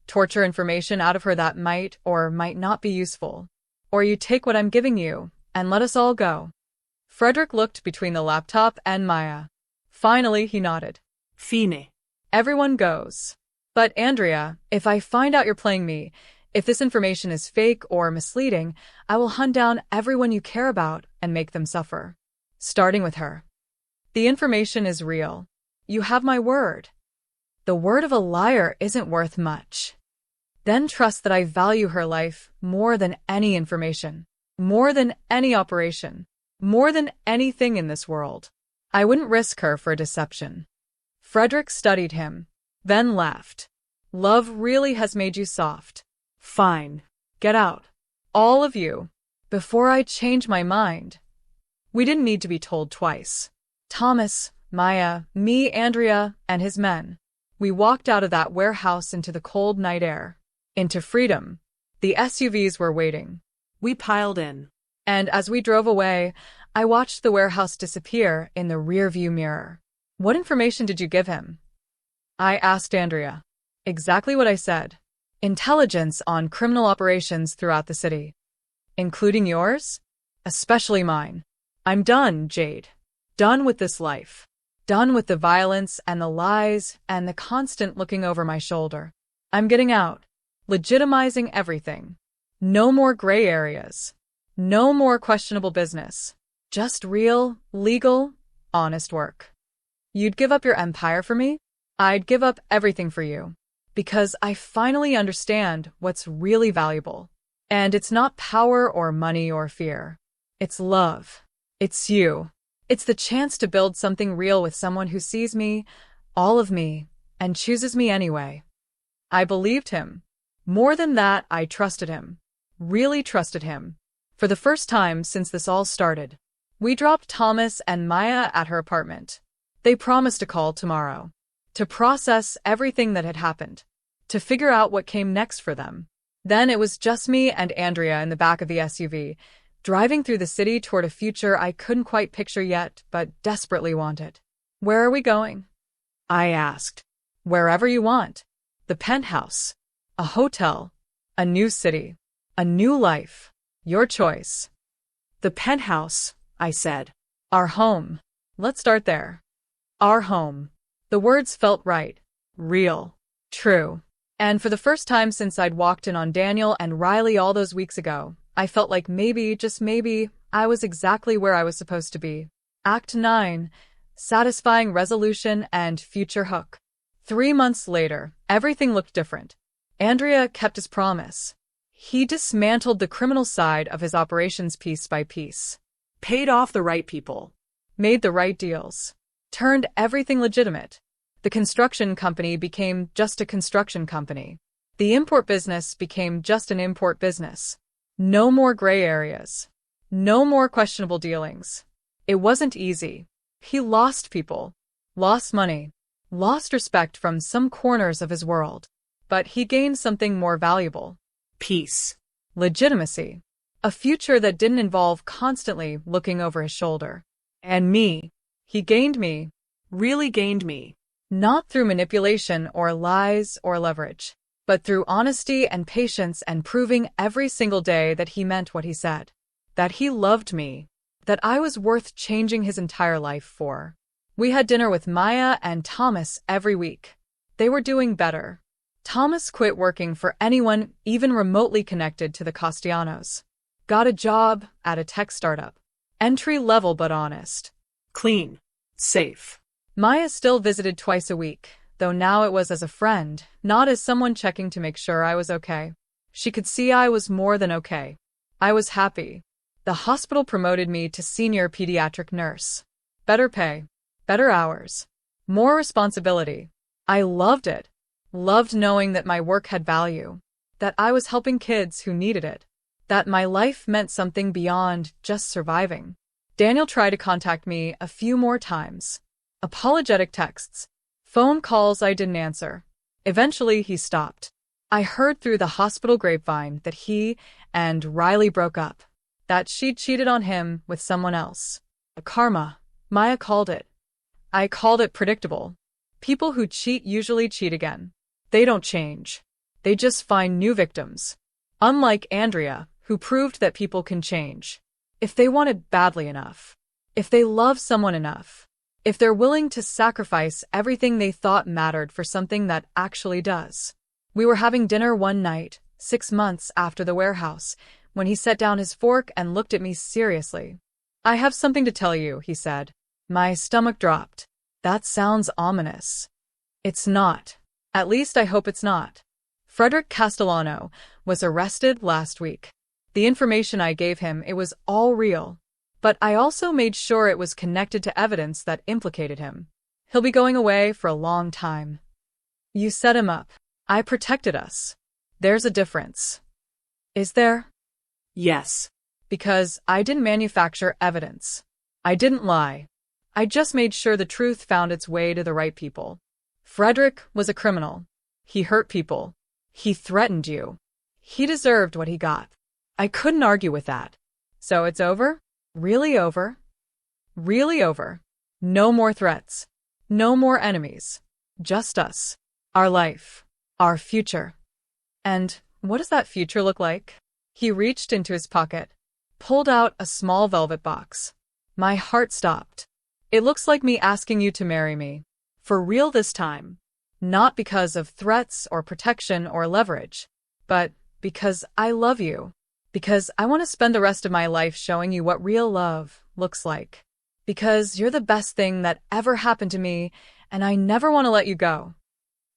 torture information out of her that might or might not be useful. Or you take what I'm giving you and let us all go. Frederick looked between the laptop and Maya. Finally, he nodded. Fine. Everyone goes. But Andrea, if I find out you're playing me, if this information is fake or misleading, I will hunt down everyone you care about and make them suffer. Starting with her. The information is real. You have my word. The word of a liar isn't worth much. Then trust that I value her life more than any information, more than any operation, more than anything in this world. I wouldn't risk her for deception. Frederick studied him, then laughed. Love really has made you soft. Fine. Get out. All of you. Before I change my mind. We didn't need to be told twice. Thomas, Maya, me, Andrea, and his men. We walked out of that warehouse into the cold night air. Into freedom. The SUVs were waiting. We piled in. And as we drove away, I watched the warehouse disappear in the rearview mirror. What information did you give him? I asked Andrea. Exactly what I said. Intelligence on criminal operations throughout the city. Including yours? Especially mine. I'm done, Jade. Done with this life. Done with the violence and the lies and the constant looking over my shoulder. I'm getting out. Legitimizing everything. No more gray areas. No more questionable business. Just real, legal, honest work. You'd give up your empire for me? I'd give up everything for you. Because I finally understand what's really valuable. And it's not power or money or fear. It's love. It's you. It's the chance to build something real with someone who sees me, all of me, and chooses me anyway. I believed him. More than that, I trusted him. Really trusted him. For the first time since this all started. We dropped Thomas and Maya at her apartment. They promised to call tomorrow. To process everything that had happened. To figure out what came next for them. Then it was just me and Andrea in the back of the SUV, driving through the city toward a future I couldn't quite picture yet, but desperately wanted. Where are we going? I asked. Wherever you want. The penthouse. A hotel. A new city. A new life. Your choice. The penthouse, I said. Our home. Let's start there. Our home. The words felt right. Real. True. And for the first time since I'd walked in on Daniel and Riley all those weeks ago, I felt like maybe, just maybe, I was exactly where I was supposed to be. Act 9. Satisfying resolution and future hook. 3 months later, everything looked different. Andrea kept his promise. He dismantled the criminal side of his operations piece by piece. Paid off the right people. Made the right deals. Turned everything legitimate. The construction company became just a construction company. The import business became just an import business. No more gray areas. No more questionable dealings. It wasn't easy. He lost people, lost money, lost respect from some corners of his world. But he gained something more valuable. Peace. Legitimacy. A future that didn't involve constantly looking over his shoulder. And me. He gained me. Really gained me. Not through manipulation or lies or leverage, but through honesty and patience and proving every single day that he meant what he said. That he loved me. That I was worth changing his entire life for. We had dinner with Maya and Thomas every week. They were doing better. Thomas quit working for anyone even remotely connected to the Castellanos. Got a job at a tech startup. Entry level but honest. Clean. Safe. Maya still visited twice a week, though now it was as a friend, not as someone checking to make sure I was okay. She could see I was more than okay. I was happy. The hospital promoted me to senior pediatric nurse. Better pay. Better hours. More responsibility. I loved it. Loved knowing that my work had value. That I was helping kids who needed it. That my life meant something beyond just surviving. Daniel tried to contact me a few more times. Apologetic texts. Phone calls I didn't answer. Eventually he stopped. I heard through the hospital grapevine that he and Riley broke up. That she cheated on him with someone else. Karma. Maya called it. I called it predictable. People who cheat usually cheat again. They don't change. They just find new victims. Unlike Andrea, who proved that people can change. If they want it badly enough. If they love someone enough. If they're willing to sacrifice everything they thought mattered for something that actually does. We were having dinner one night, 6 months after the warehouse, when he set down his fork and looked at me seriously. I have something to tell you, he said. My stomach dropped. That sounds ominous. It's not. At least I hope it's not. Frederick Castellano was arrested last week. The information I gave him, it was all real. But I also made sure it was connected to evidence that implicated him. He'll be going away for a long time. You set him up. I protected us. There's a difference. Is there? Yes. Because I didn't manufacture evidence. I didn't lie. I just made sure the truth found its way to the right people. Frederick was a criminal. He hurt people. He threatened you. He deserved what he got. I couldn't argue with that. So it's over? Really over? Really over. No more threats. No more enemies. Just us. Our life. Our future. And what does that future look like? He reached into his pocket, pulled out a small velvet box. My heart stopped. It looks like me asking you to marry me. For real this time. Not because of threats or protection or leverage, but because I love you. Because I want to spend the rest of my life showing you what real love looks like. Because you're the best thing that ever happened to me, and I never want to let you go.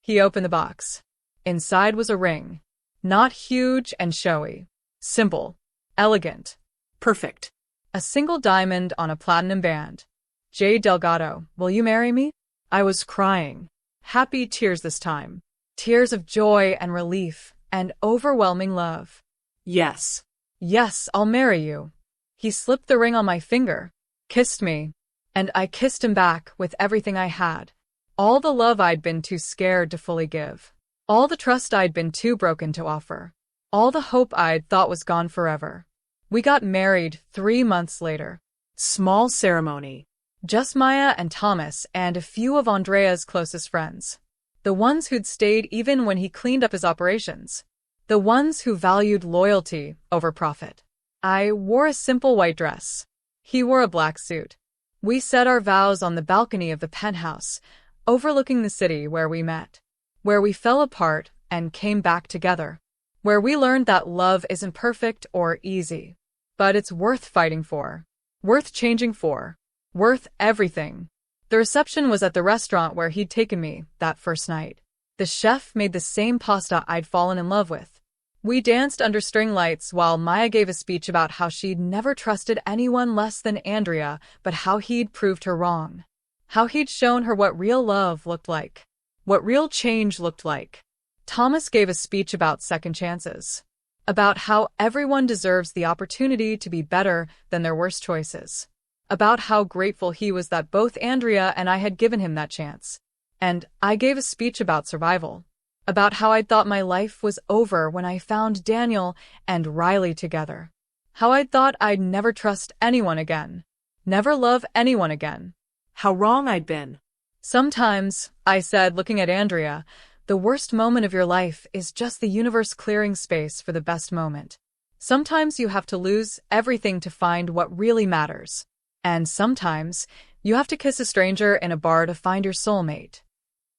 He opened the box. Inside was a ring. Not huge and showy. Simple. Elegant. Perfect. A single diamond on a platinum band. J. Delgado, will you marry me? I was crying. Happy tears this time. Tears of joy and relief and overwhelming love. Yes. Yes, I'll marry you. He slipped the ring on my finger, kissed me, and I kissed him back with everything I had. All the love I'd been too scared to fully give. All the trust I'd been too broken to offer. All the hope I'd thought was gone forever. We got married 3 months later. Small ceremony. Just Maya and Thomas and a few of Andrea's closest friends. The ones who'd stayed even when he cleaned up his operations. The ones who valued loyalty over profit. I wore a simple white dress. He wore a black suit. We said our vows on the balcony of the penthouse, overlooking the city where we met. Where we fell apart and came back together. Where we learned that love isn't perfect or easy. But it's worth fighting for. Worth changing for. Worth everything. The reception was at the restaurant where he'd taken me that first night. The chef made the same pasta I'd fallen in love with. We danced under string lights while Maya gave a speech about how she'd never trusted anyone less than Andrea, but how he'd proved her wrong. How he'd shown her what real love looked like. What real change looked like. Thomas gave a speech about second chances. About how everyone deserves the opportunity to be better than their worst choices. about how grateful he was that both Andrea and I had given him that chance. And I gave a speech about survival, about how I'd thought my life was over when I found Daniel and Riley together, how I'd thought I'd never trust anyone again, never love anyone again. How wrong I'd been. Sometimes, I said, looking at Andrea, the worst moment of your life is just the universe clearing space for the best moment. Sometimes you have to lose everything to find what really matters. And sometimes, you have to kiss a stranger in a bar to find your soulmate.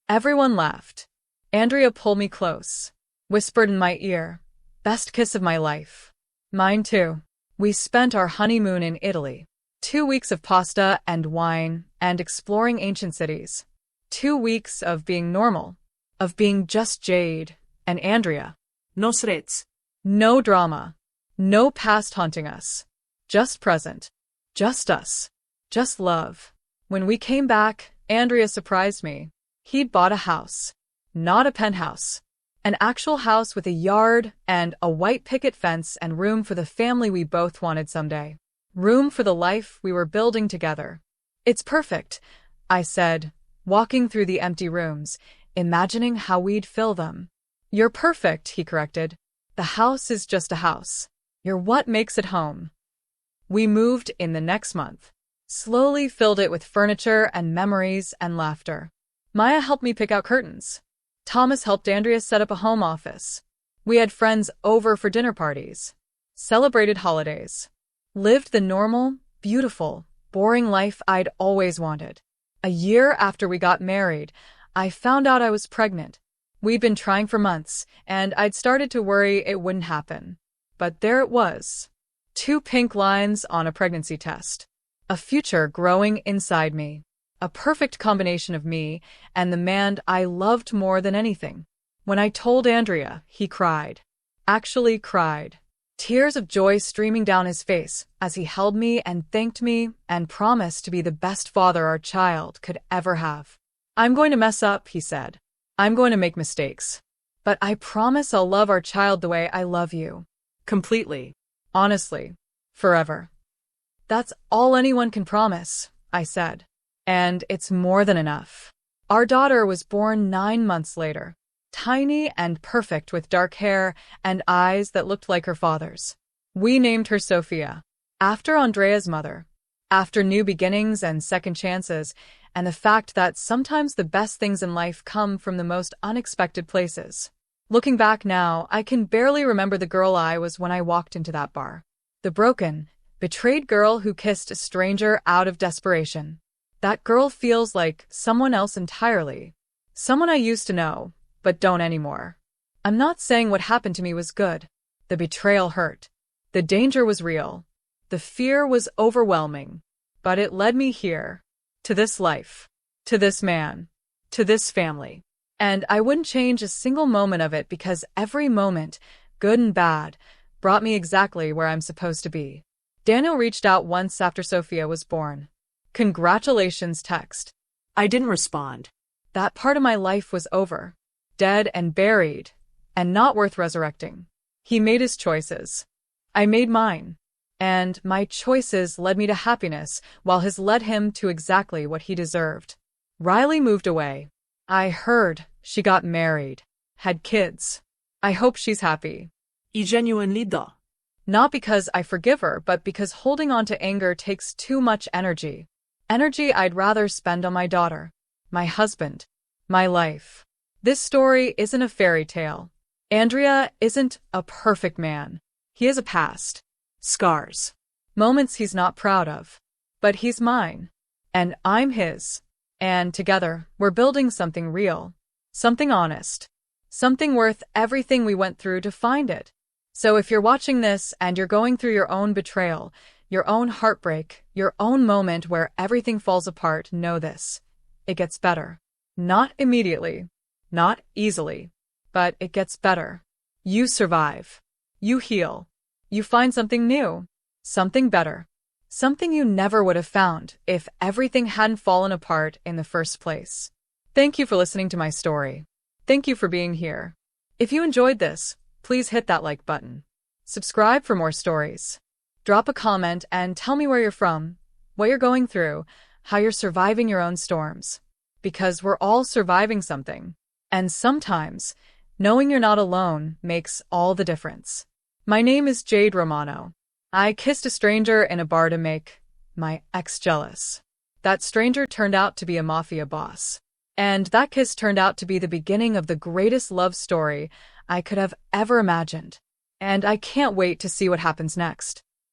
Everyone laughed. Andrea pulled me close, whispered in my ear, "Best kiss of my life." Mine too. We spent our honeymoon in Italy. 2 weeks of pasta and wine and exploring ancient cities. 2 weeks of being normal, of being just Jade and Andrea. No srets. No drama. No past haunting us. Just present. Just us. Just love. When we came back, Andrea surprised me. He'd bought a house. Not a penthouse. An actual house with a yard and a white picket fence and room for the family we both wanted someday. Room for the life we were building together. "It's perfect," I said, walking through the empty rooms, imagining how we'd fill them. "You're perfect," he corrected. "The house is just a house. You're what makes it home." We moved in the next month. Slowly filled it with furniture and memories and laughter. Maya helped me pick out curtains. Thomas helped Andrea set up a home office. We had friends over for dinner parties. Celebrated holidays. Lived the normal, beautiful, boring life I'd always wanted. A year after we got married, I found out I was pregnant. We'd been trying for months, and I'd started to worry it wouldn't happen. But there it was. 2 pink lines on a pregnancy test. A future growing inside me. A perfect combination of me and the man I loved more than anything. When I told Andrea, he cried. Actually cried. Tears of joy streaming down his face as he held me and thanked me and promised to be the best father our child could ever have. "I'm going to mess up," he said. "I'm going to make mistakes. But I promise I'll love our child the way I love you. Completely. Honestly. Forever." "That's all anyone can promise," I said. "And it's more than enough." Our daughter was born 9 months later. Tiny and perfect with dark hair and eyes that looked like her father's. We named her Sophia, after Andrea's mother, after new beginnings and second chances, and the fact that sometimes the best things in life come from the most unexpected places. Looking back now, I can barely remember the girl I was when I walked into that bar. The broken, betrayed girl who kissed a stranger out of desperation. That girl feels like someone else entirely. Someone I used to know, but don't anymore. I'm not saying what happened to me was good. The betrayal hurt. The danger was real. The fear was overwhelming. But it led me here. To this life. To this man. To this family. And I wouldn't change a single moment of it because every moment, good and bad, brought me exactly where I'm supposed to be. Daniel reached out once after Sophia was born. "Congratulations" text. I didn't respond. That part of my life was over. Dead and buried, and not worth resurrecting. He made his choices. I made mine. And my choices led me to happiness, while his led him to exactly what he deserved. Riley moved away. I heard she got married, had kids. I hope she's happy. I genuinely do. Not because I forgive her, but because holding on to anger takes too much energy. Energy I'd rather spend on my daughter, my husband, my life. This story isn't a fairy tale. Andrea isn't a perfect man. He has a past. Scars. Moments he's not proud of. But he's mine. And I'm his. And together, we're building something real. Something honest. Something worth everything we went through to find it. So if you're watching this and you're going through your own betrayal, your own heartbreak, your own moment where everything falls apart, know this. It gets better. Not immediately. Not easily. But it gets better. You survive. You heal. You find something new. Something better. Something you never would have found if everything hadn't fallen apart in the first place. Thank you for listening to my story. Thank you for being here. If you enjoyed this, please hit that like button. Subscribe for more stories. Drop a comment and tell me where you're from, what you're going through, how you're surviving your own storms. Because we're all surviving something. And sometimes, knowing you're not alone makes all the difference. My name is Jade Romano. I kissed a stranger in a bar to make my ex jealous. That stranger turned out to be a mafia boss. And that kiss turned out to be the beginning of the greatest love story I could have ever imagined. And I can't wait to see what happens next.